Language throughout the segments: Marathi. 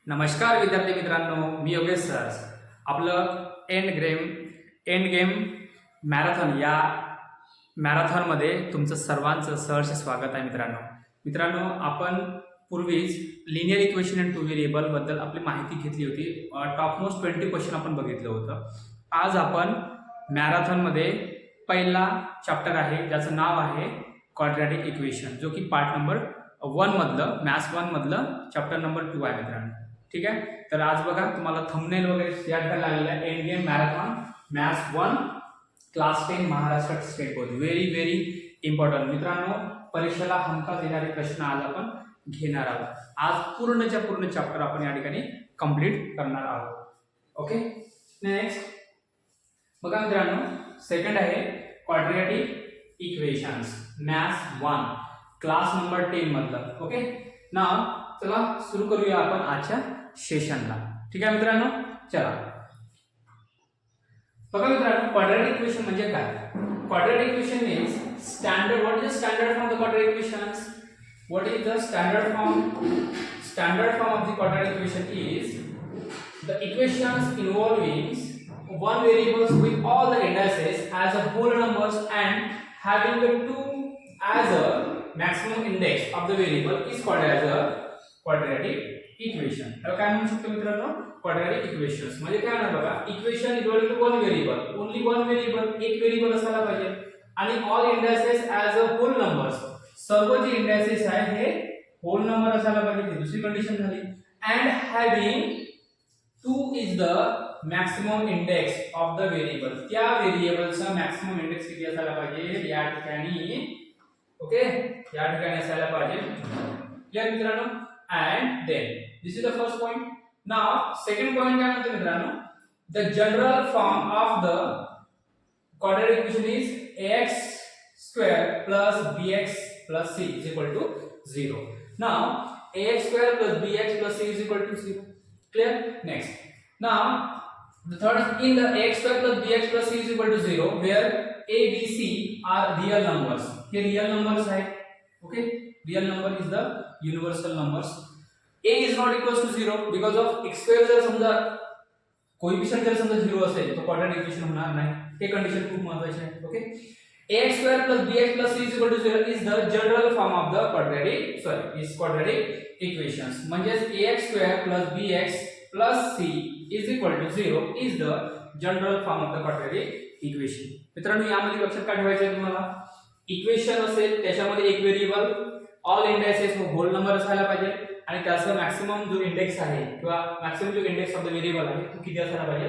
नमस्कार विद्यार्थी मित्रांनो, मी योगेश सर. आपलं एंड गेम मॅरेथॉन या मॅरेथॉनमध्ये तुमचं सर्वांचं सहर्ष स्वागत आहे. मित्रांनो आपण पूर्वीच linear equation and two variable बद्दल आपली माहिती घेतली होती. टॉप मोस्ट 20 क्वेश्चन आपण बघितलं होतं. आज आपण मॅरेथॉनमध्ये पहिला चॅप्टर आहे ज्याचं नाव आहे क्वाड्रॅटिक इक्वेशन, जो की पार्ट नंबर 1 मधलं मॅथ्स 1 मधलं चॅप्टर नंबर 2 आहे मित्रांनो. ठीक आहे, तर आज बघा तुम्हाला थंबनेल वगैरे शेअर करायला लागलेला आहे. End game marathon maths 1 class 10 Maharashtra state board. Very important मित्रांनो, परीक्षेला हमखास येणारे प्रश्न आज आपण घेणार आहोत. आज पूर्णच्या पूर्ण चॅप्टर आपण या ठिकाणी कंप्लीट करणार आहोत. ओके, नेक्स्ट बघा मित्रांनो, सेकंड आहे quadratic equations maths 1 class number 10 मधलं. ओके, नाव चला सुरू करूया आपण आजच्या सेशनला. ठीक आहे मित्रांनो, चला बघा मित्रांनो, क्वाड्रॅटिक इक्वेशन म्हणजे काय? Quadratic equation means standard. What is the standard form of the quadratic equations? What is the standard form of the quadratic equation is the equations involving one variables with all the indices as a whole numbers and having the two as a maximum index of the variable is called as a quadratic equation. तर काय म्हणू शकतो मित्रांनो, quadratic equations म्हणजे काय ना बघा, equation equal to one variable, only one variable, एक व्हेरिएबल असायला पाहिजे आणि all indices as a whole numbers, सर्व जे इंडायसेस आहे हे होल नंबर असायला पाहिजे. दुसरी कंडिशन झाली. And having 2 is the maximum index of the variable, त्या व्हेरिएबलचा मॅक्सिमम इंडेक्स किती असायला पाहिजे या ठिकाणी. ओके, या ठिकाणी असायला पाहिजे. क्लियर मित्रांनो? And then this is the first point. Now second point काय म्हणतो मित्रांनो, the general form of the quadratic equation is ax square plus bx plus c is equal to 0. Now ax square plus bx plus c is equal to 0. Clear? Next, now the third is in the ax square plus bx plus c is equal to 0 where a b c are real numbers. Here real numbers are. Okay, real number is the universal numbers. a is not equals to 0 because of x square जर समजा कोएफिशिएंट जर समजा 0 असेल तो क्वाड्रॅटिक इक्वेशन होणार नाही. हे कंडिशन खूप महत्त्वाची आहे. Okay, ax square plus bx plus c is equal to 0 is the general form of the quadratic equations. म्हणजे ax square plus bx plus c is equal to 0 is the general form of the quadratic equation. मित्रांनो, यामध्ये लक्षात काय ठेवायचं आहे तुम्हाला, इक्वेशन असेल त्याच्यामध्ये एक variable, all indexes whole number असायला पाहिजे आणि त्याचा मॅक्सिमम जो इंडेक्स आहे किंवा मॅक्सिमम जो इंडेक्स ऑफ द व्हेरिएबल आहे तो किती असायला पाहिजे,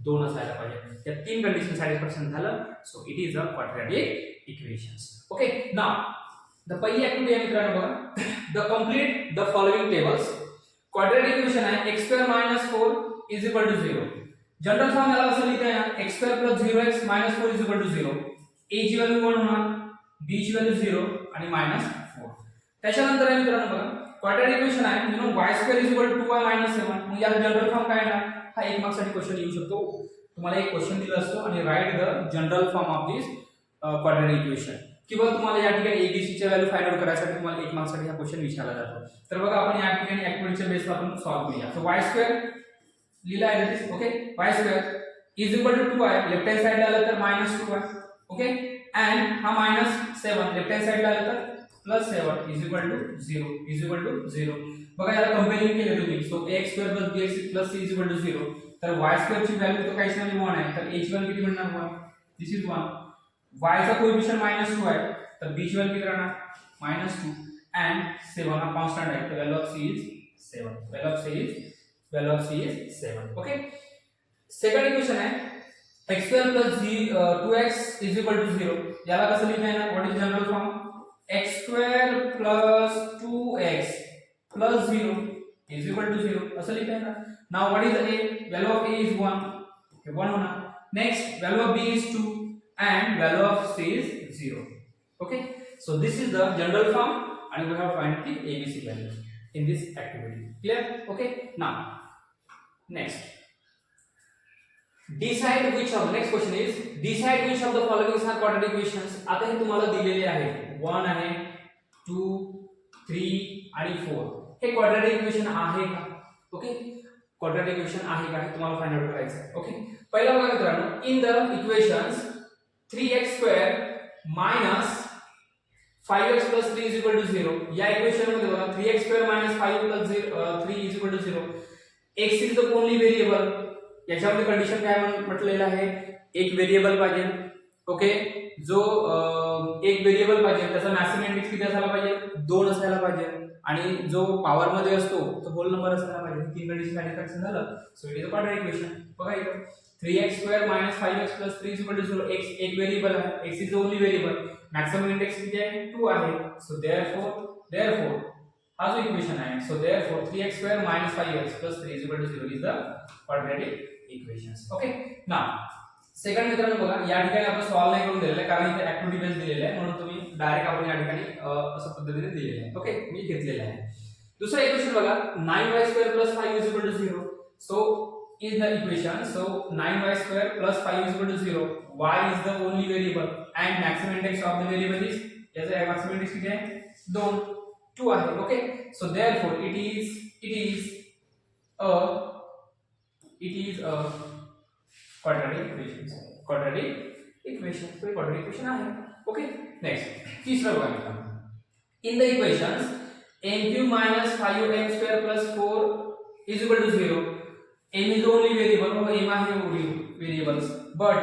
2 असायला पाहिजे. या तीन कंडिशन सॅटिस्फॅक्शन झालं, so it is a quadratic equations. Okay, now the पहिली ऍक्टिव्हिटी आहे मित्रांनो बघा, the complete the following tables. Quadratic equation आहे x square minus 4 is equal to 0. General form याला असं लिहिता येईल x square plus 0x minus 4 is equal to 0. a ची व्हॅल्यू 1 होणार, b ची व्हॅल्यू 0 आणि मायनस 4. त्याच्यानंतर आहे मित्रांनो बघा, क्वाड्रॅटिक इक्वेशन आहे y square is equal to 2y minus 7. मग याला जनरल फॉर्म काय येणार? हा एक मार्क्ससाठी क्वेश्चन येऊ शकतो. तुम्हाला एक क्वेश्चन दिला असतो आणि write the general form of this quadratic equation, किंवा तुम्हाला या ठिकाणी एबीसी च्या व्हॅल्यू फाइंड आउट करायसाठी तुम्हाला एक मार्क्ससाठी हा क्वेश्चन विचारला जातो. तर बघा आपण या ठिकाणी ऍक्टिव्हिटीच्या बेसवर आपण सॉल्व्ह करूया. सो y स्क्वेअर लिहिला आहे. Okay, y square is equal to 2y, left hand साइडला आलं तर मायनस 2y. ओके, अँड हा मायनस 7 लेफ्ट हँड साइडला आलं तर प्लस 7 इज इक्वल टू 0. बघा याला कंपेअरिंग केलं तुम्ही, so ax square plus bx plus c is equal to 0. तर y स्क्वेअर ची व्हॅल्यू तो काहीच नाही 1 आहे, तर a ची व्हॅल्यू किती मिळणार 1. दिस इज 1. y चा कोएफिशिएंट मायनस 2 आहे, तर b ची व्हॅल्यू किती राहणार मायनस 2 अँड 7 हा कॉन्स्टंट आहे, तर value of c is 7. Value of c is 7. Okay, second equation आहे x square plus 2x is equal to 0. याला कसं लिहिता येणार? What is general form? x square plus 2x plus 0 is equal to 0 असं लिहिता येणार. Now what is a? Value of a is 1. हे 1 होणार. Next value of b is 2 and value of c is 0. Okay, so this is the general form and we have find the abc values in this activity. Clear? Okay, now next decide which of, next question is decide which of the following are quadratic equations. आता हे तुम्हाला दिलेले आहे, 1 आहे, 2 3 आणि 4. हे क्वाड्रॅटिक इक्वेशन आहे का? ओके, क्वाड्रॅटिक इक्वेशन आहे का हे तुम्हाला फाइंड आउट करायचं आहे. ओके, पहिला बघा मित्रांनो, in the equations 3x² minus 5x plus 3 is equal to 0. या इक्वेशन मध्ये बघा 3x² minus 5 plus 3 is equal to 0. x is the only variable. याच्यामध्ये कंडिशन काय म्हटलेलं आहे, एक व्हेरिएबल पाहिजे. ओके, जो एक व्हेरिएबल पाहिजे त्याचा मॅक्सिमम इंडेक्स किती असायला पाहिजे, 2 असायला पाहिजे, आणि जो पॉवर मध्ये असतो तो होल नंबर असायला पाहिजे. तीन कंडिशन सॅटिस्फॅक्शन झालं, so it is a quadratic equation. बघा इथं 3x² minus 5x plus 3 is equal to 0. x एक व्हेरिएबल आहे, x is the only variable. Maximum index किती आहे, 2 आहे. सो therefore हा जो इक्वेशन आहे, so therefore 3x² minus 5x plus 3 is equal to 0 is the quadratic equations. Okay, now second मित्रांनो बघा, या ठिकाणी आपण सॉल्व नाही करून दिलेलं आहे कारण इथे ऍक्टिव्हिटी बेस दिलेला आहे, म्हणून तुम्ही डायरेक्ट आपण या ठिकाणी अशा पद्धतीने दिलेलं आहे. ओके, मी घेतलेलं आहे. दुसरा इक्वेशन बघा, 9y² plus 5 is equal to 0. So in the equation, so 9y² plus 5 is equal to 0. y is the only variable and maximum index of the variable is, याचा maximum index किती आहे, 2 आहे. Okay, so therefore it is a quadratic equation. तो quadratic equation आहे. ओके, नेक्स्ट तीसरा बघा मित्रांनो, in the equations m³ minus 5m² plus 4 is equal to 0. m is the only variable, or m are the variables, but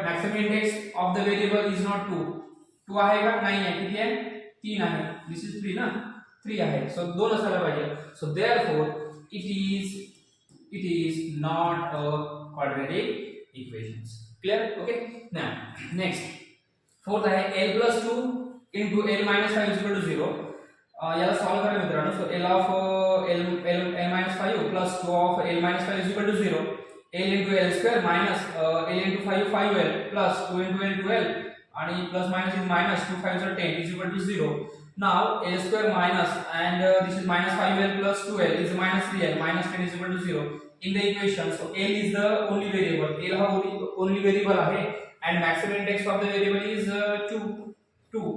maximum index of the variable is not 2 आहे का, नाही आहे, किती आहे, 3 आहे. this is 3 ना, 3 आहे, so 2 असायला पाहिजे. so therefore it is not a quadratic equations. clear? okay, now next fourth आहे l plus 2 into l minus 5 is equal to 0. याला सॉल्व करा मित्रांनो. So l of l minus 5 plus 2 of l minus 5 is equal to 0. l into l square minus l into 5 5l plus 2 into l 12 आणि plus minus is minus 2 5 are 10 is equal to 0. Now l square minus and this is minus 5l plus 2l is minus 3l minus 10 is equal to 0 in the equation. So l is the only variable, l हा only variable आहे and maximum index of the variable is 2.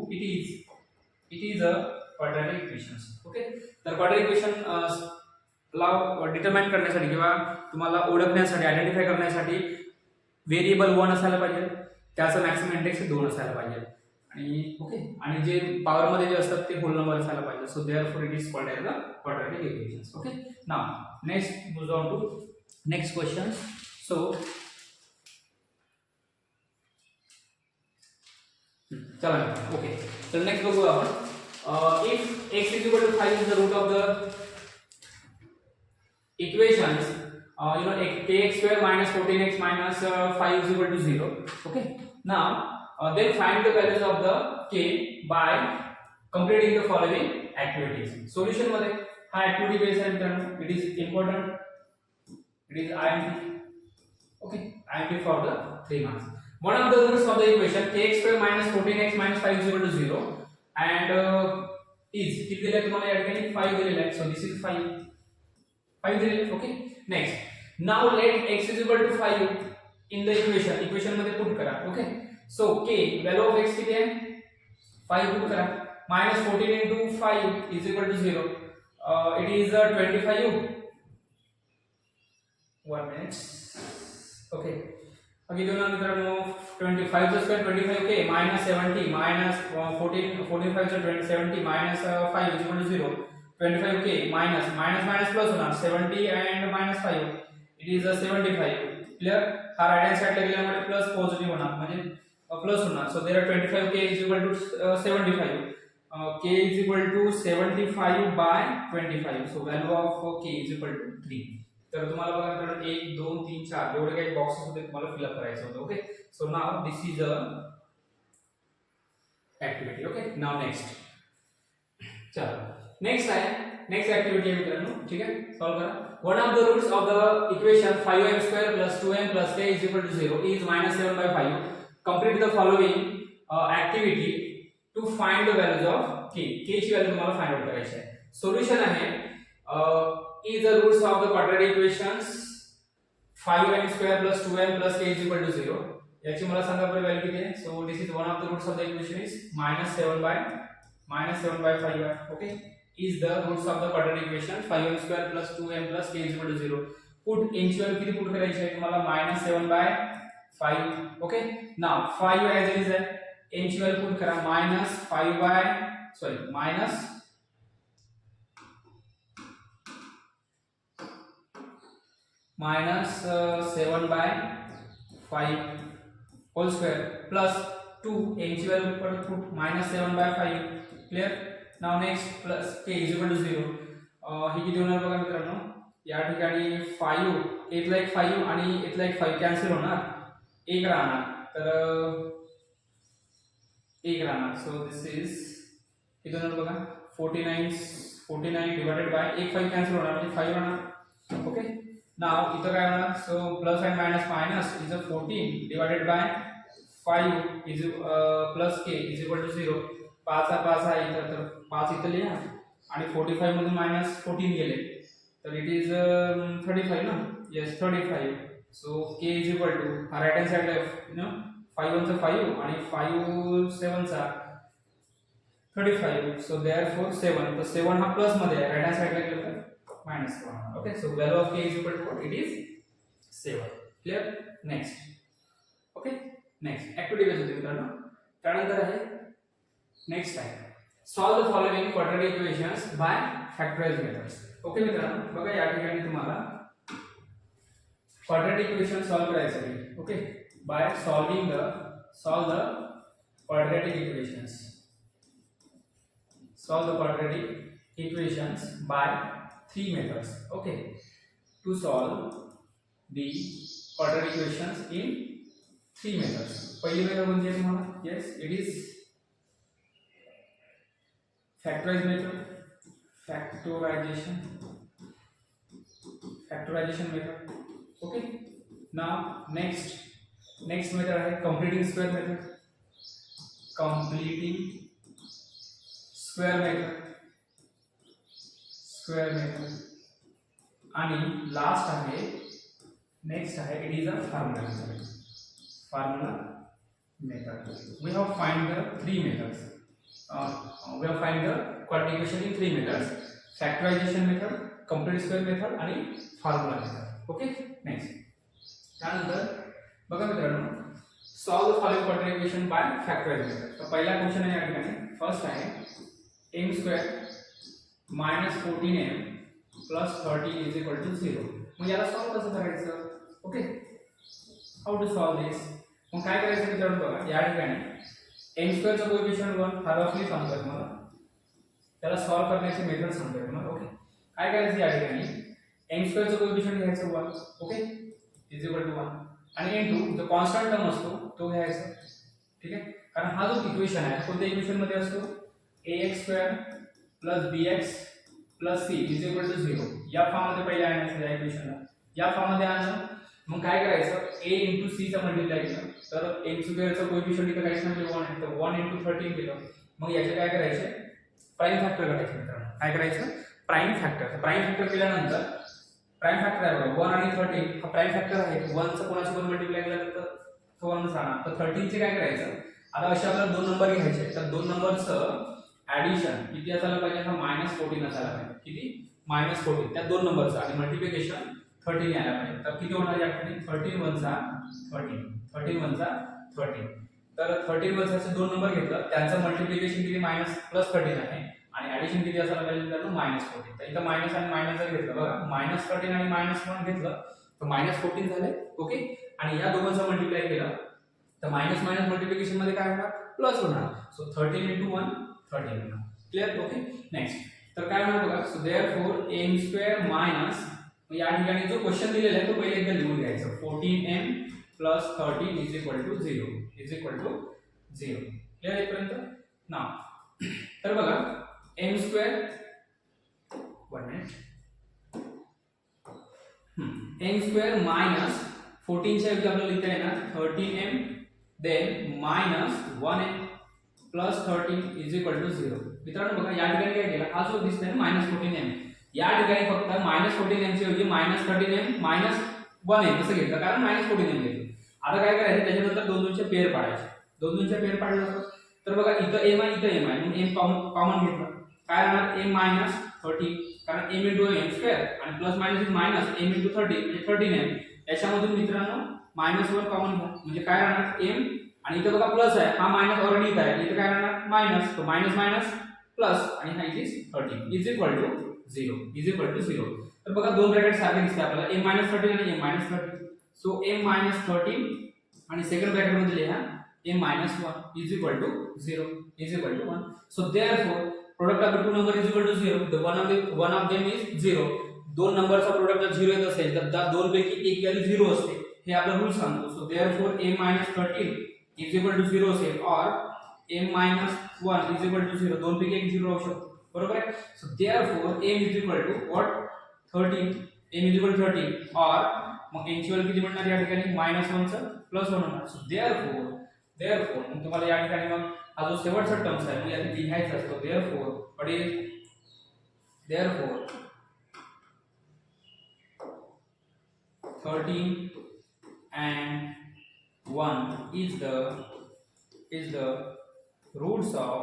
It is a quadratic equations. Okay, तर quadratic equation ला डिटरमाइन करण्यासाठी किंवा तुम्हाला ओळखण्यासाठी, आयडेंटिफाय करण्यासाठी व्हेरिएबल 1 असायला पाहिजे, त्याचा मॅक्सिमम इंडेक्स 2 असायला पाहिजे, आणि ओके, आणि जे पॉवर मध्ये जे असतात ते होल नंबर असायला पाहिजे. So therefore it is called as the quadratic equations. Okay, now next moves on to next question. So चला ओके, तर नेक्स्ट बघू आपण. if x is equal to 5 is the root of the equations, kx² minus 14x minus 5 is equal to 0. okay, now then find the values of the k by completing the following activities. solution मध्ये हा activity based आहे मित्रांनो, it is important, it is IMP. okay, IMP for the 3 marks. One of the roots of the equation kx² minus 14x minus 5 is equal to 0 and is किती दिले तुम्हाला या ठिकाणी 5 दिलेला आहे. so this is 5 दिलेले. Okay, next now let x is equal to 5 in the equation मध्ये पुट करा. Okay, so k value of x किती आहे, 5 पुट करा, minus 14 into 5 is equal to 0. it is 25. 1 minute. okay, अगे दोन मित्रांनो 25 चा स्क्वेअर 25 ओके minus 70 minus 14 5 चा 70 minus 5 is equal to 0. 25 okay minus plus होणार 70 and minus 5 it is 75. Clear? हा राइट हँड साइडला गेल्यामुळे प्लस पॉझिटिव्ह होणार म्हणजे प्लस होणार. So there are 25 k is equal to 75. k is equal to 75 by 25. so value of k is equal to 3. तर तुम्हाला बघा मित्रांनो 1 2 3 4 एवढे काही बॉक्सेस होते तुम्हाला फिल अप करायचं होतं. Okay, so now this is a activity. Okay, now next चलो नेक्स्ट आहे, नेक्स्ट ऍक्टिव्हिटी आहे मित्रांनो. ठीक आहे, सॉल्व करा. One of the roots of the equation 5m² plus 2m plus k is equal to 0 is -7 by 5. complete the following activity to find the values of k. k ची व्हॅल्यू तुम्हाला फाइंड आउट करायची आहे. सोल्युशन आहे is the roots of the quadratic equations 5m² plus 2m plus k is equal to 0. याची मला सांगा बरं व्हॅल्यू किती आहे. So this is one of the roots of the equation is -7 by 5 आहे. Okay, is the roots of the quadratic equation 5m square plus 2m plus k is equal to 0. Put n ची व्हॅल्यू किती पुट करायची आहे तुम्हाला -7/5. Okay now 5 as it is आहे, n ची व्हॅल्यू पुट करा -7/5 whole square plus 2 n ची value put -7/5. Clear. Now next plus k is equal to 0. ही किती होणार बघा मित्रांनो, या ठिकाणी 5 इथला एक 5 आणि इथला एक 5 कॅन्सल होणार, एक राहणार, तर एक राहणार. सो दिस इज किती होणार बघा 49 डिवाइडेड बाय एक 5 कॅन्सल होणार म्हणजे 5 राहणार. ओके नाउ इथं काय होणार, so plus and minus is a 14 divided by 5 is plus k is equal to 0. 5 आहे इथं, तर 5 इथं लिहा आणि 45 मधून -14 गेले तर इट इज 35 ना. Yes 35. So k is equal to right hand साइडला 5 1 चा 5 आणि 5 7 चा 35. सो देयरफॉर 7, तर 7 हा प्लस मध्ये आहे, राइट हँड साइडला गेला -1. Okay so value of k is equal to it is 7. Clear. Next. Okay next activity base होती मित्रांनो. त्यानंतर आहे नेक्स्ट आहे solve the following quadratic equations by factorise methods. Okay मित्रांनो बघा या ठिकाणी तुम्हाला क्वाड्रॅटिक इक्वेशन सॉल्व करायचं आहे. Okay by solve the quadratic equations. Solve the quadratic equations by 3 methods. Okay to solve the quadratic equations in 3 methods. पहिली मेथड म्हणजे तुम्हाला yes it is factorized method, factorization method. Okay now next method है completing square method आणि लास्ट आहे नेक्स्ट आहे it is a formula method. We have find the 3 methods. We have find the quadratic equation in 3 methods: factorization method, complete square method आणि formula method. Okay next. त्यानंतर बघा मित्रांनो solve the following quadratic equation by factorise method. तर पहिला क्वेश्चन आहे या ठिकाणी फर्स्ट आहे m square -14m plus 13 is equal to 0. मग याला सॉल्व कसं करायचं. ओके हाऊ टू सॉल्व दिस. मग काय करायचं मित्रांनो बघा या ठिकाणी m स्क्वेअर चा कोएफिशिएंट 1 हा रफली सांगतो तुम्हाला, त्याला सॉल्व करण्याची मेथड सांगतो तुम्हाला. ओके काय करायचं या ठिकाणी m स्क्वेअर चा कोएफिशिएंट घ्यायचं 1. ओके इज इक्वल टू 1 आणि n2 जो कॉन्स्टंट टर्म असतो तो घ्यायचा. ठीक आहे, कारण हा जो इक्वेशन आहे कोणत्या इक्वेशन मध्ये असतो ax² + bx + c is equal to 0. या फॉर्म मध्ये पहिले आणायचं या इक्वेशनला, या फॉर्म मध्ये आणलं मग काय करायचं a * c चा मल्टिप्लाय केलं तर m स्क्वेअर चा कोएफिशिएंट इथे काहीच नाही 1 आहे, तर 1 * 13 केलं. मग याचे काय करायचे प्राइम फॅक्टर काढायचे मित्रांनो. काय करायचं प्राइम फॅक्टर. प्राइम फॅक्टर केल्यानंतर प्राइम फॅक्टर आहे बघा 1 आणि 13 हा प्राइम फॅक्टर आहे. 1 चा कोणाशी पण मल्टिप्लाय केला तर तो 1 राहणार. तर 13 चे काय करायचं आता अशा आपल्याला 2 नंबर घ्यायचे, तर 2 नंबरचं ऍडिशन किती असायला पाहिजे हा -14 असायला पाहिजे. किती -14 त्या 2 नंबरचं आणि मल्टिप्लिकेशन 13 यायला पाहिजे. तर किती होणार या ठिकाणी 13 * 1 = 13 13 * 1 = 13. तर 13 वरचे 2 नंबर घेतलं त्यांचं मल्टिप्लिकेशन किती -13 आहे आणि ऍडिशन किती असायला पाहिजे तर -14. तर इथं मायनस आणि मायनस जर घेतलं बघा -13 आणि -1 घेतलं तर -14 झाले. ओके आणि या दोघांचं मल्टिप्लाय केलं तर मायनस मल्टिप्लिकेशन मध्ये काय होणार प्लस होणार. सो 13 * 1 13 होणार. क्लियर. Okay next. तर काय होणार बघा सो देयरफॉर m² मायनस या ठिकाणी जो क्वेश्चन दिलेला आहे तो पहिले एकदा लिहून घ्यायचा 14m + 13 is equal to 0 is equal to 0. Clear इथपर्यंत. नाव तर बघा m² 1 मिनिट m² मायनस 14 च्या ऐवजी आपल्याला लिहिता येणार 13m then -1m + 13 is equal to 0. मित्रांनो बघा या ठिकाणी काय केलं हा जो दिसतोय -14m या ठिकाणी फक्त -14m च्या ऐवजी -13m -1m असं घेतलं कारण -14m घेतलं. आता काय करायचं त्याच्यानंतर 2 चे पेअर पाडायचे. 2 चे पेअर पाडलं तर बघा इथं m आहे इथं m आहे म्हणून m कॉमन घेतलं काय राहणार m मायनस 30 कारण m into m स्क्वेअर आणि plus minus is minus m into 30 म्हणजे 13m याच्यामधून मित्रांनो -1 कॉमन घ्या म्हणजे काय राहणार m आणि इथे बघा प्लस आहे हा मायनस ऑलरेडी इथे आहे इथे काय राहणार मायनस तो मायनस मायनस प्लस आणि हा इज 13 इज इक्वल टू 0 तर बघा दोन ब्रॅकेट सारखे दिसते आपल्याला m minus 13 आणि m minus 30 so m minus 13 आणि सेकंड ब्रॅकेट मध्ये लिहा m minus 1 is equal to 0 is equal to 1 so therefore product of the two number is equal to 0 the one of them is 0 दोन नंबरचा प्रोडक्ट जर 0 येत असेल तर त्या दोन पैकी एक व्हॅल्यू 0 असते हे आपला रूल सांगतो so therefore m minus 13 is equal to 0 असेल or m minus 1 is equal to 0 दोन पैकी एक 0 राहू शकतो बरोबर आहे so therefore m is equal to what 13 m is equal to 13 or मग n ची व्हॅल्यू किती मिळणार या ठिकाणी -1 चा +1 होणार सो therefore मग तुम्हाला या ठिकाणी मग हा जो शेवटचा टर्म्स आहे मग यात लिहायचा असतो therefore what is therefore 13 and 1 is the roots of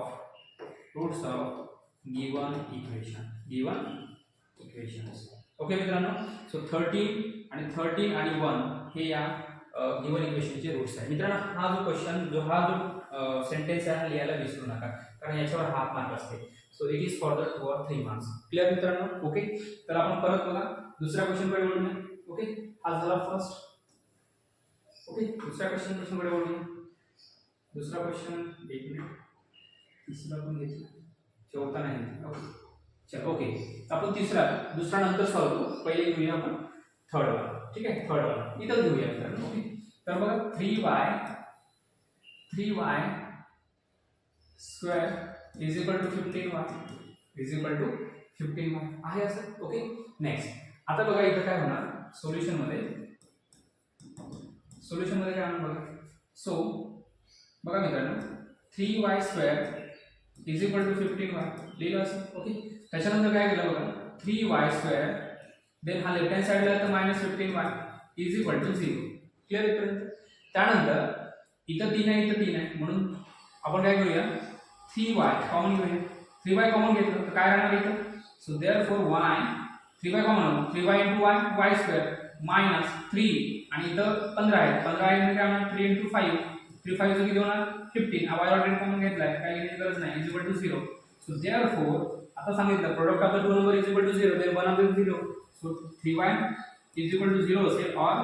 given equations okay मित्रांनो सो 13 आणि 1 हे या गिवन इक्वेशनचे रूट्स आहेत मित्रांनो हा जो सेंटेन्स आहे हा लिहायला विसरू नका कारण याच्यावर हाफ मार्क असते so it is for the 2 or 3 marks clear मित्रांनो ओके तर आपण परत बघा दुसऱ्या क्वेश्चन कडे वळूया ओके हा झाला फर्स्ट ओके दुसऱ्या क्वेश्चन कडे वळूया दुसरा क्वेश्चन एक मिनिट तिसरा पण घेतला चौथा नाही ओके चलो ओके आपण दुसरा नंतर सॉल्व करू पहिले घेऊया आपण थर्ड वाला ठीक आहे थर्ड वाला इथं घेऊया मित्रांनो ओके तर बघा 3y square is equal to 15y आहे असं ओके नेक्स्ट आता बघा इथं काय होणार सोल्युशन मध्ये काय होणार बघा सो बघा मित्रांनो 3y square is equal to 15y लिहिलं असं ओके त्याच्यानंतर काय केलं बघा 3y स्क्वेअर देन हा लेफ्ट हँड साइडला तर -15y is equal to 0 clear इथपर्यंत त्यानंतर इथं 3 आहे म्हणून आपण काय करूया 3y कॉमन घेऊया 3y कॉमन घेतलं तर काय राहणार इथं so therefore y 3y common 3y y y square -3 आणि इथं 15 आहे म्हणजे काय होणार 3 5 3 5 चं किती होणार 15 y ऑलरेडी कॉमन घेतलाय काही घेण्याची गरज नाही is equal to 0 so therefore आता सांगितलं product of the two number is equal to 0 then one of them 0 so 3y is equal to 0 असेल और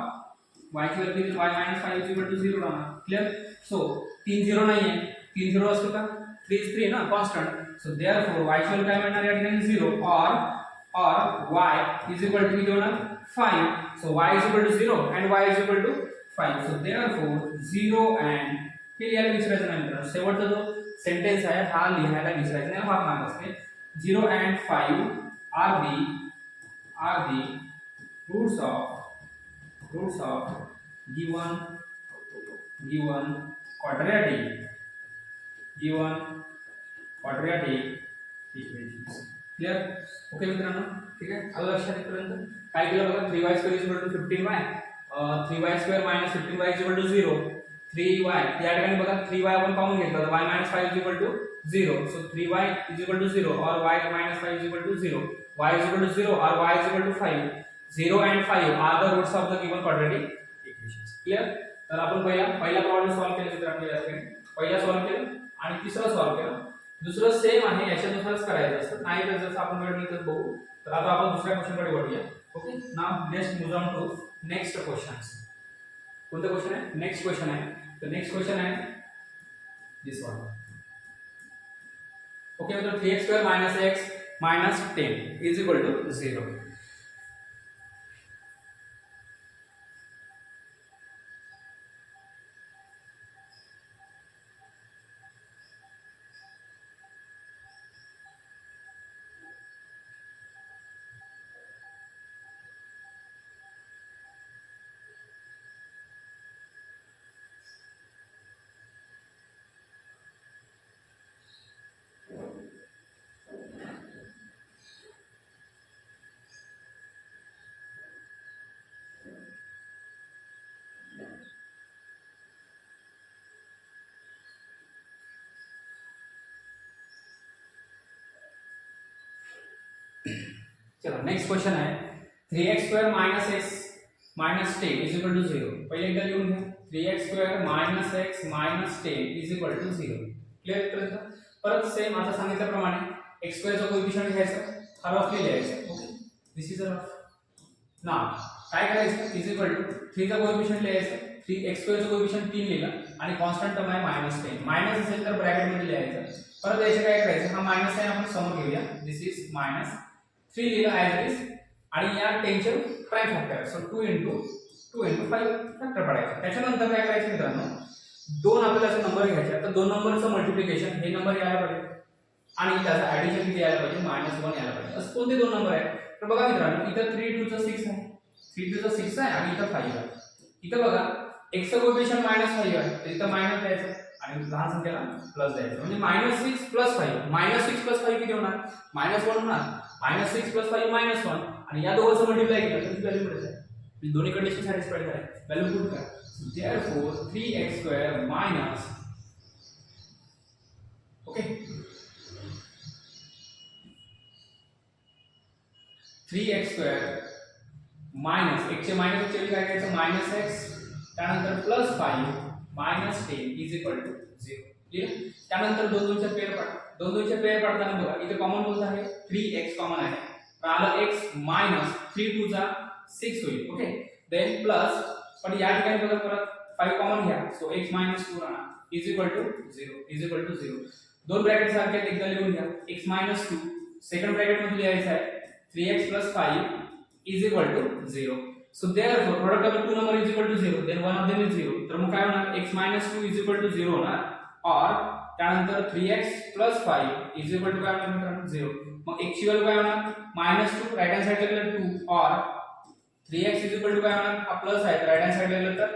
y ची value y - 5 is equal to 0 राहणार क्लियर सो 3 0 नाही आहे 3 0 असतो का 3 is 3 ना कॉन्स्टंट सो देयरफॉर y ची व्हॅल्यू काय मिळणार या ठिकाणी 0 और y इज इक्वल टू किती होणार 5 so y is equal to 0 and y is equal to 5 so therefore 0 and हे लिहायला विसरायचं नाही मित्रांनो शेवटचा जो सेंटेन्स आहे हा लिहायला विसरायचा नाही हा मार्क असते 0 and 5 are the roots of given quadratic equations clear okay मित्रांनो ठीक आहे आलं लक्षात येईपर्यंत काय केलं बघा 3y square is equal to 15y 3y square - 15y is equal to 0 3y या ठिकाणी बघा 3y आपण कॉमन घेतला तर y - 5 is equal to 0 so 3y is equal to 0 or y minus 5 is equal to 0 y is equal to 0 or y is equal to 5 0 and 5 are the roots of the given quadratic equations clear तर आपण पहिला प्रॉब्लेम सॉल्व केला मित्रांनो या ठिकाणी पहिला सॉल्व केला आणि तिसरा सॉल्व केला दुसरं सेम आहे याच्यानुसारच करायचं असतं नाही तर जसं आपण वेळ मिळत बघू तर आता आपण दुसऱ्या क्वेश्चनकडे वळूया okay now next move on to next questions कोणता क्वेश्चन आहे नेक्स्ट क्वेश्चन आहे तर नेक्स्ट क्वेश्चन आहे दिस वन ओके तो 3x square - x - 10 is equal to 0 चला नेक्स्ट क्वेश्चन आहे 3x² - x - 10 is equal to 0. पहिले एकदा लिहून घ्या 3x² - x - 10 is equal to 0. Clear इथपर्यंत. परत सेम आता सांगितल्याप्रमाणे x² चा कोएफिशियंट घ्यायचा, हा रफली लिहायचा. Okay, this is a rough. नाव काय करायचं इज इक्वल टू 3 चा कोएफिशियंट लिहायचा, 3x² चा कोएफिशियंट 3 लिहिला आणि कॉन्स्टंट टर्म आहे -10. मायनस असेल तर ब्रॅकेट मध्ये लिहायचं. परत याचे काय करायचं, हा मायनस साइन आपण समोर घेऊया, दिस इज -3 लिहिलं ॲज इट इज आणि या 10 चे prime factor, so 2 into 5 factor पडायचं. त्याच्यानंतर काय करायचं मित्रांनो, दोन आपल्याला असे नंबर घ्यायचे. तर दोन नंबरचं मल्टिप्लिकेशन हे नंबर यायला पाहिजे आणि त्याचं ऍडिशन किती यायला पाहिजे, -1 यायला पाहिजे. असं कोणते दोन नंबर आहेत तर बघा मित्रांनो, इथं 3 2 6 आहे, 3 2 6 आहे आणि इथं 5 आहे. इथं बघा x चा कोएफिशियंट -5 आहे, तर इथं मायनस द्यायचं आणि लहान संख्येला प्लस द्यायचं. म्हणजे -6 + 5 -6 + 5 किती होणार, -1 होणार. -6 + 5 -1 आणि या दोघांचं मल्टिप्लाय केलं तर व्हॅल्यू मिळते. म्हणजे दोन्ही कंडिशन सॅटिस्फाईड झाली, व्हॅल्यू पुट करा. therefore 3x² okay 3x² x चे मायनस चे काय करायचं -x त्यानंतर +5 - 10 इज इक्वल टू 0. क्लियर. त्यानंतर दोन दोनच्या पेअर पाड, दोन दोनच्या पेअर पाडताना बघा इथे कॉमन बोलत आहे 3x कॉमन आहे, तर आलं x -3 2 चा 6 होईल. ओके, देन प्लस, पण या ठिकाणी बघा परत 5 कॉमन घ्या, सो x - 2 राहणार is equal to 0 is equal to 0. दोन ब्रॅकेट सारखे एकदा लिहून घ्या, x - 2 सेकंड ब्रॅकेट मध्ये लिहायचं आहे 3x + 5 is equal to 0. So therefore product of two number is equal to 0, then one of them is 0. तर मग काय होणार, x - 2 इज इक्वल टू 0 होणार, और त्यानंतर 3x + 5 इज इक्वल टू काय होणार मित्रांनो 0. मग x ची व्हॅल्यू काय होणार -2, राइट हँड साइड ला 2 और 3x इज इक्वल टू काय होणार, हा प्लस आहे राइट हँड साइड ला गेलं तर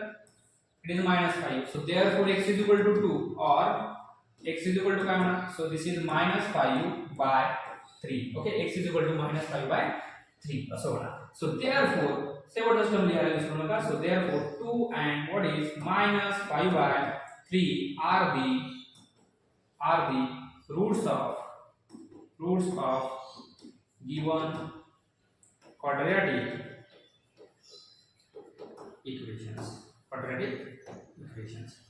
it is -5. So therefore x is equal to 2 और x इज इक्वल टू काय होणार, so this is -5/3. Okay, x is equal to -5/3 असं होणार. सो देयरफॉर शेवटचा टर्म लिहायला विसरू नका. So therefore 2 and what is -5/3 are the roots of given quadratic equations.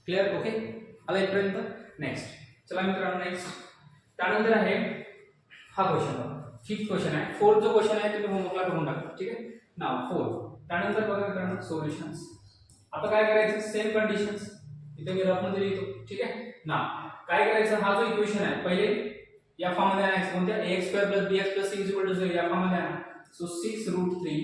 Clear. Okay, आला इथपर्यंत. नेक्स्ट चला मित्रांनो, नेक्स्ट त्यानंतर आहे हा क्वेश्चन बघा, फिफ्थ क्वेश्चन आहे. फोर्थ जो क्वेश्चन आहे तुम्ही होमवर्कला करून टाका. ठीक आहे ना. फोर्थ त्यानंतर बघा मित्रांनो सोल्युशन्स. आता काय करायचं, सेम कंडिशन्स इथे मी रफ मध्ये लिहितो. ठीक आहे ना. काय करायचं, हा जो इक्वेशन आहे पहिले या फॉर्म मध्ये आणायचं, कोणत्या ax² + bx + c = 0 या फॉर्म मध्ये आणा. So 6√3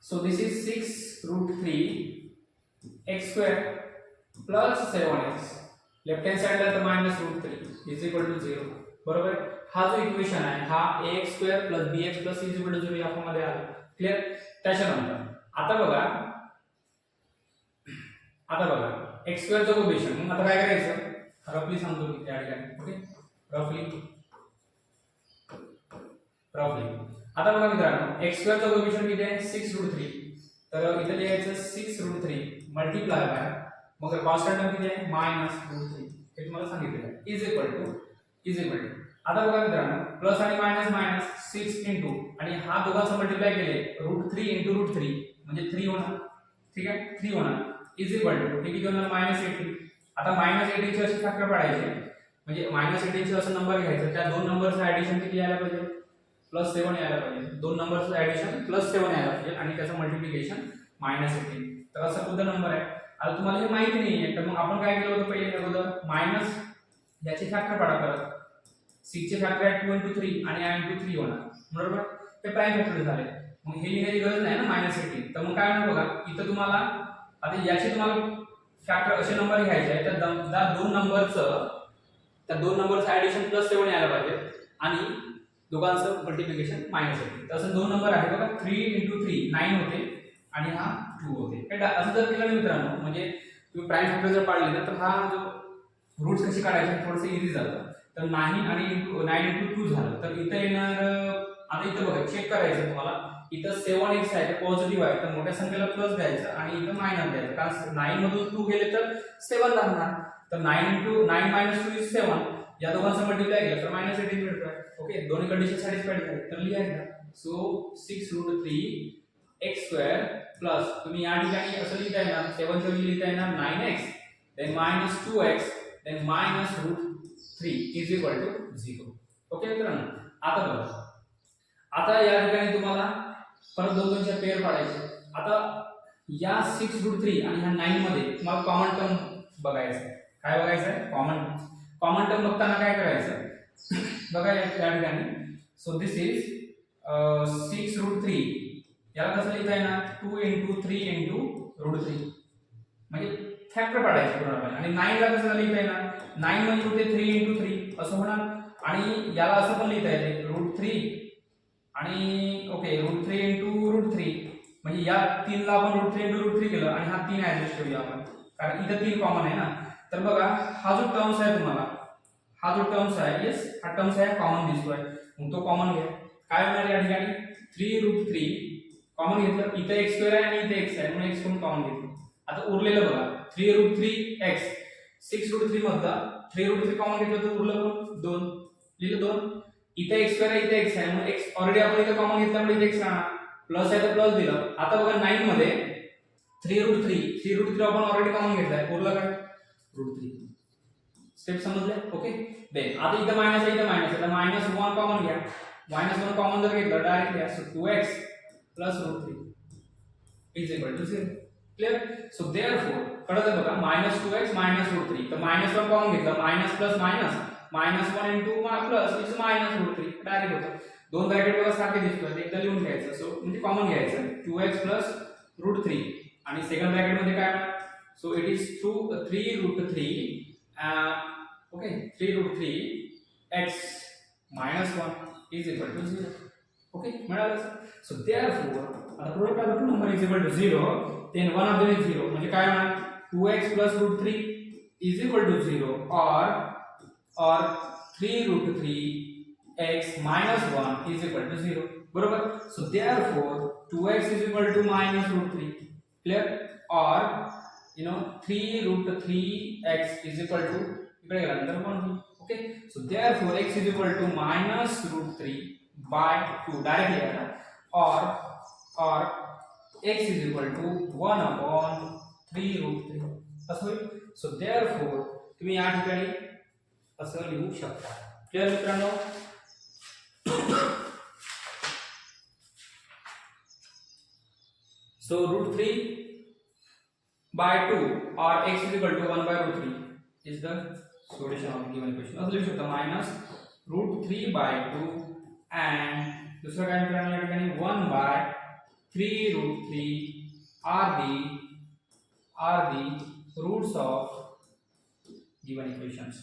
so this is 6√3 x² + 7x, left hand side ला तर -√3 इज इक्वल टू 0. बरोबर. हा जो इक्वेशन आहे हा ax² + bx + c = 0 या फॉर्म मध्ये आला. क्लियर. त्याच्यानंतर आता बघा x² चा कोएफिशियंट, मग आता काय करायचं, रफली सांगतो की त्या ठिकाणी. ओके, रफली आता बघा मित्रांनो, x² चा कोएफिशियंट किती आहे 6√3, तर इथे लिहायचं 6√3 मल्टिप्लाय बाय, मग कॉन्स्टंट टर्म किती आहे -√3, हे तुम्हाला सांगितलेलं आहे, इज इक्वल टू आता बघा मित्रांनो, प्लस आणि मायनस 6 इंटू आणि हा दोघांचं मल्टिप्लाय केले √3 × √3 म्हणजे 3 होणार. ठीक आहे, 3 होणार इज इक्वल टू हे किती होणार -18. आता -18 चे असे फॅक्टर पाडायचे, म्हणजे -18 चे असं नंबर घ्यायचं, त्या दोन नंबरचं ऍडिशन किती यायला पाहिजे, +7 यायला पाहिजे. दोन नंबरचं ऍडिशन +7 यायला पाहिजे आणि त्याचं मल्टिप्लिकेशन -18. तर असा कोणता नंबर आहे. आता तुम्हाला हे माहिती नाहीये, तर मग आपण काय केलं होतं पहिले, अगोदर मायनस याचे फॅक्टर पाडा, परत 6 चे फॅक्टर आहे 2 × 3 आणि 9 × 3 होणार. बरोबर, हे प्राइम फॅक्टर झाले. मग हे लिहायची गरज नाही ना -18. तर मग काय होणार बघा, इथं तुम्हाला आता याचे तुम्हाला फॅक्टर असे नंबर घ्यायचे आहे, तर त्या दोन नंबरचं ऍडिशन +7 यायला पाहिजे आणि दोघांचं मल्टिप्लिकेशन -18. तर असं दोन नंबर आहे बघा, 3 × 3 9 होते आणि हा 2 होते. असं जर केलं मित्रांनो, म्हणजे तुम्ही प्राइम फॅक्टर जर पाळले ना, तर हा जो रूट्स कशी काढायचे थोडंसं इझी जातं. तर 9 आणि 9 × 2 झालं, तर इथं येणार, आता इथं बघा चेक करायचं तुम्हाला, इथं 7x आहे तर पॉझिटिव्ह आहे, तर मोठ्या संख्येला प्लस द्यायचं आणि इथं मायनस द्यायचं, कारण 9 मधून 2 गेले तर 7 राहणार. तर 9 मायनस 2 इज 7. या दोघांचा मल्टिप्लाय केला तर मायनस 18 मिळतोय. ओके, दोन्ही कंडिशन सॅटिस्फाईड झाली तर लिहायचं. सो 6√3 x स्क्वेअर प्लस तुम्ही या ठिकाणी असं लिहिता येणार 7 च्या ऐवजी लिहिता येणार 9x then minus 2x then minus √3 is equal to 0. Okay मित्रांनो, आता बघा, आता या ठिकाणी तुम्हाला परत दोघांच्या पेअर पाडायचे. आता या 6√3 आणि ह्या 9 मध्ये तुम्हाला कॉमन टर्म बघायचं आहे. काय बघायचं आहे? कॉमन टर्म बघताना काय करायचं बघा या ठिकाणी. सो दिस इज 6√3 याला कसं लिहिता येणार 2 × 3 × √3 म्हणजे फॅक्टर पाडायचे पूर्णपणे. आणि 9 ला कसं लिहिता येणार 9 म्हणजे होते 3 × 3 असं होणार. आणि याला असं पण लिहिता येते √3 आणि ओके √3 × √3 म्हणजे या 3 ला आपण √3 × √3 केलं आणि हा 3 ऍडजस्ट करूया आपण कारण इथं 3 कॉमन आहे ना. तर बघा हा जो टर्म्स आहे तुम्हाला हा जो टर्म्स आहे येस हा टर्म्स आहे कॉमन दिसतोय मग तो कॉमन घ्या. काय होणार या ठिकाणी 3√3 कॉमन घेतलं इथे x स्क्वेअर आहे आणि इथे x आहे म्हणून x पण कॉमन घेतलं. आता उरलेलं बघा 3√3x 6√3 मधला 3√3 कॉमन घेतलं तर उरलं पण 2 लिहिलं 2. इथे x स्क्वेअर आहे इथे x आहे म्हणून x ऑलरेडी आपण इथे कॉमन घेतल्यामुळे इथे x राहणार प्लस आहे तर प्लस दिलं. आता बघा 9 मध्ये 3√3 आपण ऑलरेडी कॉमन घेतलाय उरलं काय √3. स्टेप समजले? ओके देन आता इथे मायनस आहे इथे मायनस आहे तर -1 कॉमन घ्या. -1 कॉमन जर घेतलं डायरेक्ट घ्या. So 2x plus √3 is equal to 0. Clear? So therefore कळलं बघा -2x -√3 तर -1 कॉमन घेतलं minus plus minus -1 * plus is -√3 direct होतं. दोन ब्रॅकेट बघा सारखे दिसतात एकदा लिहून घ्यायचं. सो म्हणजे कॉमन घ्यायचं 2x plus √3 आणि सेकंड ब्रॅकेट मध्ये काय होणार so it is 3√3 okay 3√3x -1 is equal to 0. ओके मिळालं. सो देयरफॉर आता product of two number is equal to 0 then one of them is 0 म्हणजे काय होणार 2x plus √3 is equal to 0 or 3√3x minus 1 is equal to 0 बरोबर. So therefore 2x is equal to -√3 clear or 3√3x is equal to इकडे गेला नंतर 1. Okay so therefore x is equal to -√3 by 2 directly लिहा or x is equal to 1/3√3 असं होईल. सो देयरफॉर तुम्ही या ठिकाणी असं लिहू शकता. क्लियर मित्रांनो? So √3 by 2 or x is equal to 1/√3 is the solution of the given equation. असं लिहू शकता -√3 by 2 and दुसरं काय मित्रांनो या ठिकाणी 1/3√3 are the roots of given equations.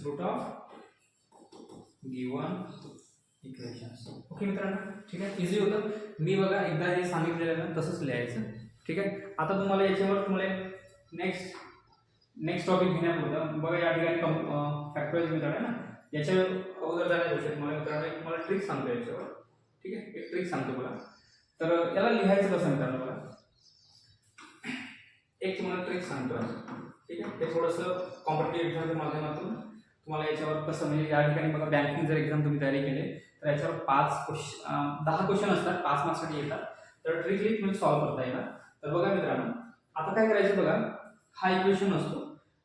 Okay मित्रांनो ठीक आहे इझी होतं. मी बघा एकदा हे सांगितलेलं ना तसंच लिहायचं. ठीक आहे आता तुम्हाला याच्यावर तुम्हाला नेक्स्ट टॉपिक घेण्यापुरतं बघा या ठिकाणी फॅक्टराइज मेथड आहे ना याच्या अगोदर जाण्यापेक्षा तुम्हाला ट्रिक सांगतो याच्यावर. ठीक आहे एक ट्रिक सांगतो बघा. तर याला लिहायचं कसं मित्रांनो बघा एक तुम्हाला ट्रिक सांगतो. ठीक आहे ते थोडंसं कॉम्पिटिटिव्ह एक्झामच्या माध्यमातून तुम्हाला याच्यावर कसं म्हणजे या ठिकाणी बघा बँकिंग जर एक्झाम तुम्ही तयारी केली तर याच्यावर 10 क्वेश्चन असतात 5 मार्क्ससाठी येतात. तर ट्रिकली तुम्ही सॉल्व्ह करता येणार. तर बघा मित्रांनो आता काय करायचं बघा हा इक्वेशन असतो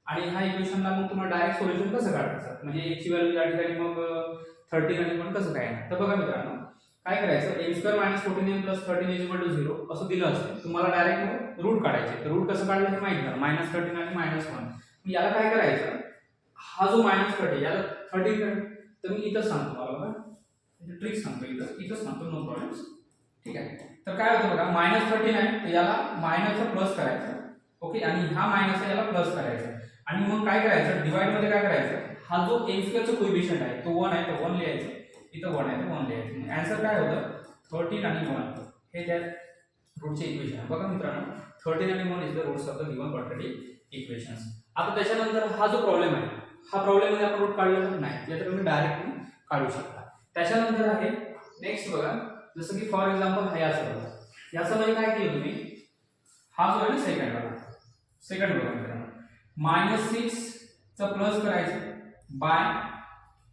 आणि ह्या इक्वेशनला मग तुम्हाला डायरेक्ट सोल्युशन कसं काढायचं म्हणजे x ची व्हॅल्यू या ठिकाणी मग 13 आणि पण कसं काय. तर बघा मित्रांनो काय करायचं m² - 14m + 13 = 0 असं दिलं असेल तुम्हाला डायरेक्ट रूट काढायचे. तर रूट कसं काढलं हे माहिती झालं -13 आणि -1. याला काय करायचं हा जो -13 याला 13 कर. तर मी इथं सांगतो तुम्हाला बघा ट्रिक सांगतो इथं सांगतो नो प्रॉब्लेम. ठीक आहे तर काय होतं बघा -13 आहे तर याला मायनसचा प्लस करायचं. ओके आणि हा मायनस आहे याला प्लस करायचं आणि मग काय करायचं डिवाइड मध्ये काय करायचं हा जो m² चा कोएफिशिएंट आहे तो 1 आहे तर 1 लिहायचं इथं 1 आहे तर 1 लिहायचं. आन्सर काय होतं 13 आणि 1 हे त्या रूटचे इक्वेशन आहे. बघा मित्रांनो 13 आणि 1 is the roots of the given quadratic equations. आता त्याच्यानंतर हा जो प्रॉब्लेम आहे हा प्रॉब्लेम मध्ये आपण रूट काढलेला नाही यात तुम्ही डायरेक्टली काढू शकता. त्याच्यानंतर आहे नेक्स्ट बघा जसं की फॉर एक्झाम्पल हा याचं म्हणजे काय केलं तुम्ही हा जो आहे ना सेकंड बघा मित्रांनो -6 चा प्लस करायचं बाय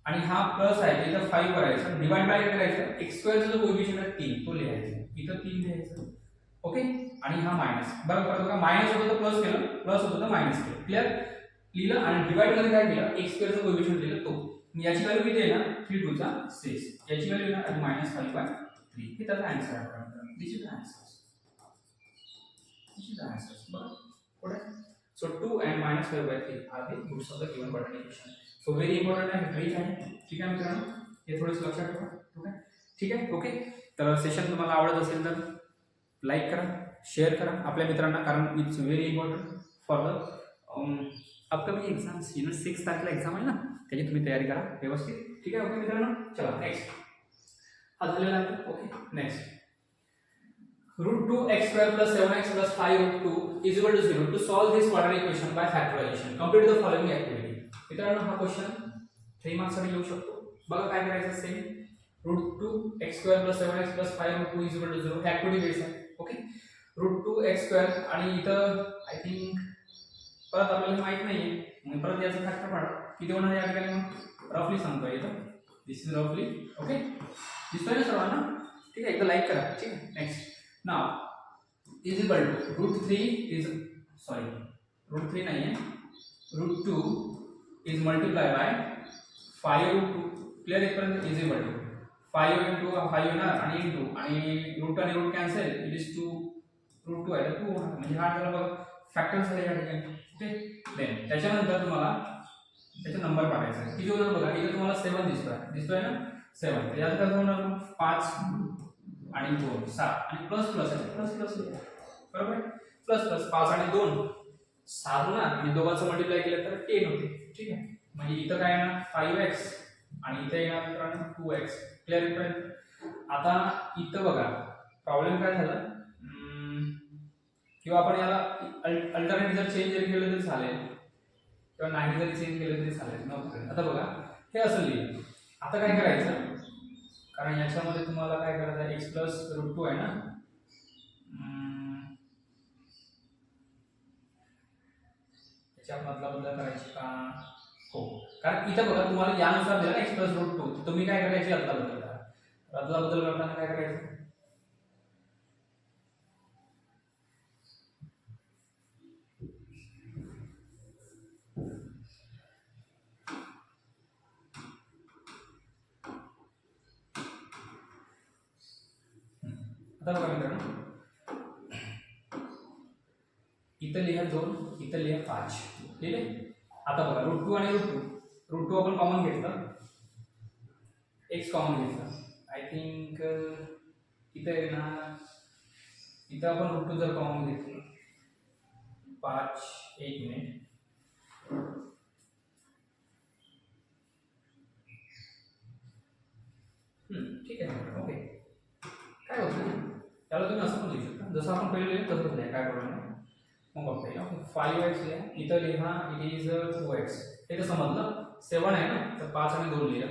आणि हा प्लस आहे इथं 5 करायचं डिवाइड बाय करायचं x स्क्वेअरचा जो कोएफिशियंट आहे 3 तो लिहायचा इथं 3 लिहायचं ओके आणि हा मायनस बरोबर बघा मायनस होतं तर प्लस केलं प्लस होतं तर मायनस केलं क्लियर लिहिलं आणि डिवाइड मध्ये काय केलं x स्क्वेअरचा कोएफिशियंट लिहिलं तो याची व्हॅल्यू किती आहे ना 3 2 चा 6 याची व्हॅल्यू ना -5/3 हे त्याचा आन्सर आहे this is answer This is the answer. Correct. So 2 and -5/3 are the roots of the given quadratic equation. So very important आहे ट्रिक आहे ठीक आहे मित्रांनो हे थोडंसं लक्षात ठेवा ओके ठीक आहे ओके तर सेशन तुम्हाला आवडत असेल तर लाईक करा शेअर करा आपल्या मित्रांना कारण it's very important for the upcoming exams 6 तारखेला एक्झाम आहे ना त्याची तुम्ही तयारी करा व्यवस्थित ठीक आहे ओके मित्रांनो चला नेक्स्ट हा झालेला आहे okay next √2x square plus 7x plus 5 √2 is equal to 0 to solve this quadratic equation by factorization complete the following activity मित्रांनो हा क्वेश्चन 3 मार्क्स साठी येऊ शकतो बघा काय करायचं same √2x square plus 7x plus 5 √2 is equal to 0 हे ऍक्टिव्हिटी बेस आहे ओके √2x square आणि इथं आय थिंक परत आपल्याला माहित नाहीये मग परत याचं फॅक्टर काढा किती होणार या ठिकाणी मग रफली सांगतो इथं दिस इज रफली ओके दिसतोय ना सर्वांना ठीक आहे एकदा लाईक करा ठीक आहे next now is equal to √3 is sorry √3 नहीं है √2 is multiplied by 5 √2 clear इथपर्यंत is equal to 5 into 5 येणार आणि into आणि रूट आणि रूट कॅन्सल इट इज 2 √2 आहे तर 2 होणार म्हणजे हा झाला बघा फॅक्टर झाले या ठिकाणी ओके देन त्याच्यानंतर तुम्हाला त्याचा नंबर पाठायचा आहे किती होणार बघा इथे तुम्हाला 7 दिसतोय ना 7 तर याचं काय होणार मग 5 आणि 2 7 आणि प्लस प्लस आहे प्लस प्लस बरोबर प्लस प्लस 5 आणि 2 7 होणार आणि दोघांचं मल्टिप्लाय केलं तर 10 होते ठीक आहे म्हणजे इथं काय येणार 5x आणि इथे येणार मित्रांनो 2x क्लिअर इथपर्यंत आता इथं बघा प्रॉब्लेम काय झाला किंवा आपण याला अल्टरनेट जर चेंज जरी केलं तरी चालेल किंवा नाही जरी चेंज केलं तरी चालेल नो आता बघा हे असं लिहिलं आता काय करायचं कारण याच्यामध्ये तुम्हाला काय करायचं आहे x प्लस √2 आहे ना याच्यात मधला बदल करायची का हो कारण इथं बघा तुम्हाला यानुसार दिला x प्लस √2 तुम्ही काय करायची अदला बदल करा अदला बदल करताना काय करायचं आता बघा मित्रांनो इथं लिहा 2 इथं लिहा 5 ठीक आहे आता बघा √2 आणि √2 आपण कॉमन घेतलं x कॉमन घेतला आय थिंक इथं आहे ना इथं आपण √2 जर कॉमन घेतलं 5 1 मिनिट ठीक आहे ओके काय होतं त्याला तुम्ही असं पण लिहू शकता जसं आपण पहिले लिहिलं तसंच लिहा काय प्रॉब्लेम नाही मग बघता येईल ओके 5x लिहा इथं लिहा इट इज 2x हे तर समजलं 7 आहे ना तर 5 आणि 2 लिहिलं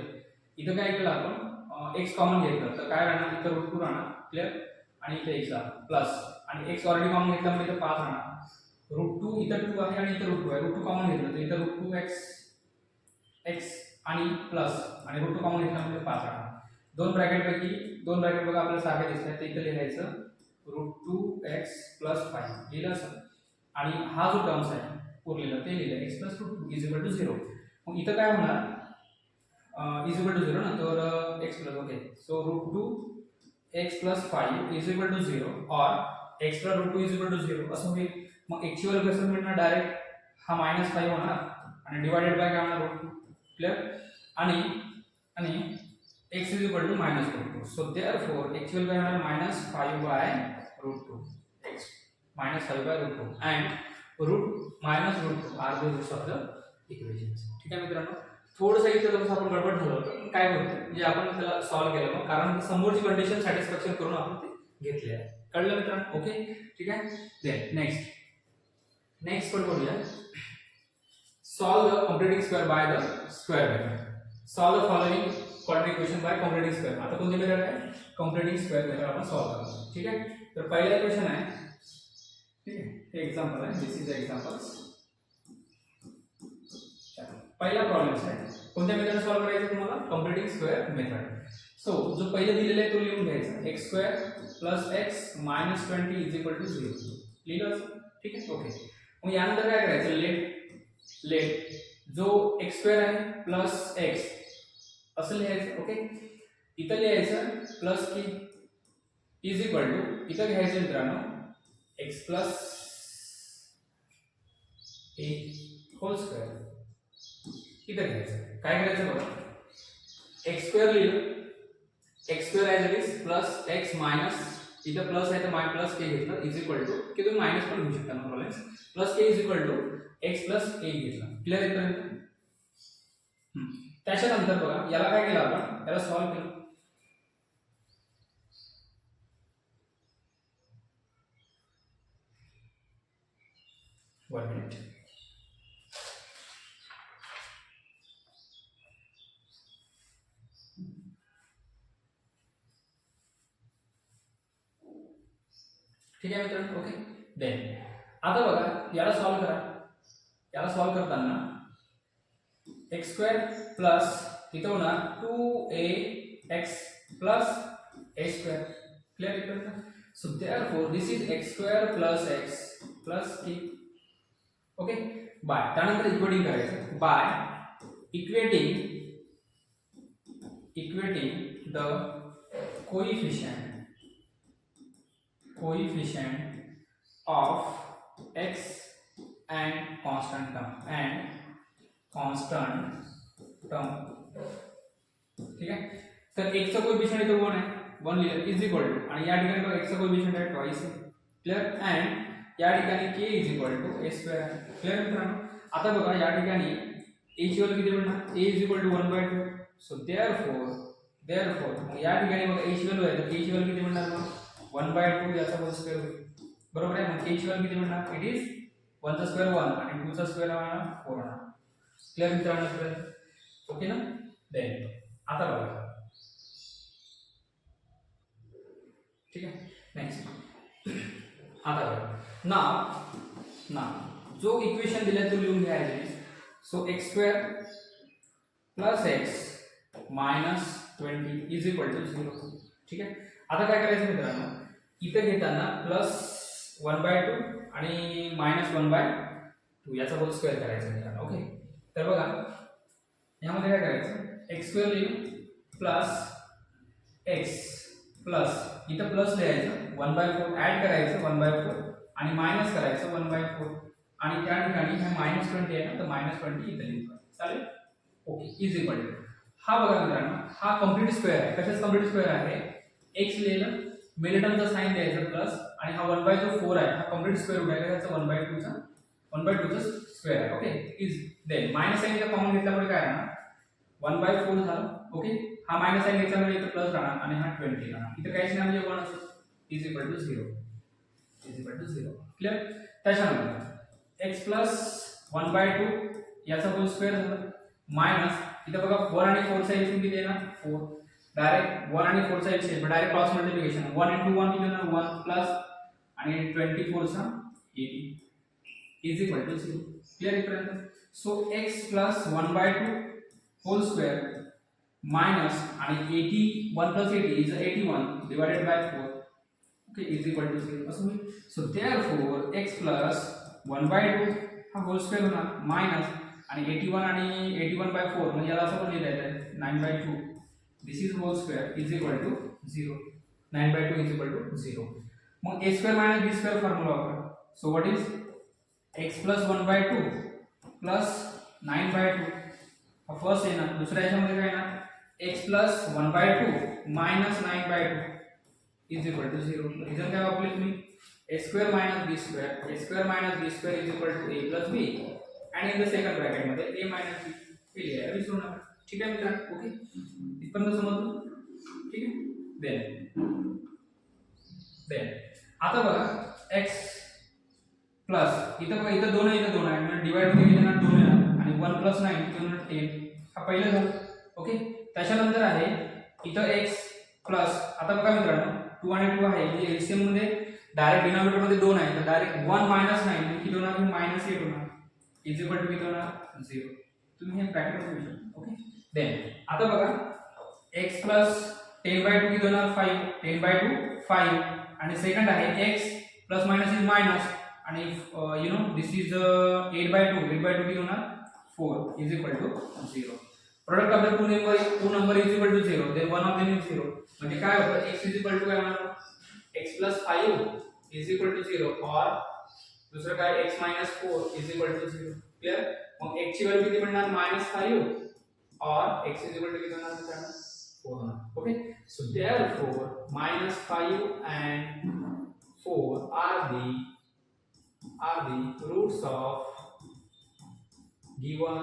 इथं काय केलं आपण x कॉमन घेतलं तर काय राहणार इथं √2 राहणार क्लिअर आणि इथे x प्लस आणि x ऑलरेडी कॉमन घेतला म्हणजे इथं 5 राहणार √2 इथं 2 आहे आणि इथं √2 आहे √2 कॉमन घेतलं तर इथं √2x आणि प्लस आणि √2 कॉमन घेतला म्हणजे 5 राहणार दोन ब्रॅकेट पैकी दोन ब्रॅकेट बघा आपल्याला सारखे दिसतात ते इथे लिहायचं √2x + 5 लिहिलं असं आणि हा जो टर्म्स आहे उरलेला ते लिहिलं x + √2 = 0 मग इथं काय होणार = 0 ना तर x plus okay so √2x + 5 = 0 और x + √2 = 0 असं होईल मग ऍक्च्युअल कसं मिळणार डायरेक्ट हा -5 होणार आणि डिवाइडेड बाय काय होणार √2 क्लियर आणि x is equal to -√2 so therefore actual value is -5/√2 x -5/√2 and -√2 are the roots of the equations ठीक आहे मित्रांनो थोडंसं इथे जर आपण गडबड झालं तर काय होतं म्हणजे आपण त्याला सॉल्व्ह केलं मग कारण समोरची कंडिशन सॅटिस्फॅक्शन करून आपण ते घेतले आहे कळलं मित्रांनो ओके ठीक आहे देन नेक्स्ट वर बोलूया solve the completing square by the square method solve the following quadratic equation by completing square आता कोणती मेथड आहे completing square मेथड आपण सॉल्व करतो ठीक आहे तर पहिला इक्वेशन आहे ठीक आहे हे एग्जांपल आहे दिस इज द एक्झाम्पल्स पहिला प्रॉब्लेम आहे कोणत्या मेथड सॉल्व्ह करायचं तुम्हाला कम्प्लीटिंग स्क्वेअर मेथड. सो जो पहिले दिलेला आहे तो लिहून घ्यायचा x square plus x minus 20 is equal to 0. लिहिलं असं ठीक आहे ओके. मग यानंतर काय करायचं लेट जो x स्क्वेअर आहे प्लस x असं लिहायचं ओके. इथं लिहायचं प्लस की इज इक्वल टू इथं घ्यायचं मित्रांनो x plus a whole square इथं घ्यायचं. काय करायचं बघा x स्क्वेअर लिहिलं x square as it is plus x minus इथं प्लस आहे तर प्लस k घेतलं इज इक्वल टू की तुम्ही मायनस पण घेऊ शकता no problem plus k is equal to x plus a घेतलं. क्लिअर आहे इथपर्यंत. त्याच्यानंतर बघा याला काय केलं आपण याला सॉल्व्ह केलं. One minute. ठीक आहे मित्रांनो ओके. देन आता बघा याला सॉल्व्ह करा. याला सॉल्व्ह करताना x स्क्वेअर प्लस इथं होणार 2ax plus a square. Clear इथपर्यंत. So therefore this is x square plus x plus a okay. By त्यानंतर इक्वेटिंग करायचं by equating the coefficient of x and constant term ठीक आहे. तर x चा कोएफिशिएंट इथं 1 आहे 1 लिहिलं इज इक्वल टू आणि या ठिकाणी बघा x चा कोएफिशिएंट आहे ट्वाइस आहे. क्लिअर. अँड या ठिकाणी k is equal to a square आहे. क्लिअर मित्रांनो. आता बघा या ठिकाणी a ची व्हॅल्यू किती मिळणार a is equal to 1/2. So therefore या ठिकाणी बघा a ची व्हॅल्यू आहे तर k ची व्हॅल्यू किती मिळणार मग 1/2 याचा होल स्क्वेअर होईल. बरोबर आहे. मग k ची व्हॅल्यू किती मिळणार इट इज 1 चा स्क्वेअर 1 आणि 2 चा स्क्वेअर होणार 4 होणार. क्लिअर मित्रांनो ओके ना. देन आता बघा ठीक आहे. नेक्स्ट आता बघा नाव जो इक्वेशन दिलाय तो लिहून घ्यायचे. So x square plus x minus 20 is equal to 0. ठीक आहे. आता काय करायचं मित्रांनो इथं घेताना प्लस 1/2 आणि मायनस 1/2 याचा होल स्क्वेअर करायचा मित्रांनो ओके. तर बघा यामध्ये काय करायचं x स्क्वेअर लिहू प्लस x प्लस इथं प्लस लिहायचं 1/4 ऍड करायचं 1/4 आणि मायनस करायचं 1/4 आणि त्या ठिकाणी हे मायनस 20 आहे ना तर मायनस 20 इथं लिहायचं. चालेल ओके. इज इक्वल टू हा बघा मित्रांनो हा कंप्लीट स्क्वेअर आहे. कशाच कंप्लीट स्क्वेअर आहे x लिहिलं मिलिटनचा साइन द्यायचं प्लस आणि हा 1/4 आहे हा कंप्लीट स्क्वेअर रूट आहे त्याचा 1/2 चा स्क्वेअर आहे okay. Is then minus sign इथं कॉमन घेतल्यामुळे काय राहणार 1/4 झालं ओके. हा मायनस साइन घेतल्यामुळे इथं प्लस राहणार आणि हा 20 राहणार. इथं काहीच नाही म्हणजे 1 असतो इज इक्वल टू 0 क्लिअर. त्याच्यानंतर x प्लस 1/2 याचा होल स्क्वेअर झालं मायनस इथं बघा 4 आणि 4 चा एलसीएम किती येणार 4. डायरेक्ट 1 आणि 4 चा एलसीएम डायरेक्ट क्रॉस मल्टिप्लिकेशन 1 * 1 किती होणार 1 प्लस आणि 24 चा 80 इज इक्वल टू 0. क्लिअर इथपर्यंत. So x plus 1/2 whole square minus आणि 1 plus 80 is 81 divided by 4 okay is equal to 0 असं होईल. सो देयरफॉर x प्लस 1/2 हा होल स्क्वेअर होणार मायनस आणि 81 आणि 81/4 म्हणजे याला असं पण लिहिता येतं 9/2 this is whole square is equal to 0. 9/2 is equal to 0. मग a square minus b square formula वापरा. So what is x plus 1/2 plus 9/2 हा फर्स्ट आहे ना. दुसऱ्या याच्यामध्ये काय ना x plus 1/2 minus 9/2 is equal to 0. Reason काय वापरले तुम्ही a square minus b square is equal to a plus b आणि इन द सेकंड ब्रॅकेट मध्ये a मायनस b हे लिहायला विसरू नका. ठीक आहे मित्रांनो ओके. इथपर्यंत समजलं ठीक आहे. देन आता बघा x प्लस इथं बघा इथं 2 आहे इथं 2 आहे म्हणजे डिवाइड मध्ये किती येणार 2 येणार आणि 1 प्लस 9 किती होणार 10. हा पहिलं झालं ओके. त्याच्यानंतर आहे इथं x प्लस आता बघा मित्रांनो 2 आणि 2 आहे म्हणजे एलसीएम मध्ये डायरेक्ट डिनॉमिनेटर मध्ये 2 आहे तर डायरेक्ट 1 मायनस 9 किती होणार -8 होणार इज इक्वल टू किती होणार 0. तुम्ही हे प्रॅक्टिस करू शकता. ओके. देन आता बघा x प्लस 10/2 किती होणार 5, 10/2 5 आणि सेकंड आहे x plus minus is minus आणि यू नो दिस इज 8/2 किती होणार 4 is equal to 0. Product of the two number is equal to 0, then one of them is 0. म्हणजे काय होतं x इज इक्वल टू काय होणार x plus 5 is equal to 0 और दुसरं काय x minus 4 is equal to 0. Clear. मग x ची व्हॅल्यू किती बनणार -5 और x इज इक्वल टू किती होणार 4 होणार. Okay. So therefore -5 and 4 are the roots of given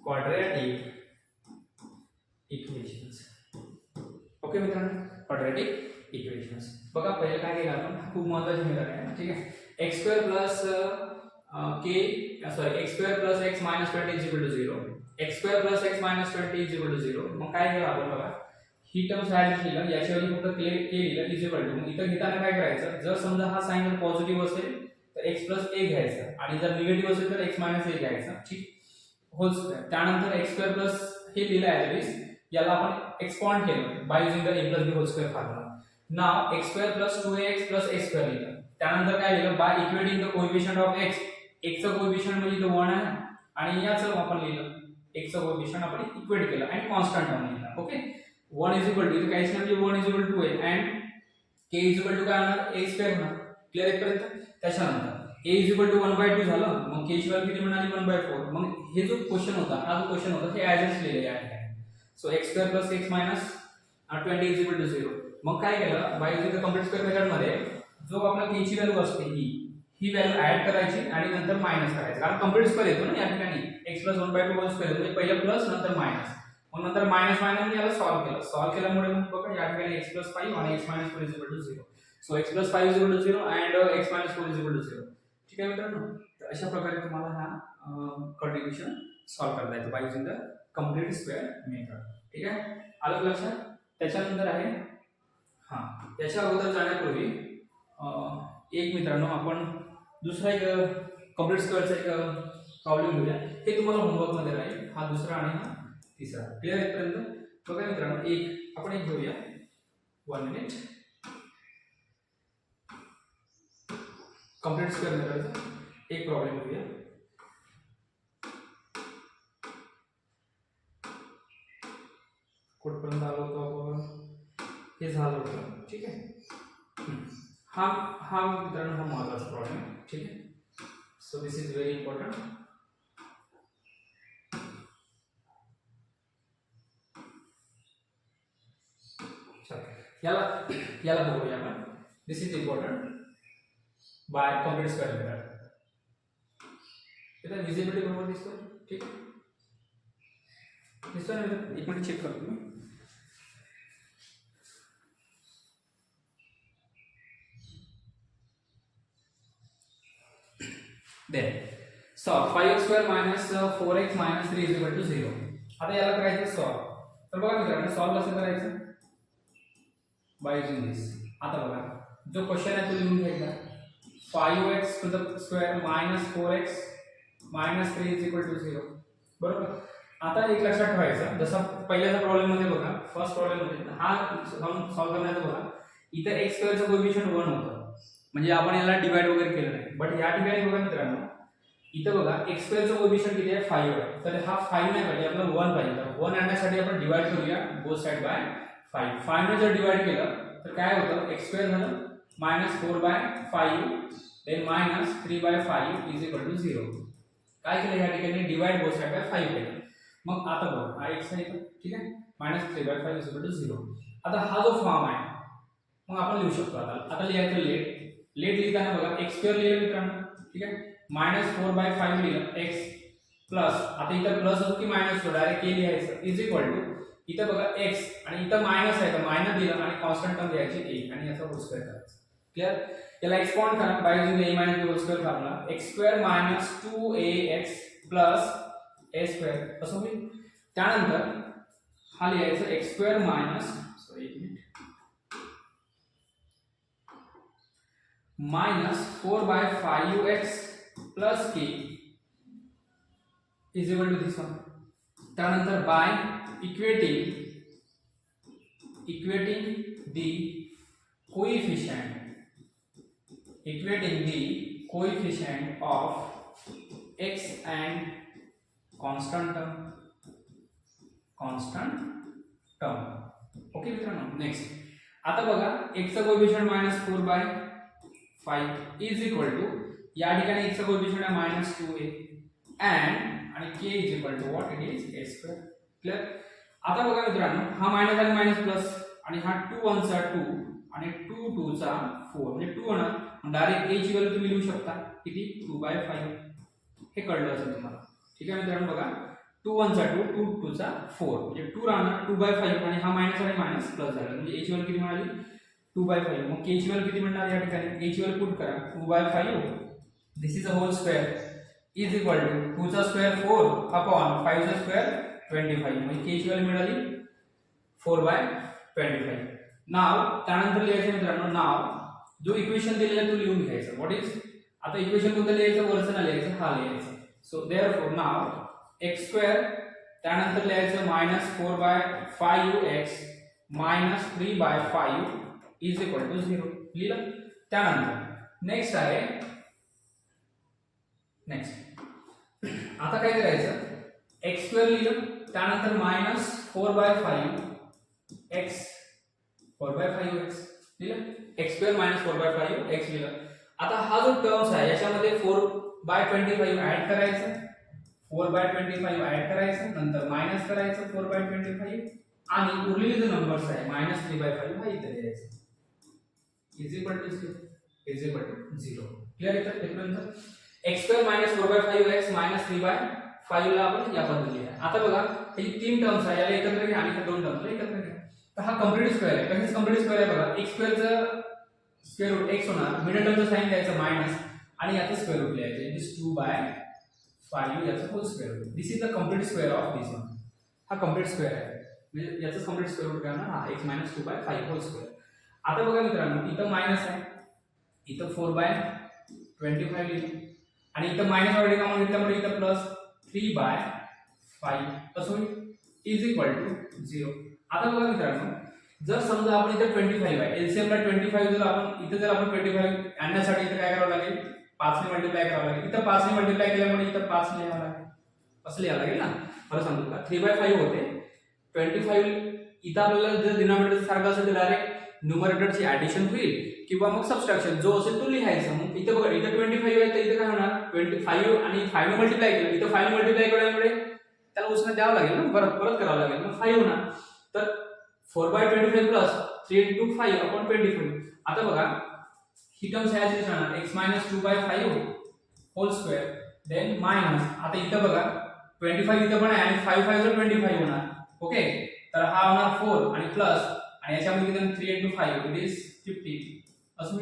quadratic equations. Okay मित्रांनो, quadratic equations. बघा पहिले काय केलं आपण, खूप महत्त्वाची मेथड आहे. ठीक आहे. x² plus x² plus x minus 20 is equal to 0. x² plus x minus 20 is equal to 0. मग काय केलं आपण बघा, ही टर्म साइड लिहिलं, याच्यावर फक्त k लिहिलं इज इक्वल टू. मग इथं घेताना काय करायचं, जर समजा हा साइन जर पॉझिटिव्ह असेल तर x प्लस a घ्यायचा आणि जर निगेटिव्ह असेल तर x मायनस a घ्यायचा. ठीक. Whole square. त्यानंतर x² प्लस हे लिहिलं ॲज याला आपण एक्सपांड केलं by using the a plus b whole square formula. Now x² plus 2ax plus a² लिहिलं. त्यानंतर काय लिहिलं, by equating the coefficient of x. x चं कोएफिशिएंट म्हणजे इथं 1 आहे आणि याचं आपण लिहिलं x चं कोएफिशिएंट आपण इक्वेट केलं आणि कॉन्स्टंट टर्म लिहिला. ओके. 1 इज इक्वल टू इथे काहीच नाही म्हणजे 1 is equal to a and k is equal to काय होणार a² होणार. क्लियर आहे पर्यंत. त्याच्यानंतर a इज इक्वल टू 1/2 झालं, मग k ची व्हॅल्यू किती मिळाली 1/4. मग हे जो क्वेश्चन होता, हा जो क्वेश्चन होता हे ॲज इट लिहिलेले आहे. So x² plus x minus 20 is equal to 0. मग काय केलं, by using the complete square method मध्ये जो आपला k ची व्हॅल्यू असते ही व्हॅल्यू ऍड करायची आणि नंतर मायनस करायचं. कारण कंप्लीट स्क्वेअर येतो ना या ठिकाणी, x प्लस 1/2 होल स्क्वेअर म्हणजे पहिलं प्लस नंतर मायनस, मग नंतर मायनस मी याला सॉल्व केल्यामुळे मग बघा या ठिकाणी x प्लस 5 आणि x minus 4 is equal to 0. So x plus 5 is equal to 0 and x minus 4 is equal to 0. ठीक आहे मित्रांनो. तर अशा प्रकारे तुम्हाला हा कॉन्ट्रिब्युशन सॉल्व करता येतो bye using the complete square method. ठीक आहे. आलं लक्षात. त्याच्यानंतर आहे त्याच्या अगोदर जाण्यापूर्वी एक मित्रांनो आपण दुसरा एक कंप्लीट स्क्वेअरचा एक प्रॉब्लेम घेऊया. हे तुम्हाला होमवर्क मध्ये राहील. हा दुसरा आणि हा तिसरा. क्लिअर आहे पर्यंत. बघा मित्रांनो, आपण एक घेऊया. 1 मिनिट. कंप्लीट स्क्वेअर मेथडचा एक प्रॉब्लेम घेऊया. कुठपर्यंत आलो होतो आपण, हे झालं होतं. ठीक आहे. हा मित्रांनो हा महत्त्वाचा प्रॉब्लेम आहे. ठीक आहे. So this is very important. याला बघूया आपण. This is important by complete square method. इथं विजिबिलिटी बरोबर दिसतोय. ठीक आहे. दिसतोय ना, एक मिनिट चेक करतो मी. Then solve 5x² minus 4x minus 3 is equal to 0. आता याला करायचं सॉल्व. तर बघा मित्रांनो, सॉल्व कसं करायचं बाय युजिंग दिस. आता बघा जो क्वेश्चन आहे तो लिहून घ्यायचा. 5x to the square minus 4x minus 3 is equal to 0. बरोबर. आता एक लक्षात ठेवायचं, जसं पहिल्याच्या प्रॉब्लेम मध्ये बघा, फर्स्ट प्रॉब्लेम मध्ये हा सॉल्व करण्याचं बघा, इथं x² चं कोएफिशिएंट 1 होतं म्हणजे आपण याला डिवाइड वगैरे केलं नाही. बट या ठिकाणी बघा मित्रांनो, इथं बघा x² चं कोएफिशिएंट किती आहे 5 आहे. तर हा 5 नाही पाहिजे, आपल्याला 1 पाहिजे. तर 1 आणण्यासाठी आपण डिवाइड करूया बोथ साइड बाय 5. 5 ने जर डिवाइड केलं तर काय होतं, x² झालं -4/5 देन -3/5 इज इक्वल टू 0. काय केलं या ठिकाणी, डिवाइड बोथ साइड बाय 5 केलं. मग आता बघा हा x आहे. ठीक आहे. -3/5 इज इक्वल टू 0. आता हा जो फॉर्म आहे मग आपण लिहू शकतो. आता लिहायचं लेट लिहिताना बघा x² लिहिलं मित्रांनो. ठीक आहे. -4/5 लिहिलं x प्लस, आता इथं प्लस होतं की मायनस होतं, डायरेक्ट k लिहायचं इज इक्वल टू, इथं बघा x आणि इथं मायनस आहे तर मायनस दिलं आणि कॉन्स्टंट टर्म घ्यायची a आणि याचा होल स्क्वेअर करायचा. क्लियर. याला एक्सपांड करा by using a - b whole square formula. x² - 2ax plus a² असं होईल. त्यानंतर हा लिहायचं x² -4/5x plus k is equal to this one. त्यानंतर by equating the coefficient of x and constant term. Okay मित्रांनो. नेक्स्ट आता बघा x चा कोएफिशिएंट -4/5 इज इक्वल टू या ठिकाणी x चा कोएफिशिएंट आहे -2a and आणि k is equal to what it is a². Clear. आता बघा मित्रांनो हा मायनस आणि मायनस प्लस आणि हा 2 1 चा 2 आणि 2 2 चा 4 म्हणजे 2 होणार. डायरेक्ट a ची व्हॅल्यू तुम्ही लिहू शकता किती 2/5. हे कळलं असेल तुम्हाला. ठीक आहे मित्रांनो. बघा 2 1 चा 2 2 2 चा 4 म्हणजे 2 राहणार 2/5 आणि हा मायनस आणि मायनस प्लस झाला म्हणजे a ची व्हॅल्यू किती मिळाली 2/5. मग k ची व्हॅल्यू किती मिळणार या ठिकाणी a ची व्हॅल्यू पुट करा 2/5 this is a whole square is equal to 2 चा स्क्वेअर 4 अपॉन 5 चा स्क्वेअर 25 म्हणजे k ची व्हॅल्यू मिळाली 4/25. नाव त्यानंतर लिहायचं मित्रांनो नाव जो इक्वेशन दिलेला तो लिहून घ्यायचा. व्हॉट इज आता इक्वेशन कोणतं लिहायचं वरचं नाही लिहायचं हा लिहायचा. सो देअरफॉर नाव x² त्यानंतर लिहायचं -4/5x -3/5 इज इक्वल टू 0 लिहिलं. त्यानंतर नेक्स्ट आहे आता काय करायचं x² लिहिलं त्यानंतर -4/5x 4/5x लिहिलं x² -4/5x लिहिलं. आता हा जो टर्म्स आहे याच्यामध्ये 4/25 ऍड करायचं 4/25 ऍड करायचं नंतर मायनस करायचं 4/25 आणि उरलेले जे नंबर्स आहे -3/5 हा इथे लिहायचं इज इक्वल टू 0. क्लियर आहे इथपर्यंत. x² -4/5x -3/5 ला आपण या पद्धतीने. आता बघा हे तीन टर्म्स आहे याला एकत्र घ्या आणि हे दोन टर्म्सला एकत्र घ्या. तर हा कंप्लीट स्क्वेअर आहे. कशाच कंप्लीट स्क्वेअर आहे बघा x² चं स्क्वेअर रूट x होणार मिडल टर्मचं साइन द्यायचं मायनस आणि याचं स्क्वेअर रूट लिहायचं इट इज 2/5 याचं whole square root. This is the complete square of this one. हा कंप्लीट स्क्वेअर आहे म्हणजे याचं कंप्लीट स्क्वेअर रूट काय होणार हा x - 2/5 होल स्क्वेअर. आता बघा मित्रांनो इथं मायनस आहे इथं 4/25 लिहिलं आणि इथं मायनस ऑलरेडी कॉमन घेतल्यामुळे इथं प्लस 3/5 कसं होईल इज इक्वल टू 0. आता बघा मित्रांनो जर समजा आपण इथे 25 आहे एलसीएम ला 25 जर आपण 25 आणण्यासाठी इथे काय करावं लागेल 5 ने मल्टिप्लाय करावं लागेल. इथं 5 ने मल्टिप्लाय केल्यामुळे इथं 5 लिहावं लागेल असं लिहावं लागेल ना. बरं सांगतो का 3/5 होते 25 इथं आपल्याला जर डिनॉमिनेटर सारखं असेल तर डायरेक्ट न्यूमरेटरची ऍडिशन होईल किंवा मग सबट्रॅक्शन जो असेल तो लिहायचा. मग इथं बघा इथं 25 आहे तर इथं काय होणार 25 आणि 5 ने मल्टिप्लाय केलं इथं 5 ने मल्टिप्लाय केल्यामुळे त्याला उसने द्यावं लागेल ना परत करावं लागेल मग 5 होणार. तर 4/25 प्लस 3 × 5/25. आता बघा ही टर्म्स ह्याच राहणार x - 2/5 whole square then minus आता इथं बघा 25 इथं पण आहे आणि 5 5 = 25 होणार. ओके तर हा होणार 4 आणि प्लस आणि याच्यामध्ये किती 3 × 5 इट इज 50 असं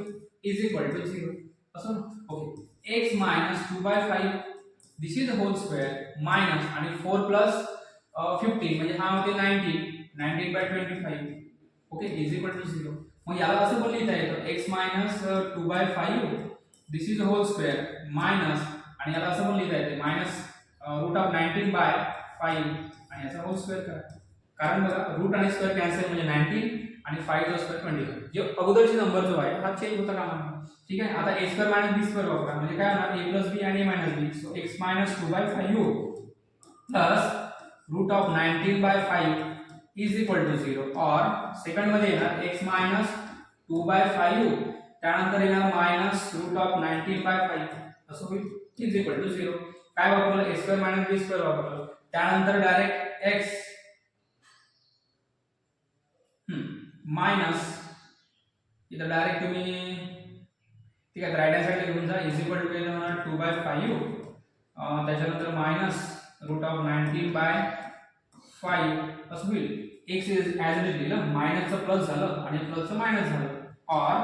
इज इक्वल टू 0 असं. Okay x - 2/5 this is whole square minus आणि 4 प्लस 15 म्हणजे हा होते 19/25 ओके इज इक्वल टू 0. मग याला असं पण लिहिता येतं x - 2/5 this is whole square minus आणि याला असं पण लिहिता येते -√19/5 आणि याचा होल स्क्वेअर करा. कारण बघा रूट आणि स्क्वेअर कॅन्सल म्हणजे 19 आणि 5 चा स्क्वेअर 25 जे अगोदरचे नंबर जो आहे हा चेंज होता कामा नये. ठीक आहे. आता a² - b² वापरा म्हणजे काय होणार a + b आणि a - b. So x - 2/5 plus √19/5 is equal to 0 और सेकंड मध्ये येणार x - 2/5 त्यानंतर येणार -√19/5 असं होईल इज इक्वल टू 0. काय वापरलं a² - b² वापरलं त्यानंतर डायरेक्ट x मायनस इथं डायरेक्ट तुम्ही ठीक आहे राईट हँड साइडला घेऊन जा इज इक्वल टू काय होणार 2/5 त्याच्यानंतर -√19/5 असं होईल. x is as it is लिहिलं मायनसचं प्लस झालं आणि प्लसचं मायनस झालं और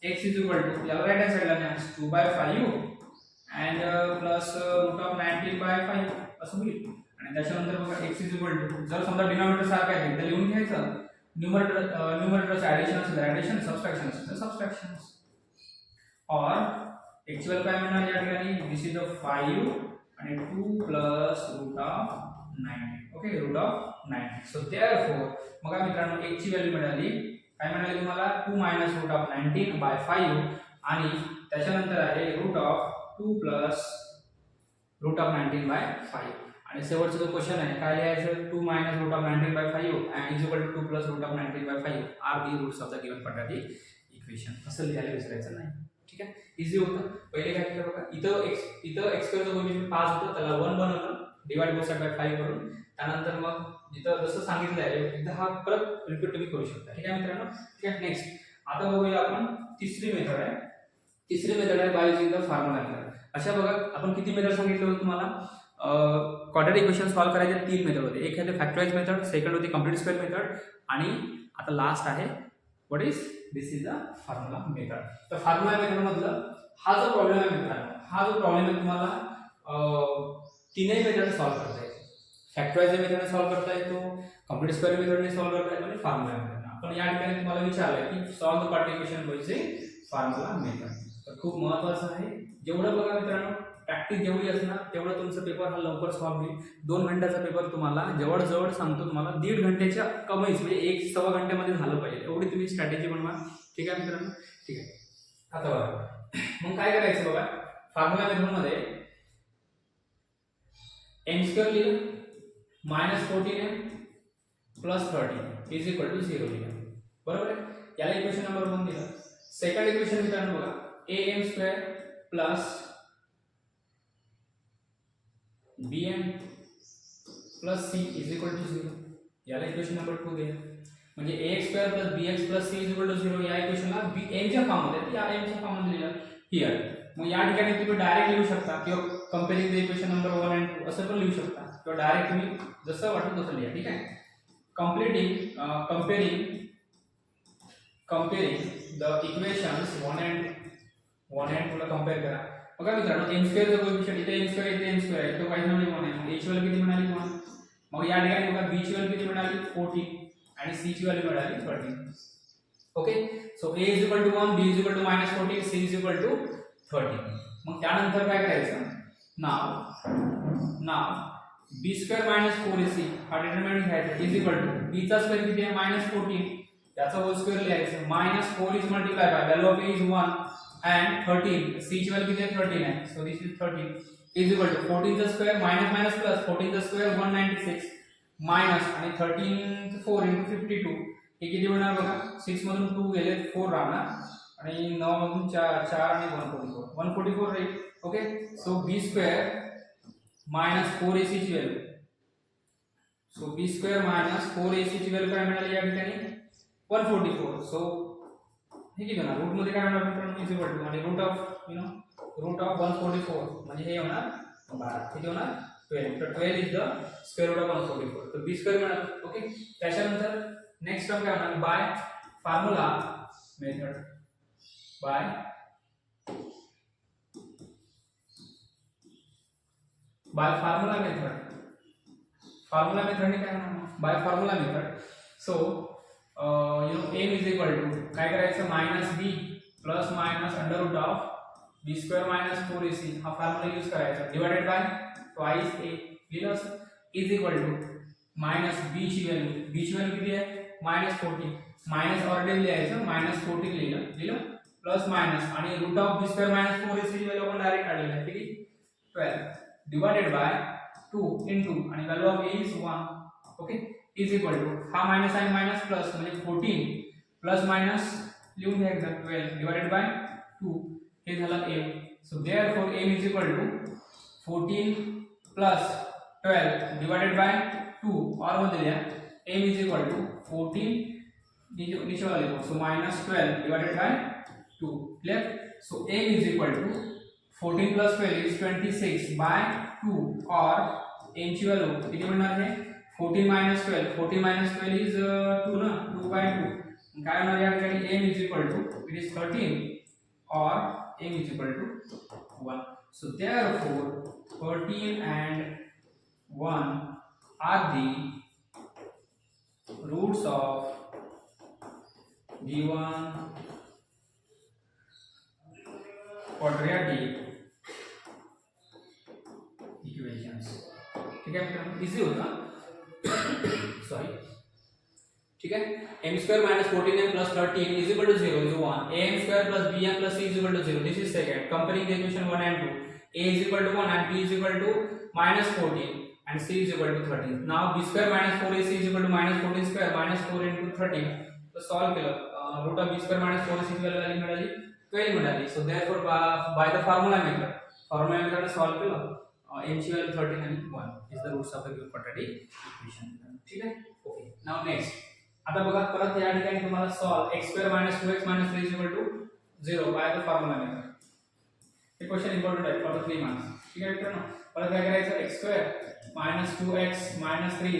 x इज इक्वल टू याला राईट हँड साइडला न्या 2/5 अँड प्लस √19/5 असं होईल. आणि त्याच्यानंतर बघा x इज इक्वल टू जर समजा डिनॉमिनेटर सारखं आहे तर लिहून घ्यायचं न्यूमरेटरचं ॲडिशन असेल ॲडिशन सबट्रॅक्शन असेल तर सबट्रॅक्शन और एक्चुअल काय म्हणणार या ठिकाणी दिस इज 5 आणि 2 plus root of 90. Okay, root of 90. So therefore बघा मित्रांनो एक ची व्हॅल्यू मिळाली, काय मिळाली तुम्हाला 2 मायनस रूट ऑफ 19/5 आणि त्याच्यानंतर आहे root of 2 plus root of 19/5 आणि शेवटचा जो क्वेश्चन आहे काय लिहायचं 2 minus root of 19/5 and is equal to 2 plus root of 19/5 are the roots of the given quadratic equation. असं लिहायला विसरायचं नाही. ठीक आहे, इझी होतं. पहिले काय केलं बघा, इथं x स्क्वेअरचं कोएफिशियंट 5 होतं, त्याला 1 बनवलं डिवाइड बोथ साइड बाय 5 करून. त्यानंतर मग जिथं जसं सांगितलं आहे एकदा हा परत रिपीट तुम्ही करू शकता. ठीक आहे मित्रांनो. ठीक आहे, नेक्स्ट आता बघूया आपण तिसरी मेथड आहे. तिसरी मेथड आहे bye using the formula method. अशा बघा आपण किती मेथड सांगितलं होतं तुम्हाला, क्वाड्रॅटिक इक्वेशन सॉल्व्ह करायचे 3 मेथड होते. एक आहे फॅक्टराइज मेथड, सेकंड होती कंप्लीट स्क्वेअर मेथड आणि आता लास्ट आहे what is this is the formula method. तर फॉर्म्युला मेथड मधलं हा जो प्रॉब्लेम आहे मित्रांनो, हा जो प्रॉब्लेम आहे तुम्हाला तीनही मेथड सॉल्व्ह करता येतो. फॅक्टराइज मेथडने सॉल्व्ह करता येतो, कंप्लीट स्क्वेअर मेथडने सॉल्व्ह करता येतो आणि फॉर्म्युला मेथडने. आपण या ठिकाणी तुम्हाला विचारलंय की solve the quadratic equation using formula method. तर खूप महत्त्वाचं आहे. जेवढं बघा मित्रांनो प्रॅक्टिस जेवढी असणार तेवढं तुमचा पेपर हा लवकर सॉल्व्ह होईल. 2 घंट्याचा पेपर तुम्हाला जवळ सांगतो तुम्हाला 1.5 घंट्याच्या कमीच म्हणजे 1-1.25 घंट्यामध्ये झालं पाहिजे, एवढी तुम्ही स्ट्रॅटेजी बनवा. ठीक आहे मित्रांनो. ठीक आहे, आता बघा मग काय करायचं बघा, फॉर्म्युला मेथडमध्ये m स्क्वेअर लिहिलं -14m plus 30 is equal to 0 लिहिलं. बरोबर आहे, याला इक्वेशन नंबर 1 दिलं. सेकंड इक्वेशन मित्रांनो बघा am square plus bm plus c is equal to 0, याला इक्वेशन नंबर 2 दिलं. म्हणजे ax square plus bx plus c is equal to 0 या इक्वेशनला m च्या फॉर्म मध्ये, या m च्या फॉर्म मध्ये लिहिलं हियर. मग या ठिकाणी तुम्ही डायरेक्ट लिहू शकता किंवा कंपेअरिंग द इक्वेशन नंबर 1 and 2 असं पण लिहू शकता किंवा डायरेक्ट तुम्ही जसं वाटतं तसं लिहा. ठीक आहे, comparing the equations 1 and 2 ला कंपेअर करा. बघा मित्रांनो m स्क्वेअर चा कोएफिशियंट इथे m स्क्वेअर आहे, तो काही म्हणजे 1 आहे. मग a ची व्हॅल्यू किती मिळाली 1. मग या ठिकाणी बघा b ची व्हॅल्यू किती मिळाली 14 आणि c ची व्हॅल्यू मिळाली 13. Okay, so a is equal to 1, b is equal to -14, c is equal to 13. मग त्यानंतर काय करायचं, नाव b स्क्वेअर मायनस 4ac हा डिटरमिनंट घ्यायचा इज इक्वल टू b चा स्क्वेअर किती आहे -14, याचा होल स्क्वेअर लिहायचं. -4 is multiply by value of a is 1 and 13, c ची व्हॅल्यू किती आहे 13 आहे. So this is 13 is equal to 14 चा स्क्वेअर मायनस प्लस 14 चा स्क्वेअर 196 मायनस आणि 13 4 into 52 हे किती होणार बघा, 6 मधून 2 गेले 4 राहणार आणि 9 मधून 4 आणि 144 राहील. Okay, so b square minus 4ac ची value, so b square minus 4ac ची व्हॅल्यू काय मिळाली या ठिकाणी 144. सो हे किती होणार रूट मध्ये काय होणार मित्रांनो इज इक्वल टू आणि रूट ऑफ 144 म्हणजे हे होणार 12, किती होणार 12. तर 12 इज द स्क्वेअर रूट ऑफ 144. तर b स्क्वेअर मिळाला. ओके, त्याच्यानंतर नेक्स्ट टर्म काय होणार by formula method. By formula मेथडने काय होणार by formula method. So m is equal to काय करायचं -b plus minus under root of b square minus 4ac हा फॉर्म्युला यूज करायचा डिवाइडेड बाय ट्वाइस a लिहिलं असं इज इक्वल टू -b ची व्हॅल्यू किती आहे -14 मायनस ऑर्डिनरी लिहायचं -14 लिहिलं प्लस मायनस आणि root of b square minus 4ac ची व्हॅल्यू आपण डायरेक्ट काढलेली आहे किती 12 डिवाइडेड बाय 2 into आणि value of a is 1. Okay, is equal to हा मायनस आणि मायनस प्लस म्हणजे 14 प्लस मायनस लिहून घ्या एकदा 12 डिवाइडेड बाय 2 हे झालं m. So therefore m is equal to 14 plus 12 divided by 2 और मध्ये लिहा m इज इक्वल टू 14 नीचे वाला लिखो so -12 divided by 2 clear. So m is equal to 14 plus 12 is 26 by 2 और m ची व्हॅल्यू किती मिळणार आहे 14 इज 2 ना 2 by 2 काय होणार या ठिकाणी m is equal to it is 13 और m is equal to 1. So therefore 13 and 1 are the roots of given quadratic sorry, ठीक है। m square minus 14m plus 13 is equal to 0 is 1. am square plus bm plus c is equal to 0. This is second. Comparing the equation 1 and 2. a is equal to 1 and b is equal to minus 14 and c is equal to 13. Now b square minus 4ac is equal to minus 14 square minus 4 into 13. So solve केलं. Root of b square minus 4ac ची व्हॅल्यू मिळाली 12 मिळाली. So therefore by the formula method solve केलं. m ची व्हॅल्यू 13 आणि 1 is the roots of the given quadratic equation. ठीक आहे. ओके. Now next. आता बघा परत या ठिकाणी तुम्हाला solve x square - 2x - 3 0 by the formula method. हे क्वेश्चन इम्पॉर्टंट आहे फॉर द 3 मार्क्स. ठीक आहे मित्रांनो. परत काय करायचं x स्क्वेअर - 2x - 3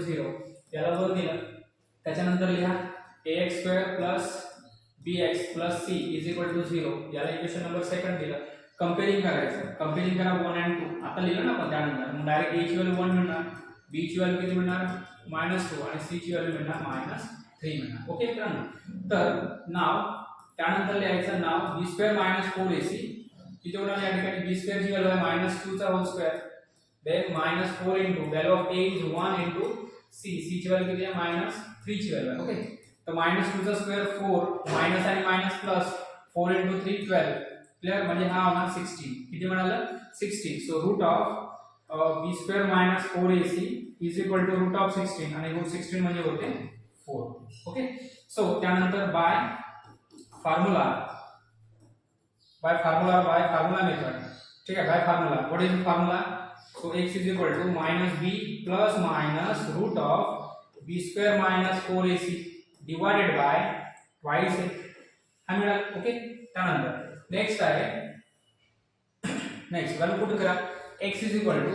0 याला वर दिलं. त्याच्यानंतर लिहा ax स्क्वेअर bx c 0 याला इक्वेशन नंबर सेकंड दिलं. कंपेअरिंग करायचं. कंपेअरिंग करा 1 and 2. आता लिहिलं ना आपण त्यानंतर मग डायरेक्ट a ची व्हॅल्यू 1 मिळणार, b ची व्हॅल्यू किती मिळणार -2 आणि c ची व्हॅल्यू मिळणार -3 मिळणार. ओके मित्रांनो. तर नाव त्यानंतर लिहायचं नाव b स्क्वेअर - 4ac किती होणार या ठिकाणी b स्क्वेअर ची व्हॅल्यू आहे -2 चा whole square then -4 into value of a is 1 into c ची व्हॅल्यू किती आहे -3 ची व्हॅल्यू आहे. ओके. तर -2 चा स्क्वेअर 4 मायनस आणि मायनस प्लस 4 into 3 12 क्लियर म्हणजे हा होणार 16. किती म्हणालं 16. So root of b square - 4ac is equal to root of 16 आणि root 16 म्हणजे होते 4. ओके. सो त्यानंतर बाय फॉर्म्युला मेथड. ठीक आहे. By formula what is the formula. So x is equal to -b plus minus root of b square - 4ac divided by twice a. हा मिळाला. ओके. त्यानंतर नेक्स्ट आहे नेक्स्ट व्हॅल्यू पुट करा. x is equal to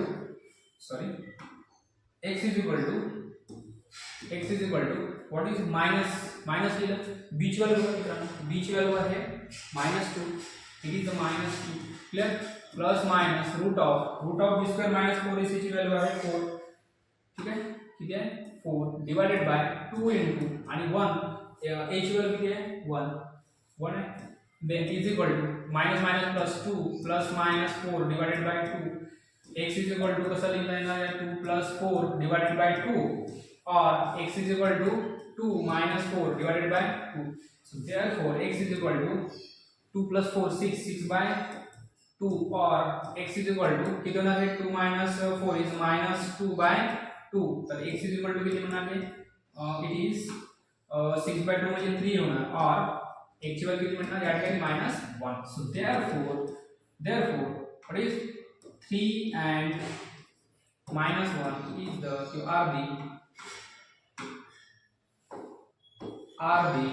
what is minus लिहिलं. b ची व्हॅल्यू मित्रांनो b ची व्हॅल्यू आहे -2 it is -2 clear plus minus root of b square - 4ac ची व्हॅल्यू आहे 4. ठीक आहे. किती आहे 4 डिवाइडेड बाय 2 into आणि 1 a ची व्हॅल्यू किती आहे 1 आहे. then is equal to minus plus 2 plus minus 4 divided by 2. x is equal to कसं लिहिता येणार आहे 2 plus 4 divided by 2 or x is equal to 2 minus 4 divided by 2. So therefore x is equal to 2 plus 4 6 by 2 or x is equal to किती होणार आहे 2 minus 4 is -2 by 2. तर x is equal to किती होणार आहे it is 6 by 2 म्हणजे 3 होणार or x ची व्हॅल्यू किती मिळणार या ठिकाणी -1. So therefore what is 3 and -1 is are the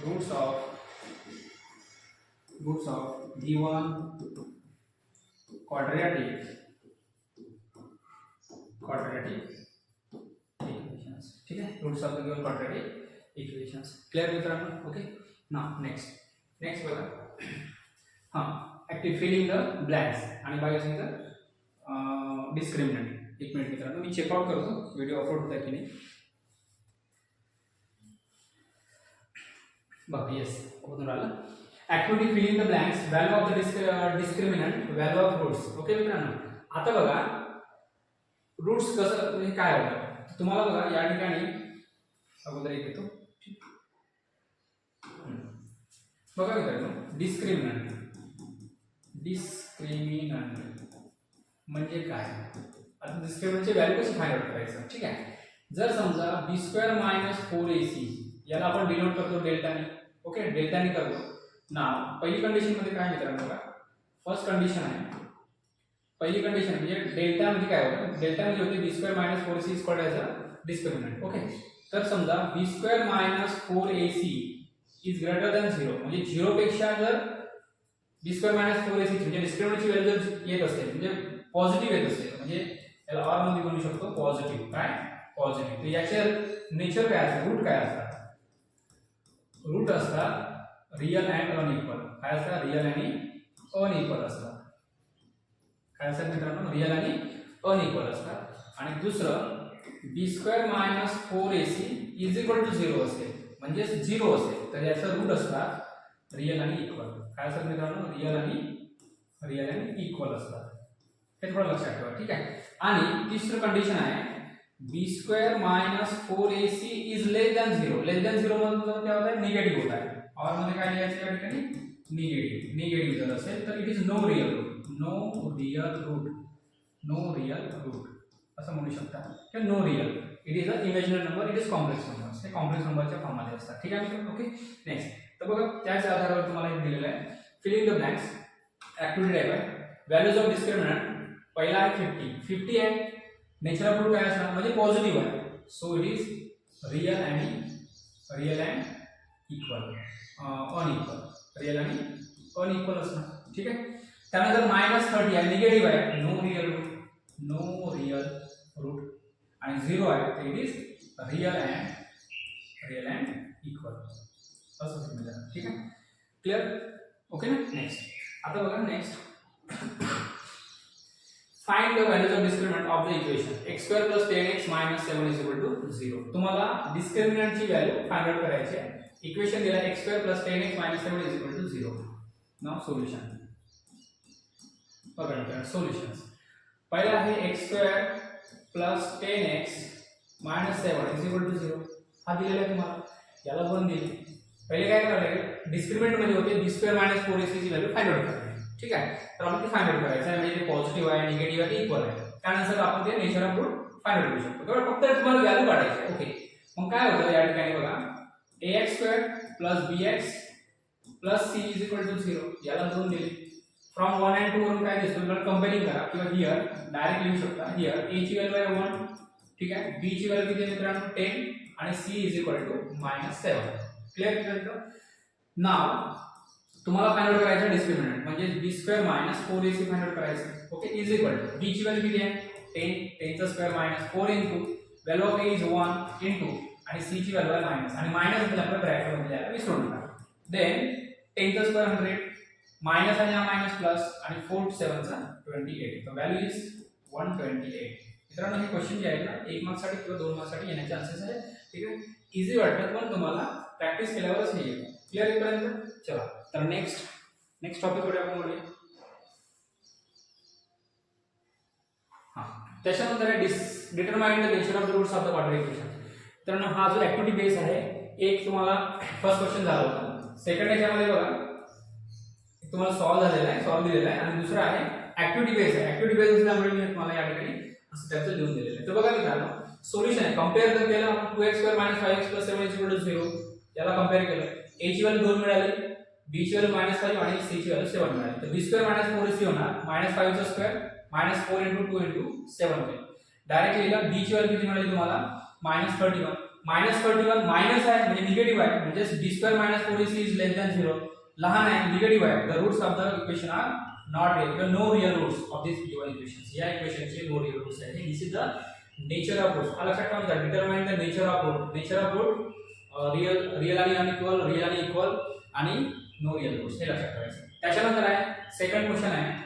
roots of given quadratic equations. ठीक है. Roots of the given quadratic equations. Clear मित्रांनो. ओके. नाउ नेक्स्ट बघा. हां ऍक्टिव्ह फिलिंग द ब्लँक्स आणि बाय युजिंग द डिस्क्रिमिनंट. एक मिनिट मित्रांनो मी चेकआउट करतो व्हिडिओ अपलोड होता की नाही. बघा येस होऊन राहिलं. Activity filling the blanks value of the discriminant value of roots. Okay मित्रांनो. आता बघा रूट्स कसं म्हणजे काय होतं तुम्हाला बघा या ठिकाणी अगोदर एक येतो. बघा मित्रांनो डिस्क्रिमिनंट म्हणजे काय. आता डिस्क्रिमिनंटची व्हॅल्यू कशी फाइंड आउट करायचं. ठीक आहे. जर समजा b स्क्वेअर - 4ac याला आपण डिनोट करतो डेल्टाने. ओके डेल्टाने करतो ना. पहिली कंडिशन मध्ये काय मित्रांनो बघा फर्स्ट कंडिशन आहे. पहिली कंडिशन म्हणजे डेल्टा म्हणजे काय होतं डेल्टा म्हणजे होते b square - 4ac is called as a discriminant. Okay. तर समजा b square - 4ac is greater than 0 म्हणजे 0 पेक्षा जर b स्क्वेअर - 4ac म्हणजे डिस्क्रिमिनंटची व्हॅल्यू जर येत असेल म्हणजे पॉझिटिव्ह येत असेल म्हणजे याला ऑर मध्ये म्हणू शकतो पॉझिटिव्ह. काय पॉझिटिव्ह. तर याचे नेचर काय असतं रूट काय असतात. रूट असतात रियल अँड अनइक्वल. काय असतात रियल आणि अनइक्वल असतात. काय असतात मित्रांनो रियल आणि अनइक्वल असतात. आणि दुसरं b square - 4ac is equal to 0 असेल म्हणजे 0 असेल तर याचं रूट असतात रियल आणि इक्वल. काय असतात मित्रांनो रियल आणि इक्वल असतात. हे थोडं लक्षात ठेवा. ठीक आहे. आणि तिसरं कंडिशन आहे b square minus 4ac is less than 0. Less than 0 मतलब क्या होता है निगेटिव्ह होता है. और मध्ये काय लिहायचं या ठिकाणी निगेटिव्ह जर असेल तर it is no real root. No real root असं म्हणू शकता किंवा no real. It is a imaginary number. It is complex numbers. हे कॉम्प्लेक्स नंबरच्या फॉर्ममध्ये असतात. ठीक आहे मित्रांनो. Okay next. तर बघा त्याच आधारावर तुम्हाला एक दिलेलं आहे fill in the blanks. Activity type आहे. व्हॅल्यूज ऑफ डिस्क्रिमिनंट पहिला आहे 50 आहे. नेचर ऑफ रूट काय असणार म्हणजे पॉझिटिव्ह आहे. So it is real and equal unequal. Real आणि अनइक्वल असणार. ठीक आहे. त्यानंतर -30 आहे निगेटिव्ह आहे. नो रियल रूट आणि 0 आहे तर it is real and equal असं समजा. ठीक आहे. क्लिअर. ओके ना. नेक्स्ट. आता बघा next. Find the values of discriminant of the equation x² + 10x - 7 = 0. तुम्हाला डिस्क्रिमिनंटची व्हॅल्यू फाइंड आउट करायची आहे. इक्वेशन दिला x² + 10x - 7 = 0. Now solution. बघा सोल्यूशन्स. पहिला आहे x² + 10x - 7 = 0. हा दिलेला आहे तुम्हाला. याला 1 दिले. पहिले काय करायला लागेल डिस्क्रिमिनंट मध्ये होते b² - 4ac ची व्हॅल्यू फाइंड आउट करायची. ठीक आहे. तर आपण ते फाइंड आउट करायचं आहे म्हणजे ते पॉझिटिव्ह आहे निगेटिव्ह आहे इक्वल आहे. त्यानंतर आपण ते nature of root find out करू शकतो. बरोबर. फक्त तुम्हाला व्हॅल्यू काढायची आहे. ओके. मग काय होतं या ठिकाणी बघा ax² + bx + c = 0. याला 2 दिले. फ्रॉम 1 and 2 वरून काय दिसतं तर कंपेअरिंग करा किंवा हियर डायरेक्ट लिहू शकता. हियर a ची व्हॅल्यू आहे 1. ठीक आहे. b ची व्हॅल्यू किती आहे मित्रांनो 10 आणि c = -7. क्लिअर मित्रांनो. नाव तुम्हाला फाइंड आउट करायचं डिस्क्रिमिनंट म्हणजे b² - 4ac फाइंड आउट करायचं. Okay is equal to b ची व्हॅल्यू किती आहे 10 4 into value of a is 1 into आणि c ची व्हॅल्यू आहे मायनस आणि मायनस म्हणजे आपल्या ब्रॅकेट मध्ये आहे विसरू नका. देन 10 ² 100 मायनस आणि हा मायनस प्लस आणि 4 7 चा 28. तर व्हॅल्यू इज 128. मित्रांनो हे क्वेश्चन जे आहेत ना 1 मार्क साठी किंवा 2 मार्क साठी येण्याचे चान्सेस आहेत. ठीक आहे. इझी वाटतं पण तुम्हाला प्रॅक्टिस केल्यावरच हे येईल. क्लिअर इथपर्यंत. चला तर नेक्स्ट टॉपिक कडे आपण बोलूया. त्याच्यानंतर आहे determine the nature of the roots of the quadratic equation. तर हा जो ऍक्टिव्हिटी बेस आहे एक तुम्हाला फर्स्ट क्वेश्चन झाला होता. सेकंड याच्यामध्ये बघा तुम्हाला सॉल्व दिलेला आहे आणि दुसरा आहे ऍक्टिव्हिटी बेस आहे. ऍक्टिव्हिटी बेस असल्यामुळे मी तुम्हाला या ठिकाणी असं त्याचं लिहून दिलेलं आहे. तर बघा मित्रांनो सोल्युशन आहे. कंपेअर जर केलं आपण 2x² - 5x + 7 = 0. याला कंपेअर केलं. a ची व्हॅल्यू 2 मिळाली, b ची व्हॅल्यू -5 आणि c ची व्हॅल्यू 7 मिळाली. तर b² - 4ac होणार -5² -4 × 2 × 7 होईल. डायरेक्ट लिहिलं. b ची व्हॅल्यू किती मिळाली तुम्हाला -31. -31 मायनस आहे म्हणजे निगेटिव्ह आहे म्हणजे b² - 4ac is less than 0. लहान आहे निगेटिव्ह आहे. The roots of the equation are not real किंवा no real roots of this given equations. या इक्वेशनचे नो रियल रूट्स आहेत. This is the nature of roots. हा लक्षात ठेवा. Determine the nature of root. Nature of root real आणि अनइक्वल, रियल आणि इक्वल आणि नो रियल रूट्स हे लक्षात ठेवायचं. त्याच्यानंतर आहे सेकंड क्वेश्चन आहे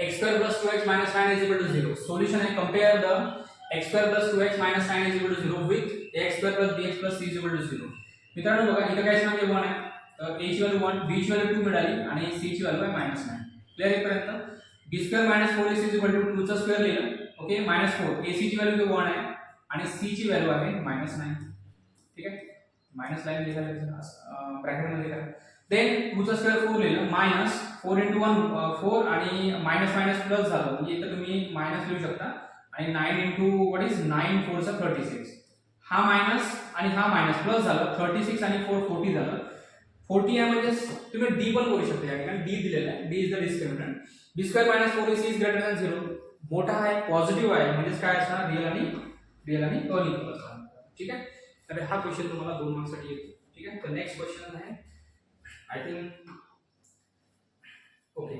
x² + 2x - 9 = 0. सोल्यूशन आहे compare the x² + 2x - 9 = 0 with ax² + bx + c = 0. मित्रांनो बघा इथं काय सांगितलं 1 आहे. तर a ची व्हॅल्यू 1, b ची व्हॅल्यू 2 मिळाली आणि c ची व्हॅल्यू आहे -9. क्लिअर इथपर्यंत. b² - 4ac = 2 चा स्क्वेअर लिहिलं. ओके -4 ac ची व्हॅल्यू 1 आहे आणि c ची व्हॅल्यू आहे -9. ठीक आहे. -9 लिहिलं ब्रॅकेट मध्ये करा. देन 2 चा स्क्वेअर 4 लिहिलं -4 × 1 4 आणि मायनस प्लस झालं म्हणजे इथं तुम्ही मायनस लिहू शकता आणि 9 × व्हॉट इज 9 4 चा 36. हा मायनस आणि हा मायनस प्लस झालं 36 आणि 4 40 झालं. 40 आहे म्हणजे तुम्ही डी पण करू शकता. या ठिकाणी डी दिलेला आहे. D is the discriminant. b² - 4ac is greater than 0. मोठा आहे पॉझिटिव्ह आहे म्हणजे काय असणार रियल आणि अनइक्वल असणार. ठीक आहे. तर हा क्वेश्चन तुम्हाला 2 मार्क्स साठी येतो. ठीक आहे. तर नेक्स्ट क्वेश्चन आहे आय थिंक ओके.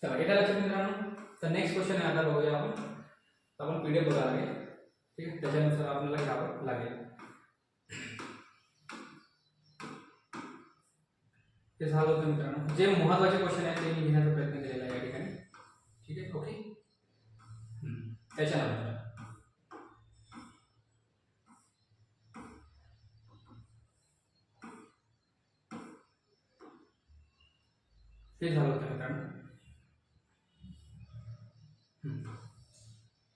तर एका लक्षात मित्रांनो. तर नेक्स्ट क्वेश्चन आहे आता बघूया आपण पीडीएफ बघायला लागेल. ठीक आहे. त्याच्यानुसार आपल्याला घ्यावं लागेल. ते झालं होतं मित्रांनो. जे महत्त्वाचे क्वेश्चन आहेत ते मी घेण्याचा प्रयत्न केलेला आहे या ठिकाणी. ठीक आहे. ओके. त्याच्यानंतर ते झालं होतं मित्रांनो.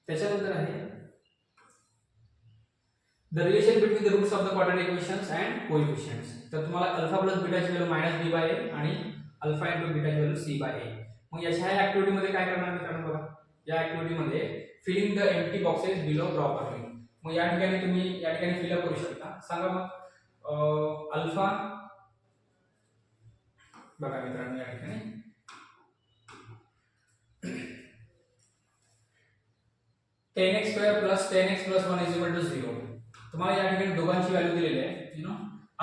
त्याच्यानंतर आहे the relation between the roots of the quadratic equations and coefficients. तर तुम्हाला अल्फा प्लस बीटाची value minus b by a आणि अल्फा इंटू बीटाची व्हॅल्यू सी बाय ए. मग याच्या ह्या ऍक्टिव्हिटी मध्ये काय करणार मित्रांनो बघा, या ऍक्टिव्हिटी मध्ये filling the empty boxes below properly. मग या ठिकाणी तुम्ही या ठिकाणी फिल अप करू शकता. सांगा मग अल्फा बघा मित्रांनो या ठिकाणी 10x स्क्वेअर प्लस 10x प्लस 1 इज इक्वल टू 0. तुम्हाला या ठिकाणी दोघांची व्हॅल्यू दिलेली आहे. You know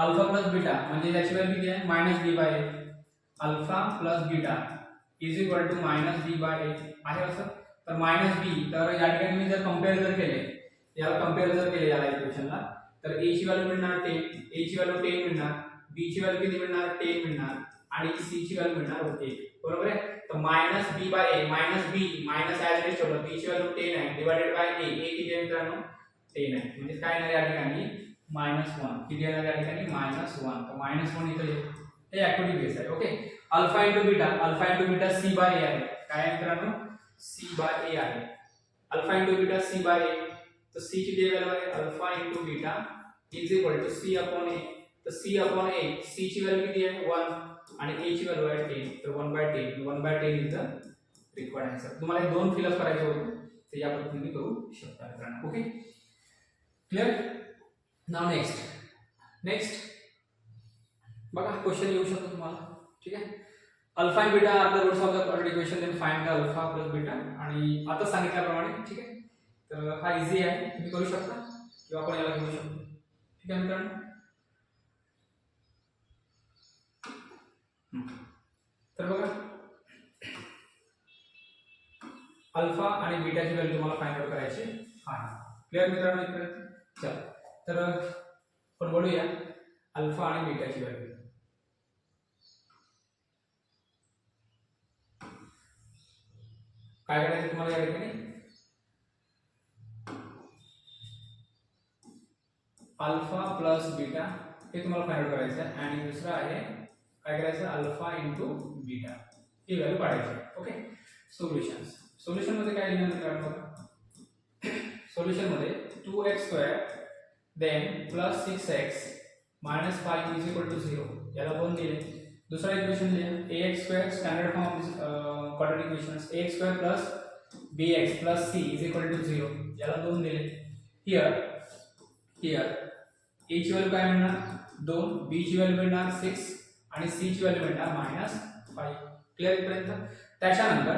alpha plus beta म्हणजे याची व्हॅल्यू किती आहे minus b by a. Alpha plus beta is equal to minus b by a आहे असं. तर मायनस बी, तर या ठिकाणी मी जर कंपेअर जर केले, याला कंपेअर जर केले याला इक्वेशनला, तर a ची व्हॅल्यू मिळणार 10, a ची व्हॅल्यू 10 मिळणार, b ची व्हॅल्यू किती मिळणार 10 मिळणार आणि c ची व्हॅल्यू मिळणार 1. बरोबर आहे. तर minus b by a minus b minus as it is ठेवलं, b ची व्हॅल्यू 10 आहे डिवाइडेड बाय a. a किती आहे मित्रांनो 10 आहे. म्हणजे काय येणार या ठिकाणी -1. किती येणार या ठिकाणी -1. तर -1 इथे हे ऍक्टिव्हिटी बेस आहे. Okay. Alpha into beta c by a आहे. काय आहे मित्रांनो c बाय a आहे. Alpha into beta c by a. तर c ची व्हॅल्यू आहे alpha into beta is equal to c upon a. तर c अपॉन a, c ची व्हॅल्यू किती आहे 1 आणि a ची व्हॅल्यू आहे 10. तर 1/10 इज द रिक्वायर्ड आन्सर. तुम्हाला हे दोन फिल अप करायचे होते, तर या पद्धतीने करू शकता मित्रांनो. Okay clear. नाउ नेक्स्ट बघा क्वेश्चन येऊ शकतो तुम्हाला. ठीक आहे. अल्फा आणि beta are the roots of the quadratic equation, then find the alpha plus beta. आणि आता सांगितल्याप्रमाणे ठीक आहे. तर हा इझी आहे, तुम्ही करू शकता किंवा आपण याला घेऊ शकतो. ठीक आहे मित्रांनो. तर बघा अल्फा आणि बीटाची व्हॅल्यू तुम्हाला फाइंड आउट करायची आहे. क्लियर मित्रांनो इथपर्यंत. चला तर आपण बोलूया अल्फा आणि बीटाची व्हॅल्यू. काय करायचं तुम्हाला या ठिकाणी अल्फा प्लस बीटा हे तुम्हाला फाइंड आउट करायचं आहे आणि दुसरं आहे काय करायचं अल्फा इंटू बीटा ही व्हॅल्यू काढायची. ओके. सोल्युशन मध्ये काय लिहिणार मित्रांनो, सोल्युशन मध्ये 2x square then plus 6x minus 5 is equal to 0 याला 2 दिले. दुसरा इक्वेशन लिहा ax square standard form of this quadratic equations ax square plus bx plus c is equal to 0 याला 2 दिले. हियर a ची व्हॅल्यू काय मिळणार 2, b ची व्हॅल्यू मिळणार 6 आणि c ची व्हॅल्यू मिळणार -5. क्लियर इथपर्यंत. त्याच्यानंतर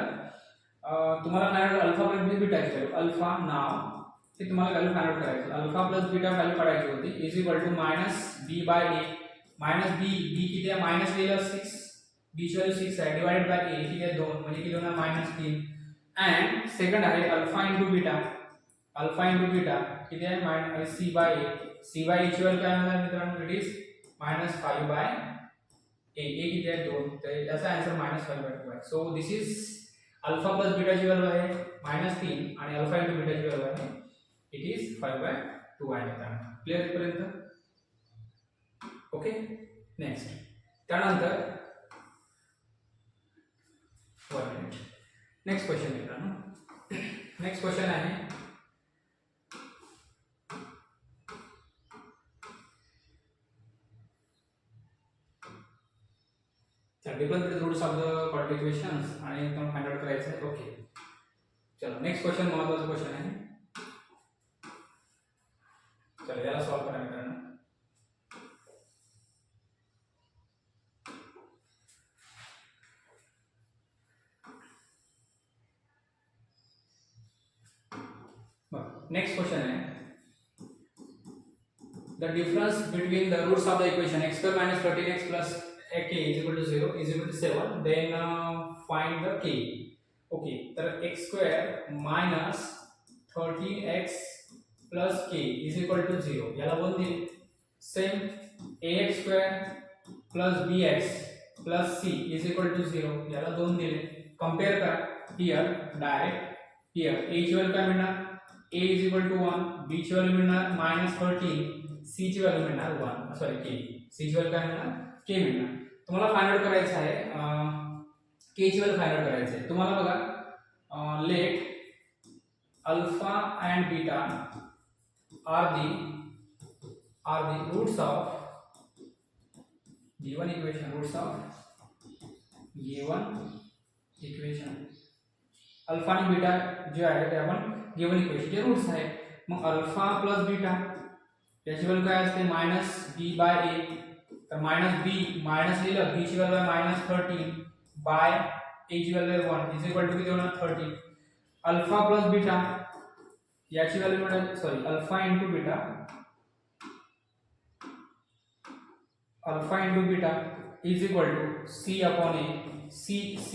तुम्हाला फाइंड आउट अल्फा प्लस बीटाची व्हॅल्यू. अल्फा नाव हे तुम्हाला व्हॅल्यू फाइंड आउट करायची. अल्फा प्लस बीटा व्हॅल्यू काढायची होती is equal to -b by a. -b किती आहे मायनस लिहिलं 6, b ची व्हॅल्यू 6 आहे डिवाइडेड बाय a किती आहे 2 म्हणजे किती होणार -3. अँड सेकंड आहे अल्फा इंटू बीटा किती आहे c by a. c by a ची व्हॅल्यू काय होणार मित्रांनो इट इज -5 बाय a. किती आहे 2, तर याचा आन्सर -5/2 आहे. So this is alpha plus बीटाची व्हॅल्यू आहे -3 आणि अल्फा इंटू बीटाची व्हॅल्यू आहे इट इज 5/2 आहे मित्रांनो. क्लियर इथपर्यंत. ओके. नेक्स्ट त्यानंतर नेक्स्ट क्वेश्चन मित्रांनो. नेक्स्ट क्वेश्चन आहे different roots of the quadratic equations आणि एकदम फाइंड आउट करायचं आहे. ओके चलो नेक्स्ट क्वेश्चन महत्त्वाचा क्वेश्चन आहे. चलो याला सॉल्व करा मित्रांनो. नेक्स्ट क्वेश्चन है the difference between the roots of the equation x square minus 13x plus k is equal to 0 is equal to 7. then find the k. okay तर x square minus 13x plus k is equal to 0 याला 1 दिले. Same ax square plus bx plus c is equal to 0 याला 2 दिले. कंपेयर करा हियर डायरेक्ट. हियर a ची व्हॅल्यू काय मिळणार a is equal to 1, b ची व्हॅल्यू मिळणार -13, c ची व्हॅल्यू मिळणार 1 सॉरी k. c ची व्हॅल्यू काय मिळणार k मिळणार. तुम्हाला फाइंड आउट करायचं आहे k ची व्हॅल्यू फाइंड आउट करायचं आहे. तुम्हाला बघा late alpha and beta are the roots of given equation, roots of given equation. Alpha आणि बीटा जे आहे ते आपण गिवन इक्वेशनचे रूट्स आहे. मग अल्फा प्लस बीटा याची व्हॅल्यू काय असते -b/a. तर -b मायनस लिहिलं, b ची व्हॅल्यू आहे -13 बाय a ची व्हॅल्यू 1 इज इक्वल टू किती होणार 30. अल्फा प्लस बीटा याची व्हॅल्यू मिळेल, sorry alpha into beta, alpha into beta is equal to c upon a. c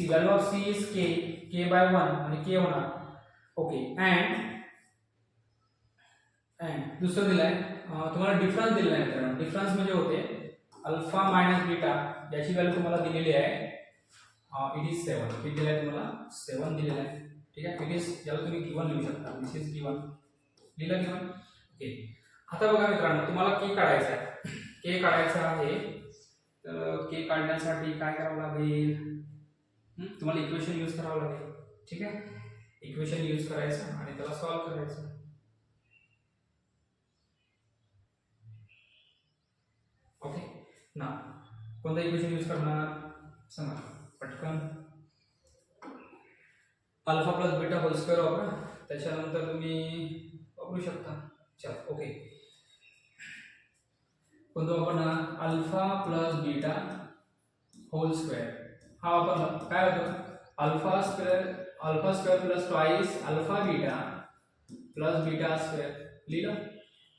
value of c is k by 1 आणि k होणार. ओके. अँड दुसरं दिलाय तुम्हाला डिफरन्स दिलेला आहे मित्रांनो. डिफरन्स म्हणजे होते अल्फा मायनस बीटा याची व्हॅल्यू तुम्हाला दिलेली आहे इट इज 7. किती दिलं आहे तुम्हाला 7 दिलेलं आहे. ठीक आहे. इट इज याला तुम्ही गिवन लिहू शकता. दिस इज गिवन, लिहिलं गिवन. ओके. आता बघा मित्रांनो तुम्हाला के काढायचा आहे. के काढायचा आहे तर के काढण्यासाठी काय करावं लागेल, तुम्हाला इक्वेशन यूज करावं लागेल. ठीक आहे. इक्वेशन यूज करायचं आणि त्याला सॉल्व्ह करायचं. ओके ना. कोणतं इक्वेशन यूज करणार सांगा पटकन. Alpha plus beta whole square वापरा, त्याच्यानंतर तुम्ही वापरू शकता. चल ओके. कोणतं वापरणार alpha plus beta whole square. हा वापरला काय होतं alpha square plus twice alpha beta plus beta square लिहिलं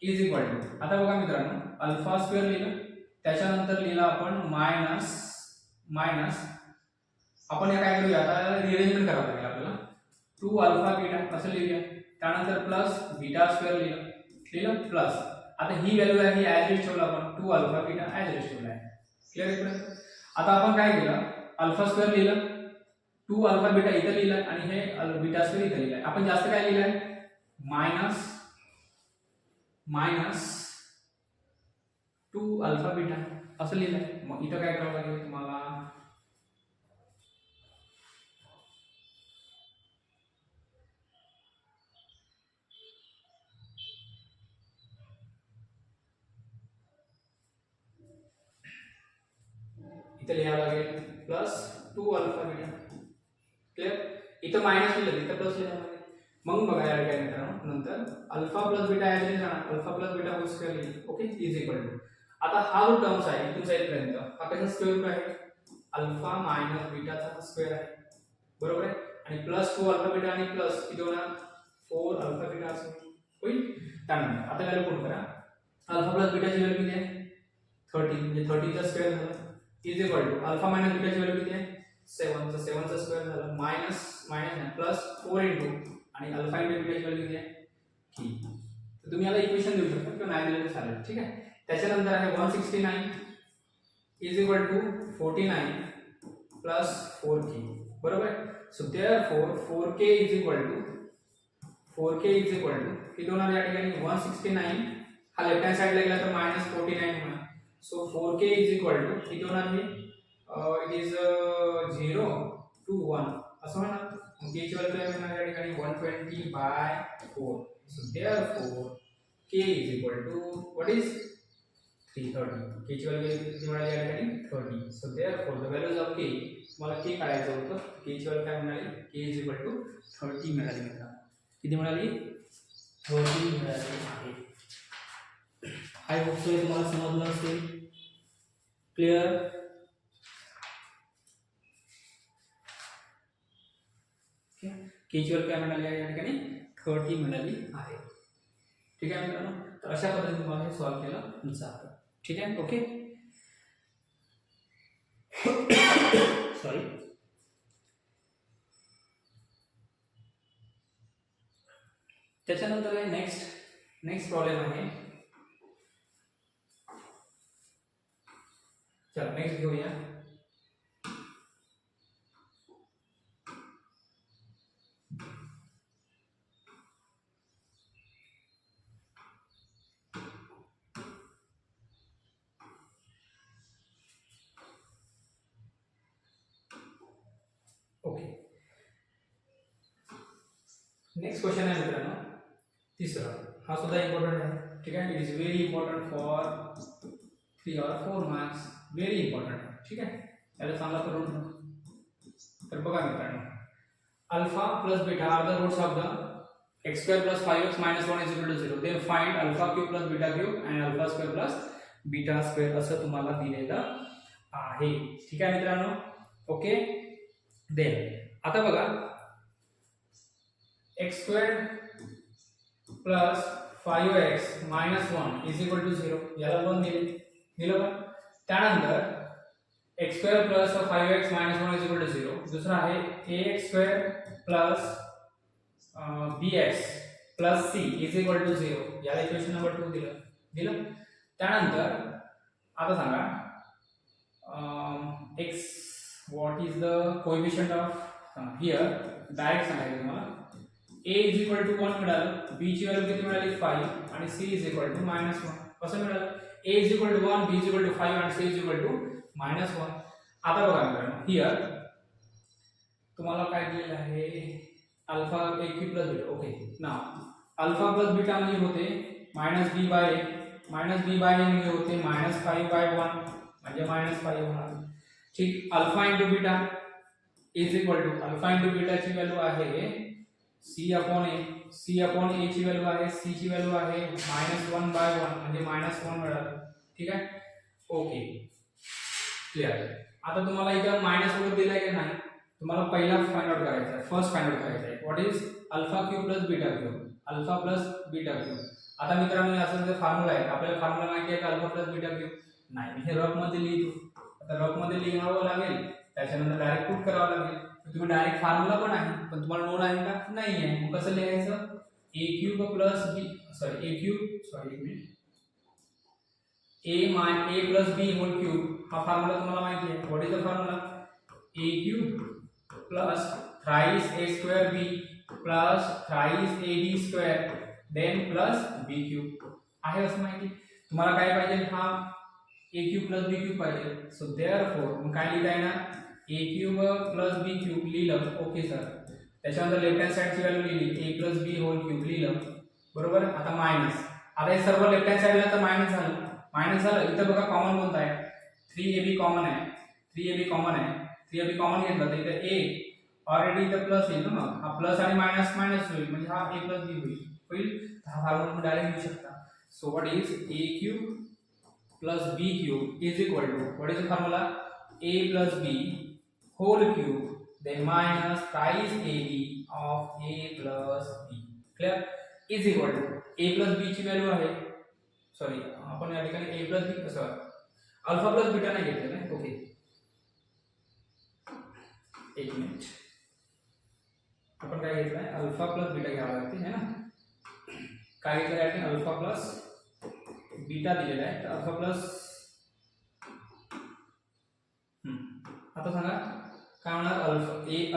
इज इक्वल टू. आता बघा मित्रांनो अल्फा स्क्वेअर लिहिलं, त्याच्यानंतर लिहिलं आपण मायनस आपण हे काय करूया आता रिअरेंजमेंट करावं लागेल आपल्याला. 2 अल्फा बीटा असं लिहूया, त्यानंतर प्लस बीटा स्क्वेअर लिहिलं प्लस. आता ही व्हॅल्यू आहे ही ॲज इट ठेवलं आपण 2 अल्फा बीटा ॲज इट ठेवला आहे. क्लिअर आहे. आता आपण काय केलं अल्फा स्क्वेअर लिहिलं, 2 अल्फा बीटा इथं लिहिलं आणि हे बीटा स्क्वेअर इथं लिहिलं. आपण जास्त काय लिहिलंय मायनस 2 अल्फा बीटा असं लिहिलंय. मग इथं काय करावं लागेल तुम्हाला इथं लिहावं लागेल प्लस 2 अल्फा बीटा. क्लिअर. इथं मायनस लिहिलं इथं प्लस लिहावं लागेल. मग बघा या ठिकाणी मित्रांनो नंतर alpha plus beta as it राहणार, alpha plus beta whole square लिहिलं. Okay is equal to. आता हा जो टर्म्स आहे तुमचा इथपर्यंत हा कसा स्क्वेअर रूट आहे अल्फा मायनस बीटाचा स्क्वेअर आहे बरोबर आहे. आणि प्लस 2 अल्फा बीटा आणि प्लस किती होणार 4 अल्फा बीटा असं होईल. त्यानंतर आता व्हॅल्यू पुट करा. अल्फा प्लस बीटाची व्हॅल्यू किती आहे 30 म्हणजे 30 चा स्क्वेअर झाला is equal to alpha minus बीटाची व्हॅल्यू किती आहे 7 चा 7 चा स्क्वेअर झाला मायनस प्लस 4 इंटू आणि अल्फा इंटू बीटाची व्हॅल्यू किती आहे 3. तर तुम्ही याला इक्वेशन देऊ शकता किंवा नाही दिलं तर चालेल. ठीक आहे. त्याच्यानंतर आहे 169 is equal to 49 plus 4k बरोबर आहे. So therefore 4k is equal to किती होणार या ठिकाणी 169 हा लेफ्ट हँड साइडला गेला तर -49 होणार. So 4k is equal to किती होणार हे इट इज 0 to 1 असं होणार. मग k ची व्हॅल्यू काय होणार या ठिकाणी 120/4. So therefore k is equal to what is 330. k ची व्हॅल्यू किती मिळाली या ठिकाणी 30. So therefore the values of k मला k काढायचं होतं. k ची व्हॅल्यू काय मिळाली k इज इक्वल टू 30 मिळाली मित्रांनो. किती मिळाली 30 मिळाली आहे. आय होप सो तुम्हाला समजलं असेल. क्लिअर. के ची व्हॅल्यू काय मिळाली आहे या ठिकाणी 30 मिळाली आहे. ठीक आहे मित्रांनो. तर अशा पद्धतीने तुम्हाला हे सॉल्व्ह केलं जातं. ठीक आहे. Okay sorry. त्याच्यानंतर आहे नेक्स्ट प्रॉब्लेम आहे. चला नेक्स्ट घेऊया. ओके नेक्स्ट क्वेश्चन आहे मित्रांनो तिसरा, हा सुद्धा इम्पॉर्टंट आहे, ठीक आहे. It is very important for 3 or 4 marks, very important आहे, ठीक आहे. याला चांगला करून ठेवा. तर बघा मित्रांनो, alpha plus beta are the roots of the x square plus 5x minus 1 is equal to 0. Then find alpha cube plus beta cube and alpha square plus beta square असं तुम्हाला दिलेलं आहे, ठीक आहे मित्रांनो. ओके, देन आता बघा x square plus 5x minus 1 is equal to 0, याला 1 दिलं का. त्यानंतर x square plus 5x minus 1 is equal to 0. दुसरा आहे ax square plus bx plus c is equal to 0, याला इक्वेशन नंबर 2 दिलं. त्यानंतर आता सांगा x what is the coefficient of here, direct सांगायचं तुम्हाला. a is equal to 1 मिळालं, b ची व्हॅल्यू किती मिळाली 5 आणि c is equal to -1. कसं मिळालं, a is equal to 1, b is equal to 5 आणि c is equal to -1. आता बघा मित्रांनो, here तुम्हाला काय दिलेलं आहे, alpha a cube plus beta. Okay, नाव अल्फा प्लस बीटा म्हणजे होते -b by a, -b by a म्हणजे होते -5/1 म्हणजे -5 होणार, ठीक. Alpha into beta is equal to, alpha into beta ची व्हॅल्यू आहे c upon a, c upon a ची व्हॅल्यू आहे, c ची व्हॅल्यू आहे -1/1 म्हणजे -1 मिळालं, ठीक आहे. Okay, clear. आता तुम्हाला इथं मायनस वगैरे दिलाय की नाही, तुम्हाला पहिला फाइंड आउट करायचा आहे, फर्स्ट फाइंड आउट करायचा आहे. What is alpha cube plus beta cube, alpha plus beta cube. आता मित्रांनो असं जे फॉर्म्युला आहे, आपल्याला फॉर्म्युला माहिती आहे का अल्फा प्लस बीटा क्यूब, नाही मी हे रफ मध्ये लिहितो. आता रफ मध्ये लिहावं लागेल, त्याच्यानंतर डायरेक्ट पुट करावं लागेल. तुम्ही डायरेक्ट फॉर्म्युला पण आहे, पण तुम्हाला नोन आहे का, नाही आहे. मग कसं लिहायचं, a cube plus b, sorry a cube, sorry एक minute, a plus b whole cube, हा फॉर्म्युला तुम्हाला माहिती आहे. What is the formula, a cube plus thrice a square b plus thrice ab square then plus b cube आहे, असं माहिती. तुम्हाला काय पाहिजे, हा a cube plus b cube पाहिजे. सो देअरफॉर मग काय लिहिता येणार, a cube plus b cube लिहिलं, ओके सर. त्याच्यानंतर लेफ्ट हँड साइडची व्हॅल्यू लिहिली, a plus b whole cube लिहिलं, बरोबर. आता मायनस, आता हे सर्व लेफ्ट हँड साइडला तर मायनस झालं. इथं बघा कॉमन कोणता आहे, 3ab कॉमन आहे, 3ab कॉमन आहे, 3ab कॉमन घेतला तर इथं a ऑलरेडी इथं प्लस येईल ना, मग हा प्लस आणि मायनस मायनस होईल, म्हणजे हा a प्लस b होईल. हा फॉर्म्युला तुम्ही डायरेक्ट लिहू शकता. So what is a cube plus b cube is equal to, what is the formula, a plus b whole cube then minus thrice ab of a plus b, clear, is equal to a plus b ची व्हॅल्यू आहे, सॉरी आपण या ठिकाणी a प्लस b कसं अल्फा प्लस बीटा नाही घेतलं ना. ओके, एक मिनिट, आपण काय घेतलंय, अल्फा प्लस बीटा घ्यावा लागते है ना. काय घेतलं आहे, अल्फा प्लस बीटा दिलेला आहे, तर अल्फा प्लस आता सांगा काय होणार,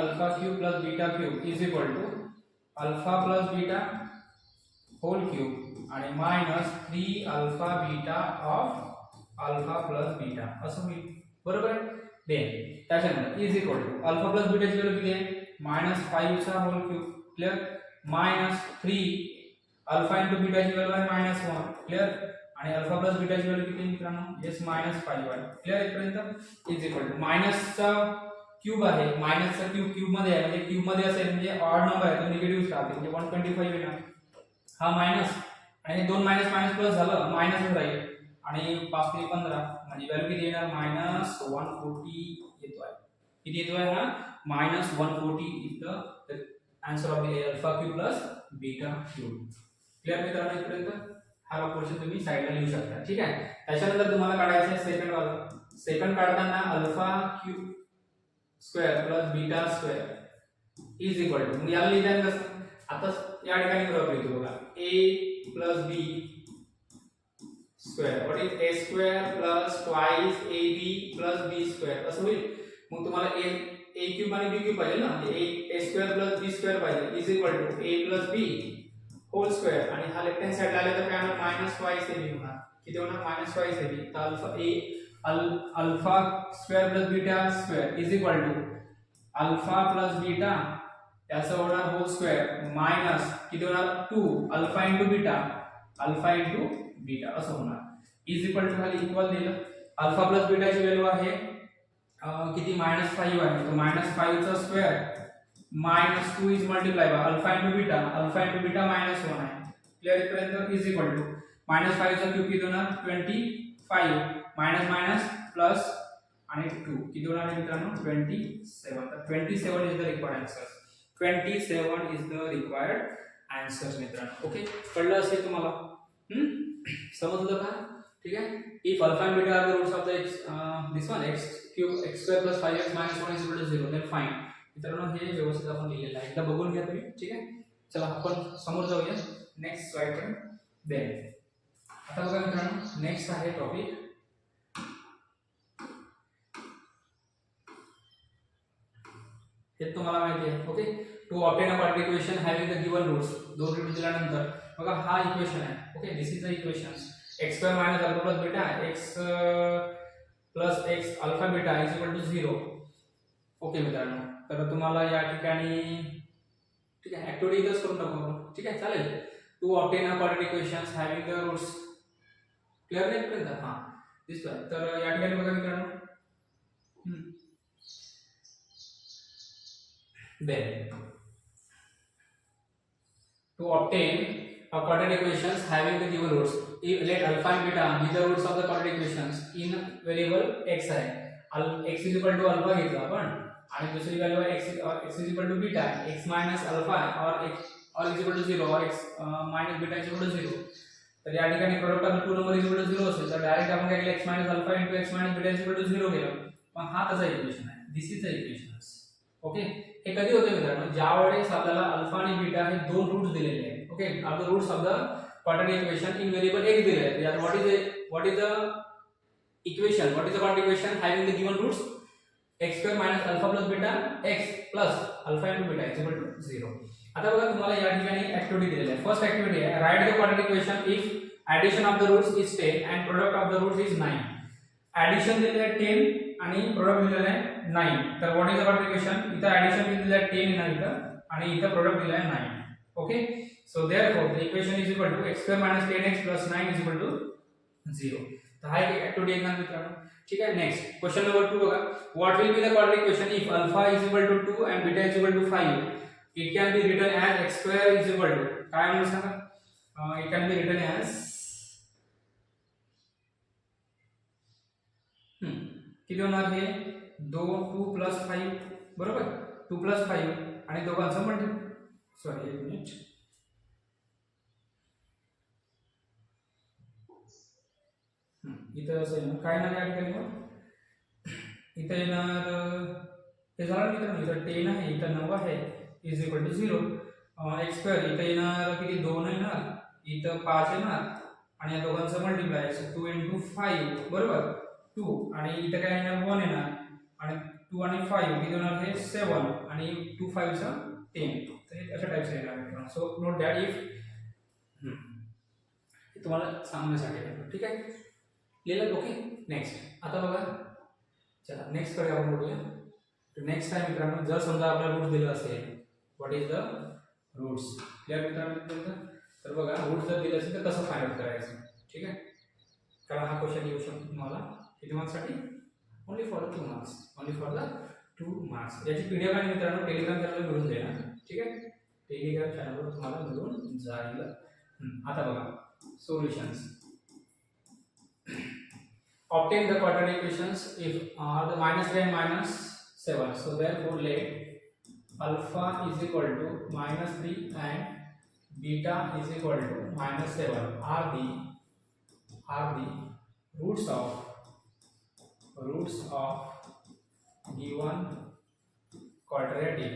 alpha cube plus beta cube is equal to alpha plus beta whole cube आणि minus 3 alpha beta of alpha plus beta असं होईल, बरोबर आहे. देन त्याच्यानंतर is equal to alpha plus बीटाची व्हॅल्यू किती आहे, -5 चा whole cube, clear, -3 alpha into बीटाची व्हॅल्यू आहे -1, क्लियर, आणि अल्फा प्लस बीटाची व्हॅल्यू किती मित्रांनो, येस -5 आहे, क्लियर. इथपर्यंत इज इक्वल टू मायनसचा क्यूब आहे, मायनसचा क्यूब मध्ये आहे, म्हणजे क्यूब मध्ये असेल म्हणजे ऑड नंबर आहे, तो निगेटिव्ह राहते, म्हणजे 125 येणार. हा मायनस आणि हे दोन मायनस मायनस प्लस झालं, मायनस राहील आणि 5 ने 15 म्हणजे व्हॅल्यू किती येणार, -140 येतो आहे. किती येतो आहे हा, -140 is the answer of the alpha cube plus beta cube. Clear मित्रांनो, इथपर्यंत हा क्वेश्चन तुम्ही साइडला लिहू शकता, ठीक आहे. त्याच्यानंतर तुम्हाला काढायचं आहे सेकंड वाला. सेकंड काढताना alpha cube square plus beta square is equal to, मग याला लिहिताना कसं, आता या ठिकाणी बरोबर लिहितो बघा, a plus b square, what is a square plus twice ab plus b square असं होईल. मग तुम्हाला a क्यूब आणि b क्यूब पाहिजे ना, म्हणजे a square plus b square पाहिजे, is equal to a plus b whole square, आणि हा लेफ्ट हँड साइडला आले तर काय होणार, मायनस ट्वाइस ab होणार. किती होणार, मायनस ट्वाइस ab. तर alpha square plus beta square is equal to alpha plus beta, याचं होणार होल स्क्वेअर मायनस किती होणार 2 अल्फा इंटू बीटा असं होणार इज इक्वल टू खाली इक्वल दिलं अल्फा प्लस बीटाची व्हॅल्यू आहे किती -5 आहे तो -5 चा square -2 is multiply by alpha into beta -1 आहे क्लियर इथपर्यंत इज इक्वल टू -5 चा क्यूब किती होणार 25 मायनस मायनस प्लस आणि 2 किती होणार आहे मित्रांनो 27 तर 27 is the required answer 27 is the required answer मित्रांनो ओके कळलं असेल तुम्हाला समजलं का ठीक आहे if alpha and beta are the roots of the this one x cube x square plus 5x minus 1 is equal to 0 then find मित्रांनो हे व्यवस्थित आपण लिहिलेलं आहे एकदा बघून घ्या तुम्ही ठीक आहे चला आपण समोर जाऊया नेक्स्ट स्लाइड कडे देन आता बघा मित्रांनो नेक्स्ट आहे टॉपिक हे तुम्हाला माहिती आहे okay to obtain a quadratic equation having the given roots दोन रूट दिल्यानंतर बघा हा इक्वेशन आहे okay this is the equation x square minus alpha plus beta x plus x alpha beta is equal to 0 okay मित्रांनो तर तुम्हाला या ठिकाणी ठीक आहे ऍक्टिव्हिटी इथंच करून टाकू आपण ठीक आहे चालेल to obtain a quadratic equations having the roots clear नाही पर्यंत हां दिसतोय तर या ठिकाणी बघा मित्रांनो then to obtain a quadratic equations having the given roots if let alpha and beta be the roots of the quadratic equations in variable x आहे x is equal to alpha घेतला आपण आणि दुसरी value x is equal to beta x minus alpha or x or is equal to 0 or x minus beta is equal to 0 तर या ठिकाणी product of two number is equal to 0 असेल तर डायरेक्ट आपण काय केलं x minus alpha into x minus beta is equal to 0 केलं पण हा त्याचा इक्वेशन आहे this is the equations okay हे कधी होते मित्रांनो ज्यावेळेस आपल्याला अल्फा आणि बीटा हे दोन रूट्स दिलेले आहेत okay are the roots of the quadratic equation in variable x दिले आहेत यात what is the equation what is the quadratic equation having the given roots x square minus alpha plus beta x plus alpha into beta is equal to 0 आता बघा तुम्हाला या ठिकाणी ऍक्टिव्हिटी दिलेली आहे फर्स्ट ऍक्टिव्हिटी आहे write the quadratic equation if addition of the roots is 10 and product of the roots is 9 addition दिलेलं आहे 10 आणि प्रोडक्ट दिलेलं आहे 9 तर what is the quadratic equation इथं ऍडिशन दिलेलं आहे 10 ना इथं आणि इथं प्रोडक्ट दिलेलं आहे 9 okay so therefore the equation is equal to x square minus 10x plus 9 is equal to 0 तर हा एक ऍक्टिव्हिटी आहे ना मित्रांनो ठीक आहे नेक्स्ट क्वेश्चन नंबर 2 बघा what will be the quadratic equation if alpha is equal to 2 and beta is equal to 5 it can be written as x square is equal to काय म्हणू सांगा it can be written as किती होणार हे 2 प्लस 5 बरोबर 2 प्लस 5 आणि दोघांचं मल्टिप्लाय सॉरी एक मिनिट इथं असं येणार काय येणार या ठिकाणी मग इथं येणार हे झालं मित्रांनो इथं 10 आहे इथं 9 आहे is equal to 0 x square इथं येणार किती 2 येणार इथं 5 येणार आणि या दोघांचं मल्टिप्लाय 2 into 5 बरोबर 2 आणि इथं काय येणार 1 येणार आणि 2 आणि 5 किती होणार हे 7 आणि 2 5 चा 10 तर हे अशा टाइपचं येणार सो नोट दॅट इफ हे तुम्हाला सांगण्यासाठी आहे ठीक आहे लिहिलं ओके नेक्स्ट आता बघा चला नेक्स्ट कडे आपण बघूया तर नेक्स्ट आहे मित्रांनो जर समजा आपल्याला रूट दिलं असेल what is the roots clear मित्रांनो तर बघा रूट जर दिलं असेल तर कसं फाइंड आउट करायचं ठीक आहे कारण हा क्वेश्चन येऊ शकतो तुम्हाला किती मार्क्ससाठी ओनली फॉर द 2 मार्क्स याची पीडीएफ आहे मित्रांनो टेलिग्राम चॅनलवर मिळून जाईल ठीक आहे टेलिग्राम चॅनलवर तुम्हाला मिळून जाईल आता बघा solutions obtain the quadratic equations if the -3 and -7 so therefore let alpha is equal to -3 and beta is equal to -7 are the roots of given quadratic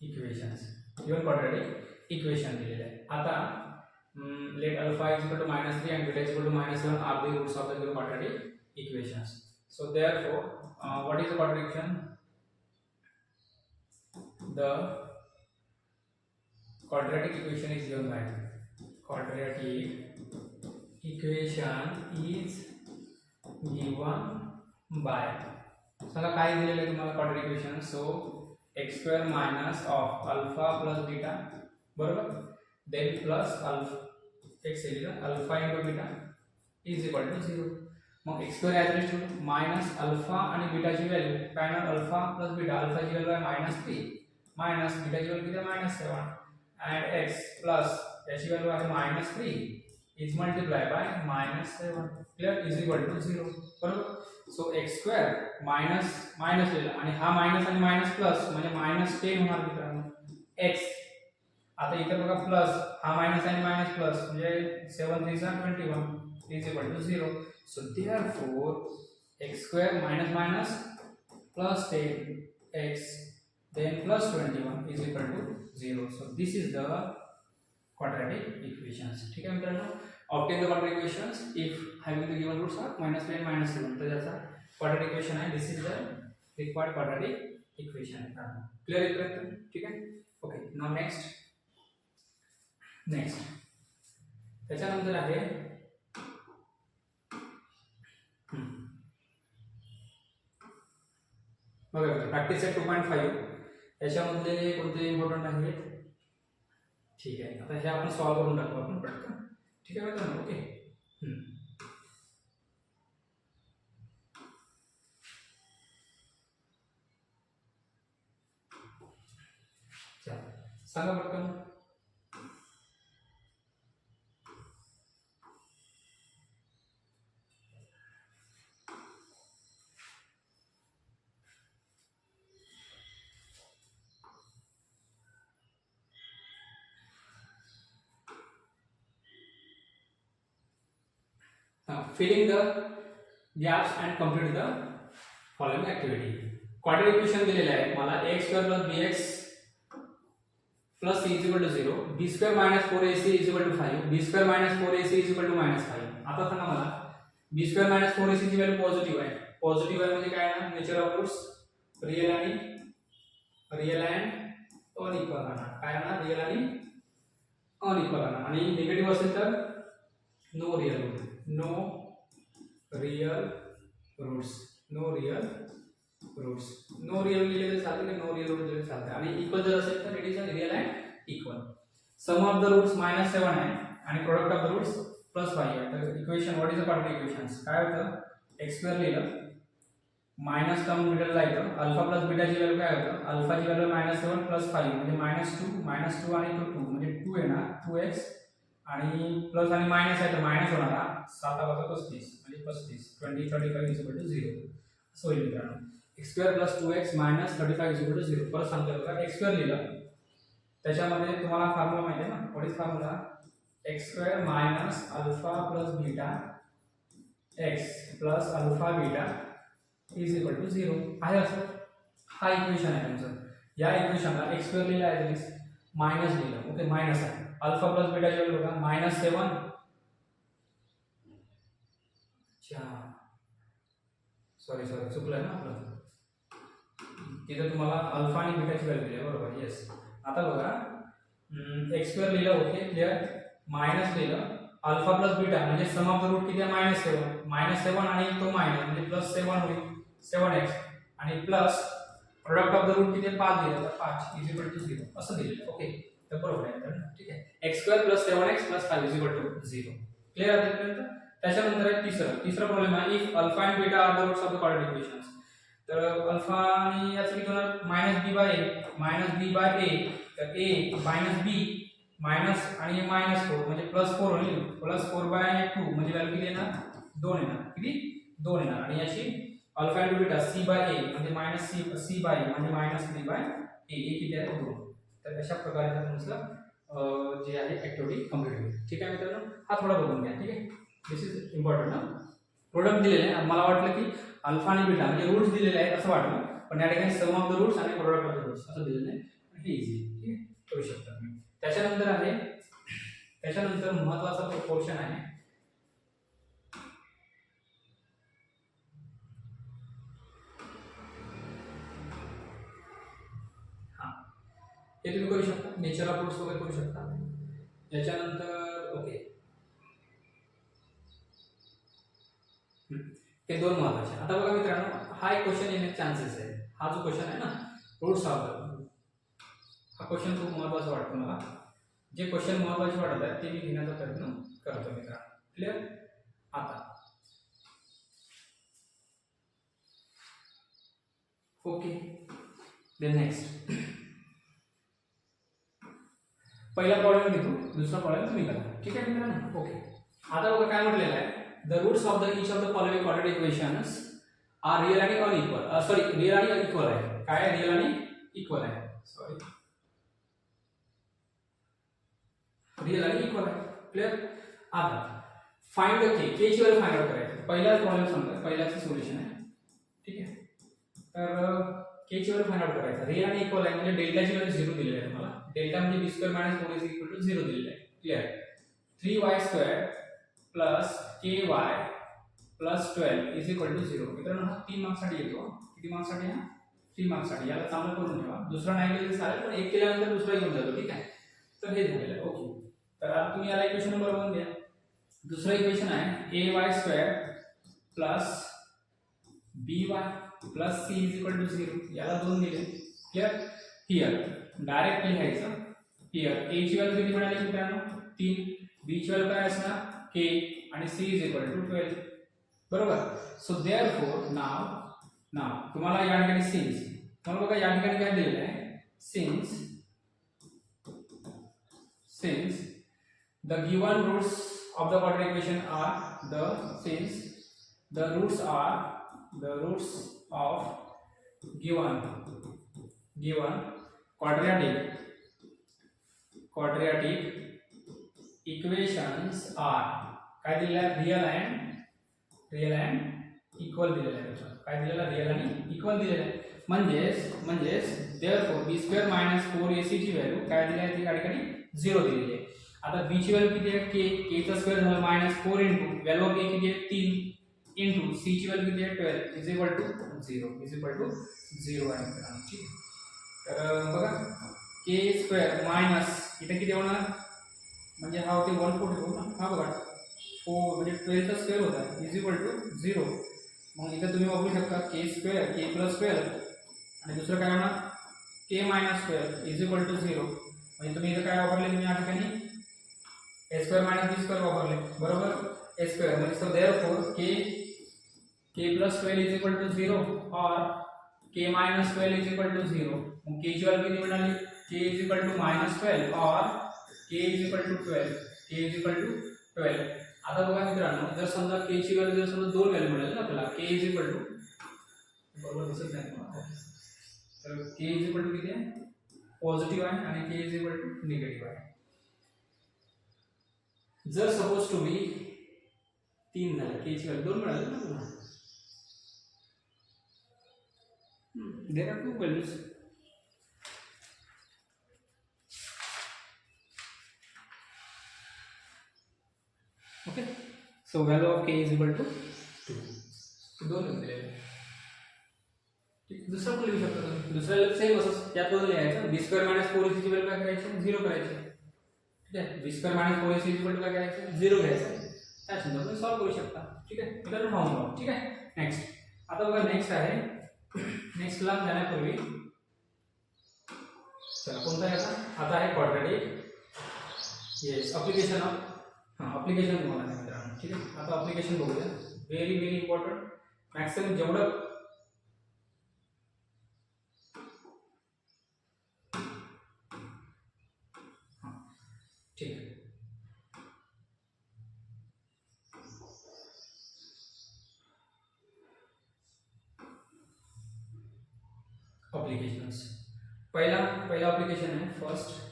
equations given quadratic equation दिलेले आहे आता let alpha is equal to -3 and beta is equal to -7 are the roots of the given quadratic equations so therefore what is the quadratic equation the quadratic equation is given by quadratic equation is given by सांगा काय दिलेलं आहे तुम्हाला quadratic equation so x square minus of alpha plus beta बरोबर, then plus alpha x alpha into beta is equal to 0. मग x square as it is minus alpha आणि बीटाची व्हॅल्यू काय ना, अल्फा प्लस बीटा, अल्फाची व्हॅल्यू आहे -3 मायनस बीटाची व्हॅल्यू किती आहे -7 अँड एक्स प्लस याची व्हॅल्यू आहे -3 is multiply by -7 clear is equal to 0 बरोबर. So x square minus minus आणि हा मायनस आणि मायनस प्लस म्हणजे -10 होणार मित्रांनो एक्स. आता इथे बघा प्लस हा मायनस आणि मायनस प्लस म्हणजे 7 3 21 is equal to 0. So therefore x square minus minus plus 10 x then plus 21 is equal to 0. So this is the quadratic equations. ठीक आहे मित्रांनो, obtain the quadratic equations if having the given roots are -10 -7. तर याचा quadratic equation आहे, this is the required quadratic equation आहे. क्लियर आहे मित्रांनो, ठीक आहे. ओके, नाउ नेक्स्ट त्याच्यानंतर आहे बघा प्रॅक्टिस आहे 2.5. याच्यामधले कोणते इम्पॉर्टंट आहेत, ठीक आहे. आता हे आपण सॉल्व्ह करून टाकू आपण पटकन, ठीक आहे मित्रांनो. ओके, सांगा पटकन. Filling the gaps and complete the following activity. Quadratic equation दिलेले आहे मला ax square plus bx plus c is equal to 0, b square minus 4ac is equal to 5, b square minus 4ac is equal to -5. आता सांगा मला b square minus 4ac ची व्हॅल्यू पॉझिटिव्ह आहे. पॉझिटिव्ह आहे म्हणजे काय ना, nature of roots real and unequal राहणार. काय ना, रिअल आणि अनइक्वल राहणार. आणि निगेटिव्ह असेल तर no real root, no real लिहिले तर चालते, नो रिअल रूट लिहिले चालते. आणि इक्वल जर असेल तर it is a real and equal. Sum of the roots -7 आहे आणि प्रोडक्ट ऑफ द रूट्स +5 आहे. तर equation what is the quadratic equations काय होतं, एक्स स्क्वेअर लिहिलं मायनस टर्म मिडलला येतं, अल्फा प्लस बीटाची व्हॅल्यू काय होतं, अल्फाची व्हॅल्यू -7 + 5 म्हणजे -2 आणि 2 म्हणजे 2 येणार 2x आणि प्लस आणि मायनस आहे तर मायनस होणार 7 × 35 म्हणजे 35 20 35 इज इक्वल टू 0 असं होईल मित्रांनो. X square plus 2x minus 35 is equal to 0. परत सांगतो बघा, एक्स स्क्वेअर लिहिलं त्याच्यामध्ये तुम्हाला फॉर्म्युला माहिती आहे ना, what is formula, x square minus alpha plus beta x plus alpha beta is equal to 0 आहे. असं हा इक्वेशन आहे तुमचं. या इक्वेशनला एक्स स्क्वेअर लिहिला आहे मायनस लिहिलं, ओके मायनस आहे. अल्फा प्लस बीटाची व्हॅल्यू बघा -7 सॉरी चुकलं ना आपलं, तिथे तुम्हाला अल्फा आणि बीटाची व्हॅल्यू दिली बरोबर. येस, आता बघा एक्स स्क्वेअर लिहिलं, ओके क्लिअर. मायनस लिहिलं अल्फा प्लस बीटा म्हणजे सम ऑफ द रूट किती आहे -7 आणि तो मायनस म्हणजे +7 होईल 7x आणि plus product of the root किती आहे 5 दिलं तर 5 इज इक्वल टू 0 असं दिलेलं. ओके, तर बरोबर आहे तर ठीक आहे. X square plus 7x plus 5 is equal to 0. Clear आहे तिथपर्यंत. त्याच्यानंतर आहे तिसरा प्रॉब्लेम आहे, if alpha and beta are the roots of the quadratic equations. तर अल्फा आणि याचं किती होणार -b/a तर a -b मायनस आणि -4 म्हणजे +4 होईल, +4/2 म्हणजे व्हॅल्यू किती येणार 2 येणार, किती 2 येणार. आणि याची अल्फा इंटू बीटा c/a म्हणजे -c/a म्हणजे -3/a किती आहे 2. तर अशा प्रकारे तुमचं जे आहे ऍक्टिव्हिटी कंप्लीट होईल. ठीक आहे मित्रांनो, हा थोडा बघून घ्या. ठीक आहे, दिस इज इम्पॉर्टंट ना. प्रोडक्ट दिलेले आहे, मला वाटलं की अल्फा आणि बीटा म्हणजे रूट्स दिलेले आहेत असं वाटलं, पण या ठिकाणी सम ऑफ द रूट्स आणि प्रोडक्ट ऑफ द रूट्स असं दिलेलं आहे. हे इझी ठीक आहे करू शकता तुम्ही. त्याच्यानंतर महत्त्वाचा पोर्शन आहे हे तुम्ही करू शकता, नेचर ऑफ रूट्स वगैरे करू शकता. त्याच्यानंतर ओके, हे दोन महत्त्वाचे. आता बघा मित्रांनो, हा एक क्वेश्चन येण्याचे चान्सेस आहे. हा जो क्वेश्चन आहे ना, रूट्स ऑफ द क्वेश्चन खूप महत्त्वाचा वाटतो मला. जे क्वेश्चन महत्त्वाचे वाटत आहेत ते मी घेण्याचा प्रयत्न करतो मित्रांनो. क्लिअर. आता ओके, देन नेक्स्ट पहिला प्रॉब्लेम घेतो, दुसरा प्रॉब्लेम तुम्ही करा. ठीक आहे मित्रांनो. ओके, आता बघा काय म्हटलेलं आहे. The roots of the each of the following quadratic equations are real आणि अनइक्वल. सॉरी, रिअल आणि इक्वल आहे. काय रिअल आणि इक्वल आहे. सॉरी, रिअल आणि इक्वल आहे. क्लिअर. आता फाइंड द के. के ची व्हॅल्यू फाइंड आउट करायची. पहिला प्रॉब्लेम समजा, पहिल्याचं सोल्युशन आहे. ठीक आहे. तर के ची व्हॅल्यू फाइंड आउट करायचा. रिअल आणि इक्वल आहे म्हणजे डेल्टाची व्हॅल्यू 0 दिलेली आहे तुम्हाला. डेल्टा म्हणजे b square minus 4ac equal to 0 दिलेलं आहे. Clear. 3y square plus ky plus 12 is equal to 0. मित्रांनो हा 3 मार्क्ससाठी येतो. किती मार्क्ससाठी हा? 3 मार्क्ससाठी. याला चांगलं करून ठेवा. दुसरा नाही केलं चालेल पण एक केल्यानंतर दुसरा येऊन जातो. ठीक आहे. तर हे झालेलं आहे. ओके, तर आता तुम्ही याला इक्वेशन नंबर 1 द्या. दुसरं इक्वेशन आहे ay square plus by plus c is equal to 0. याला 2 दिले. क्लिअर. हियर डायरेक्ट लिहायचं. हियर a ची व्हॅल्यू किती मिळाली मित्रांनो? 3. b ची व्हॅल्यू काय असणार? k आणि c इज इक्वल टू 12. बरोबर. सो देअरफॉर नाव तुम्हाला या ठिकाणी सिन्स, तुम्हाला बघा या ठिकाणी काय दिलेलं आहे? Since the given roots of the quadratic equation are the roots of given quadratic equations are काय दिलेलं आहे? रिअल अँड इक्वल दिलेलं आहे. काय दिलेलं आहे? रिअल आणि इक्वल दिलेलं आहे. म्हणजेच therefore b square minus 4ac ची व्हॅल्यू काय दिली आहे? ती या ठिकाणी 0 दिलेली आहे. आता b ची व्हॅल्यू किती आहे? k चा स्क्वेअर झाला minus 4 into value of a किती आहे? 3 इंटू c ची व्हॅल्यू किती आहे? 12 इज इक्वल टू 0 आहे मित्रांनो. ठीक आहे. तर बघा k स्क्वेअर मायनस इथे किती होणार? म्हणजे हा होते 144 ना. हा बघा 4 म्हणजे 12 चा स्क्वेअर होता इज इक्वल टू 0. मग इथे तुम्ही वापरू शकता k स्क्वेअर k प्लस 12 आणि दुसरं काय होणार? k minus 12 is equal to 0. म्हणजे तुम्ही इथे काय वापरले? तुम्ही या ठिकाणी a square minus b square वापरले. बरोबर. a स्क्वेअर म्हणजे so therefore k plus 12 is equal to 0 और k minus 12 is equal to 0. मग k ची व्हॅल्यू किती मिळाली? k is equal to minus 12 और k इज इक्वल टू 12. आता बघा मित्रांनो, जर समजा k ची व्हॅल्यू जर समजा 2 व्हॅल्यू मिळाली ना आपल्याला, k इज इक्वल टू, बरोबर दिसत नाही तुम्हाला, तर k इज इक्वल टू किती आहे? पॉझिटिव्ह आहे आणि k is equal to negative आहे. जर सपोज टू बी 3 झालं, k ची व्हॅल्यू 2 मिळाली ना तुम्हाला. There are 2 values. Okay, so value of k is equal to 2. दोन दिलेले आहे. ठीक, दुसरा पण लिहू शकता तुम्ही. दुसऱ्याला सेम असंच त्यात दोन लिहायचं. b स्क्वेअर मायनस 4ac ची व्हॅल्यू काय करायची? 0 करायची. ठीक आहे. b स्क्वेअर मायनस 4ac ची व्हॅल्यू काय करायची? 0 घ्यायचं. त्याच्यानंतर तुम्ही सॉल्व करू शकता. ठीक आहे. इथं फॉर्म्युला. ठीक आहे. नेक्स्ट, आता बघा नेक्स्ट आहे. नेक्स्टला जाण्यापूर्वी चला कोणता आहे आता आहे quadratic. Yes, application of application तुम्हाला नाही मित्रांनो. ठीक आहे. आता अप्लिकेशन बघूया. Very very important. मॅक्सिमम जेवढं ठीक आहे. अप्लिकेशन्स पहिला अप्लिकेशन आहे फर्स्ट.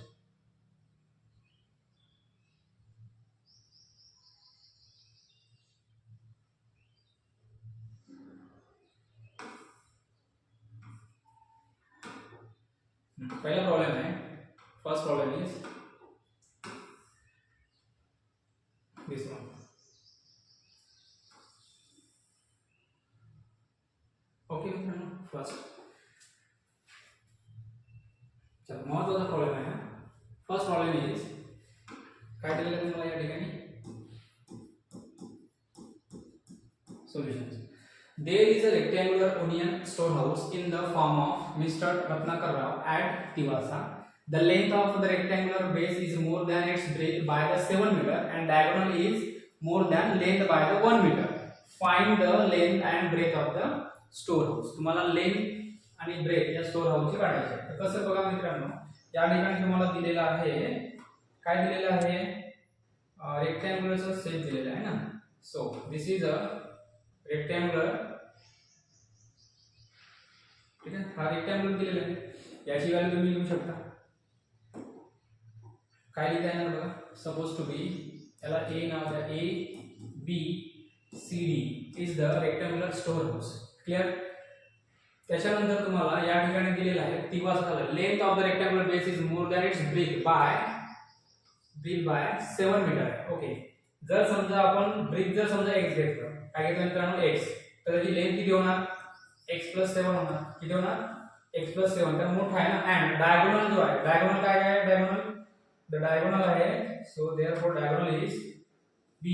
पहला प्रॉब्लम है. First problem is this one. Okay मित्रांनो, फर्स्ट चला महत्त्वाचा प्रॉब्लेम आहे. फर्स्ट प्रॉब्लेम इज काय दिलेलं आहे तुम्हाला या ठिकाणी? Solutions. There is a rectangular onion storehouse in the farm of Mr. Ratnakar Rao at Tivasa. The length of the rectangular base is more than its breadth by the 7 meter and diagonal is more than length by the 1 meter. Find the length and breadth of the storehouse. तुम्हाला लेंथ आणि ब्रेथ या स्टोर हाऊसची काढायची आहे. तर कसं बघा मित्रांनो, या ठिकाणी तुम्हाला दिलेलं आहे, काय दिलेलं आहे, रेक्टँग्युलरचा शेप दिलेला आहे ना. So this is a rectangular, ठीक आहे, हा रेक्टँग्युलर दिलेला आहे. याची व्हॅल्यू तुम्ही लिहू शकता. काय लिहिता येणार बघा, सपोज टू बी, याला ए नाव द्या, A B C D is the rectangular store house. Clear. त्याच्यानंतर तुम्हाला या ठिकाणी दिलेलं आहे, तिवा झालं, length of the rectangular base is more than its breadth by 7 metre. Okay. जर समजा आपण ब्रेथ जर समजा x घेतलं, काय घेतलं मित्रांनो, x, तर त्याची लेंथ किती होणार, x + 7 होणार. किती होणार, x + 7, तर मोठा आहे ना. अँड डायगोनल जो आहे, डायगोनल काय आहे, डायगोनल, द डायगोनल आहे, so therefore diagonal is b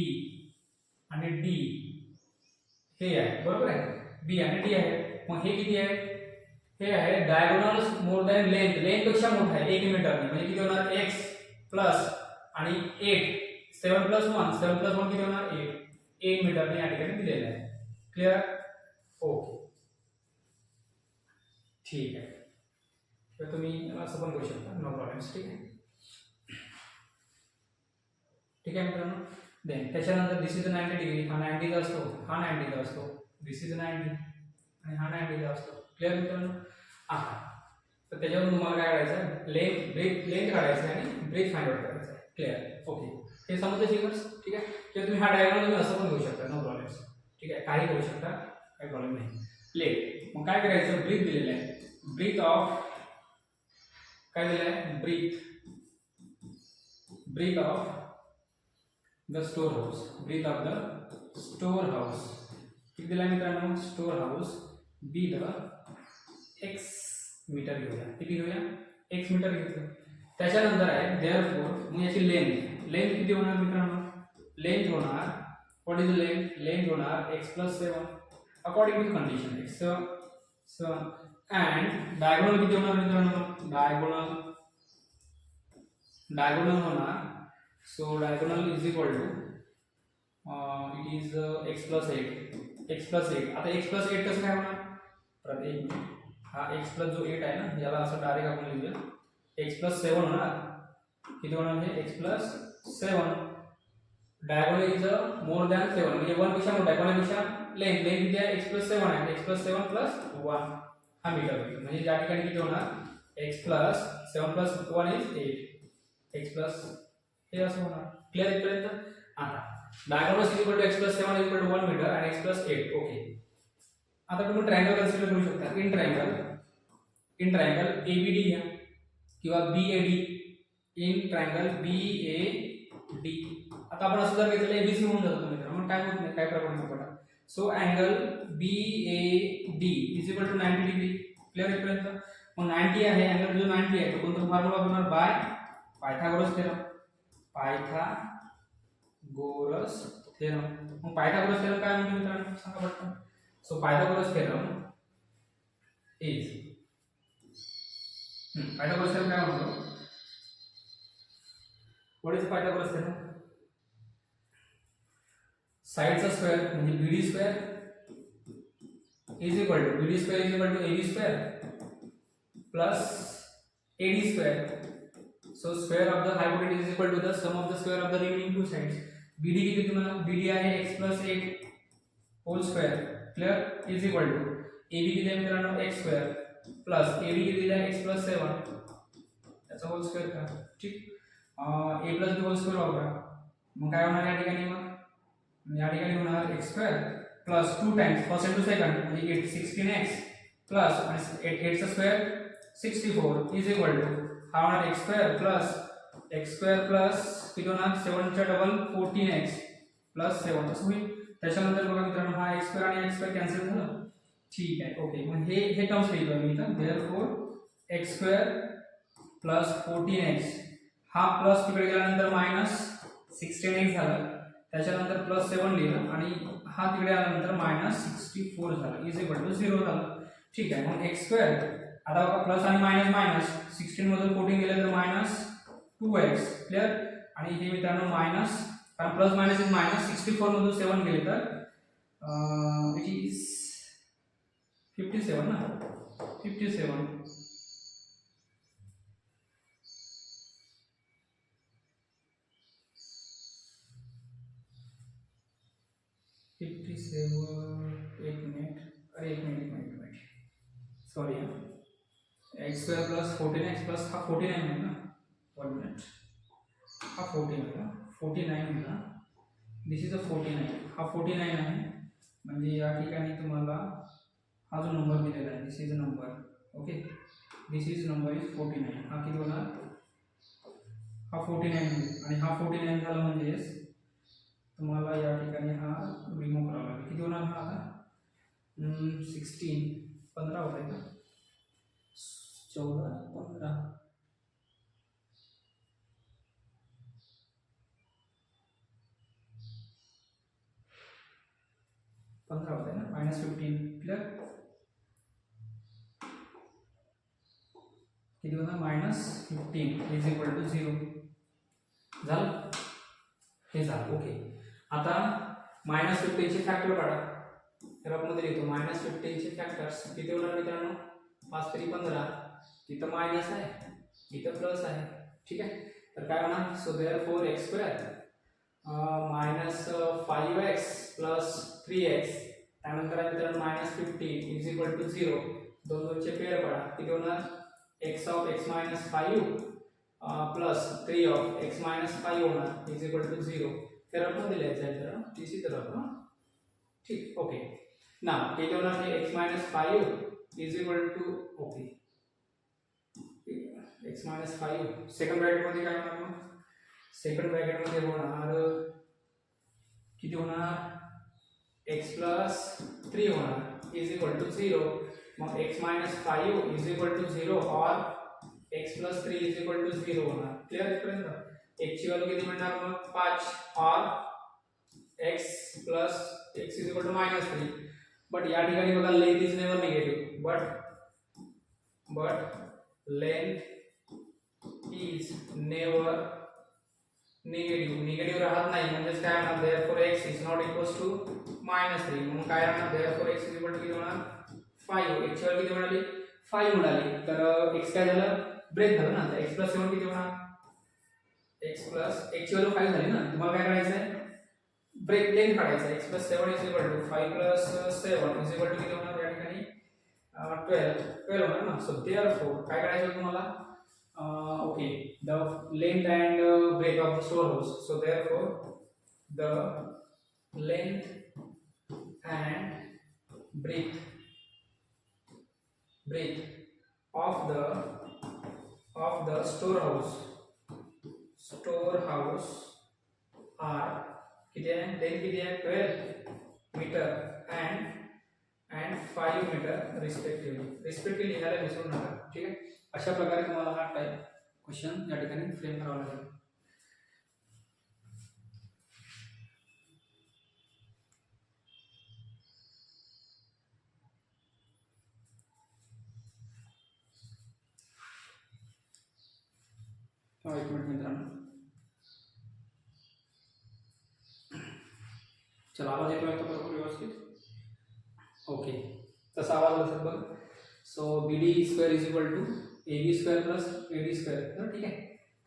आणि d हे आहे, बरोबर आहे, b आणि d आहे. मग हे किती आहे, हे आहे diagonal more than length, length पेक्षा मोठा आहे 1 मीटर, म्हणजे किती होणार, x प्लस आणि 8, 7 + 1, 7 + 1 किती होणार, 8 मीटरने या ठिकाणी दिलेलं आहे. क्लिअर. ओके, ठीक आहे. तर तुम्ही असं पण करू शकता, नो प्रॉब्लेम्स. ठीक आहे, ठीक आहे मित्रांनो. देन त्याच्यानंतर दिस इज 90 डिग्री, हा 90 चा असतो, हा 90 चा असतो, दिस इज 90 आणि हा 90 चा असतो. क्लिअर मित्रांनो. आता तर त्याच्यावरून तुम्हाला काय करायचं, लेंथ काढायचं आणि ब्रेथ फाइंड आउट करायचं आहे. क्लिअर. ओके, हे समजलं शिकर्स. ठीक आहे. किंवा तुम्ही हा डायग्राम तुम्ही असं पण घेऊ शकता, नो प्रॉब्लेम्स. ठीक आहे, काही करू शकता, काही प्रॉब्लेम नाही. लेंथ, मग काय करायचं, ब्रीथ दिलेलं आहे, ब्रीथ ऑफ, काय दिलेलं आहे, breadth of the store house, breadth of the store house किती दिला मित्रांनो, store house be the x metre घेऊया. किती घेऊया, x मीटर घेतलं. त्याच्यानंतर आहे देअरफॉर, मग याची लेंथ, लेंथ किती होणार मित्रांनो, लेंथ होणार, व्हॉट इज लेंथ, लेंथ होणार x + 7 according to condition, x 7 and diagonal किती होणार मित्रांनो, डायगोनल होणार, so diagonal is equal to it is x + 8. आता x + 8 कसं काय होणार, प्रत्येक हा x + जो 8 आहे ना, याला असं डायरेक्ट आपण लिहूया, x + 7 होणार. किती होणार, हे x + 7, diagonal is more than 7, म्हणजे 1 पेक्षा मोठा आहे, कोणापेक्षा, लेंथ किती आहे, x + 7 आहे, x + 7 + 1 हा मीटर होईल. म्हणजे या ठिकाणी किती होणार, x + 7 + 1 इज 8, x + हे असं होणार. क्लिअर इथपर्यंत. आता diagonal is equal to x + 7 equal to 1 metre आणि x + 8. ओके. आता तुम्ही ट्रायंगल कन्सिडर करू शकता. इन ट्रायंगल ABD घ्या किंवा BAD, इन ट्रायंगल BAD. आता आपण असं जर घेतलं ABC होऊन जातो मित्रांनो, मग काय होत नाही, काय प्रॉब्लेम नाही पडत. So angle BAD is equal to 90 degree. Clear इथपर्यंत. मग 90 आहे, अँगल जो 90 आहे तो कोणता फॉर्म्युला वापरणार, by Pythagoras theorem. Pythagoras theorem. मग पायथागोरस थेरम काय म्हणतो मित्रांनो, सांगा पटकन. So Pythagoras theorem is, Pythagoras theorem काय म्हणतो, व्हॉट इज पायथागोरस थेरम, साइडचा स्क्वेअर म्हणजे BD square is equal to, BD square is equal to AB square plus AD square. So square of the hypotenuse is equal to the sum of the square of the remaining two sides. BD किती तुम्हाला, BD आहे x + 8 whole square. Clear. Is equal to AB किती आहे मित्रांनो, x स्क्वेअर प्लस AD किती आहे x + 7 त्याचा होल स्क्वेअर का. ठीक. a + b होल स्क्वेअर वापरा. मग काय होणार या ठिकाणी, मग या ठिकाणी होणार x square plus 2 times first into second म्हणजे 16x प्लस आणि 8 चा स्क्वेअर 64 इज इक्वल टू हा होणार x स्क्वेअर प्लस किती होणार, 7 चा डबल 14x प्लस 7 असं होईल. त्याच्यानंतर बघा मित्रांनो, हा x स्क्वेअर आणि x स्क्वेअर कॅन्सल झालं. ठीक आहे. ओके. मग हे टर्म्स लिहितो मी इथं, therefore x square plus 14x, हा प्लस तिकडे गेल्यानंतर मायनस 16x झालं, त्याच्यानंतर प्लस 7 लिहिलं आणि हा तिकडे आल्यानंतर मायनस 64 झालं, इज इक्वल टू 0 झालं. ठीक आहे. मग x स्क्वेअर आता बघा प्लस आणि मायनस मायनस 16 मधून 14 गेले तर मायनस 2x क्लिअर आणि हे मित्रांनो मायनस कारण प्लस मायनस इज मायनस 64 मधून 7 गेले तर विच इज 57 ना 57 एक मिनिट अरे एक minute sorry x square plus 14x plus हा 49 होईल ना 1 मिनिट हा 14 होईल 49 होईल ना दिस इज अ 49 हा 49 आहे म्हणजे या ठिकाणी तुम्हाला हा जो नंबर दिलेला आहे this is a number okay this is number is 49 हा किती होणार हा 49 होईल आणि हा 49 झाला म्हणजे तुम्हाला या ठिकाणी हा रिमूव्ह करावा लागेल किती होणार हा आता 16 15 होत आहे का 14 15 15 होत आहे ना -15 क्लिअर किती होणार -15 इज इक्वल टू 0 झालं हे झालं ओके आता -15 चे फॅक्टर काढा तर आपण मध्ये लिहितो -15 चे फॅक्टर्स किती होणार मित्रांनो 5 3 15 इथं मायनस आहे इथं प्लस आहे ठीक आहे तर काय होणार so therefore x square -5x plus 3x त्यानंतर आहे मित्रांनो -15 इज इक्वल टू 0 दोन दोनचे पेअर काढा किती होणार x of x minus 5 plus 3 of x minus 5 होणार इज इक्वल टू 0 फिर आपण लिहायचं आहे तर इसी तरह ना ठीक ओके ना किती होणार हे x minus 5 is equal to okay x minus 5 second bracket मध्ये काय होणार मग सेकंड ब्रॅकेट मध्ये होणार किती होणार x plus 3 होणार इज इक्वल टू 0 मग x minus 5 is equal to 0 और x plus 3 is equal to 0 होणार क्लियर इथपर्यंत x ची व्हॅल्यू किती मिळणार मग 5 और x plus x is equal to -3 but या ठिकाणी बघा length is never negative but length is never negative राहत नाही म्हणजे काय होणार therefore x is not equals to -3 म्हणून काय राहणार therefore x is equal to किती होणार 5 x ची व्हॅल्यू किती मिळाली 5 मिळाली तर x काय झालं ब्रेक झालं ना तर x plus 7 किती होणार x plus x ची व्हॅल्यू 5 झाली ना तुम्हाला काय करायचं आहे ब्रेक लेंथ काढायचं आहे x plus 7 is equal to 5 plus 7 is equal to किती होणार या ठिकाणी 12 होणार ना सो देयरफॉर काय करायचं तुम्हाला okay the length and breadth of the store house so therefore the length and breadth of the storehouse are किती आहे लेंथ किती आहे 12 मीटर and 5 मीटर रिस्पेक्टिव्हली लिहायला विसरू नका ठीक आहे अशा प्रकारे तुम्हाला हा टाइप क्वेश्चन या ठिकाणी फ्रेम करावा लागेल एक मिनिट मित्रांनो चला आवाज येतोय का बरोबर व्यवस्थित ओके तसा आवाज आला सर बघ so BD square is equal to AB square plus AD square तर ठीक आहे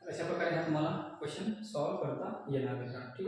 तर अशा प्रकारे हा तुम्हाला क्वेश्चन सॉल्व करता येणार मित्रांनो ठीक आहे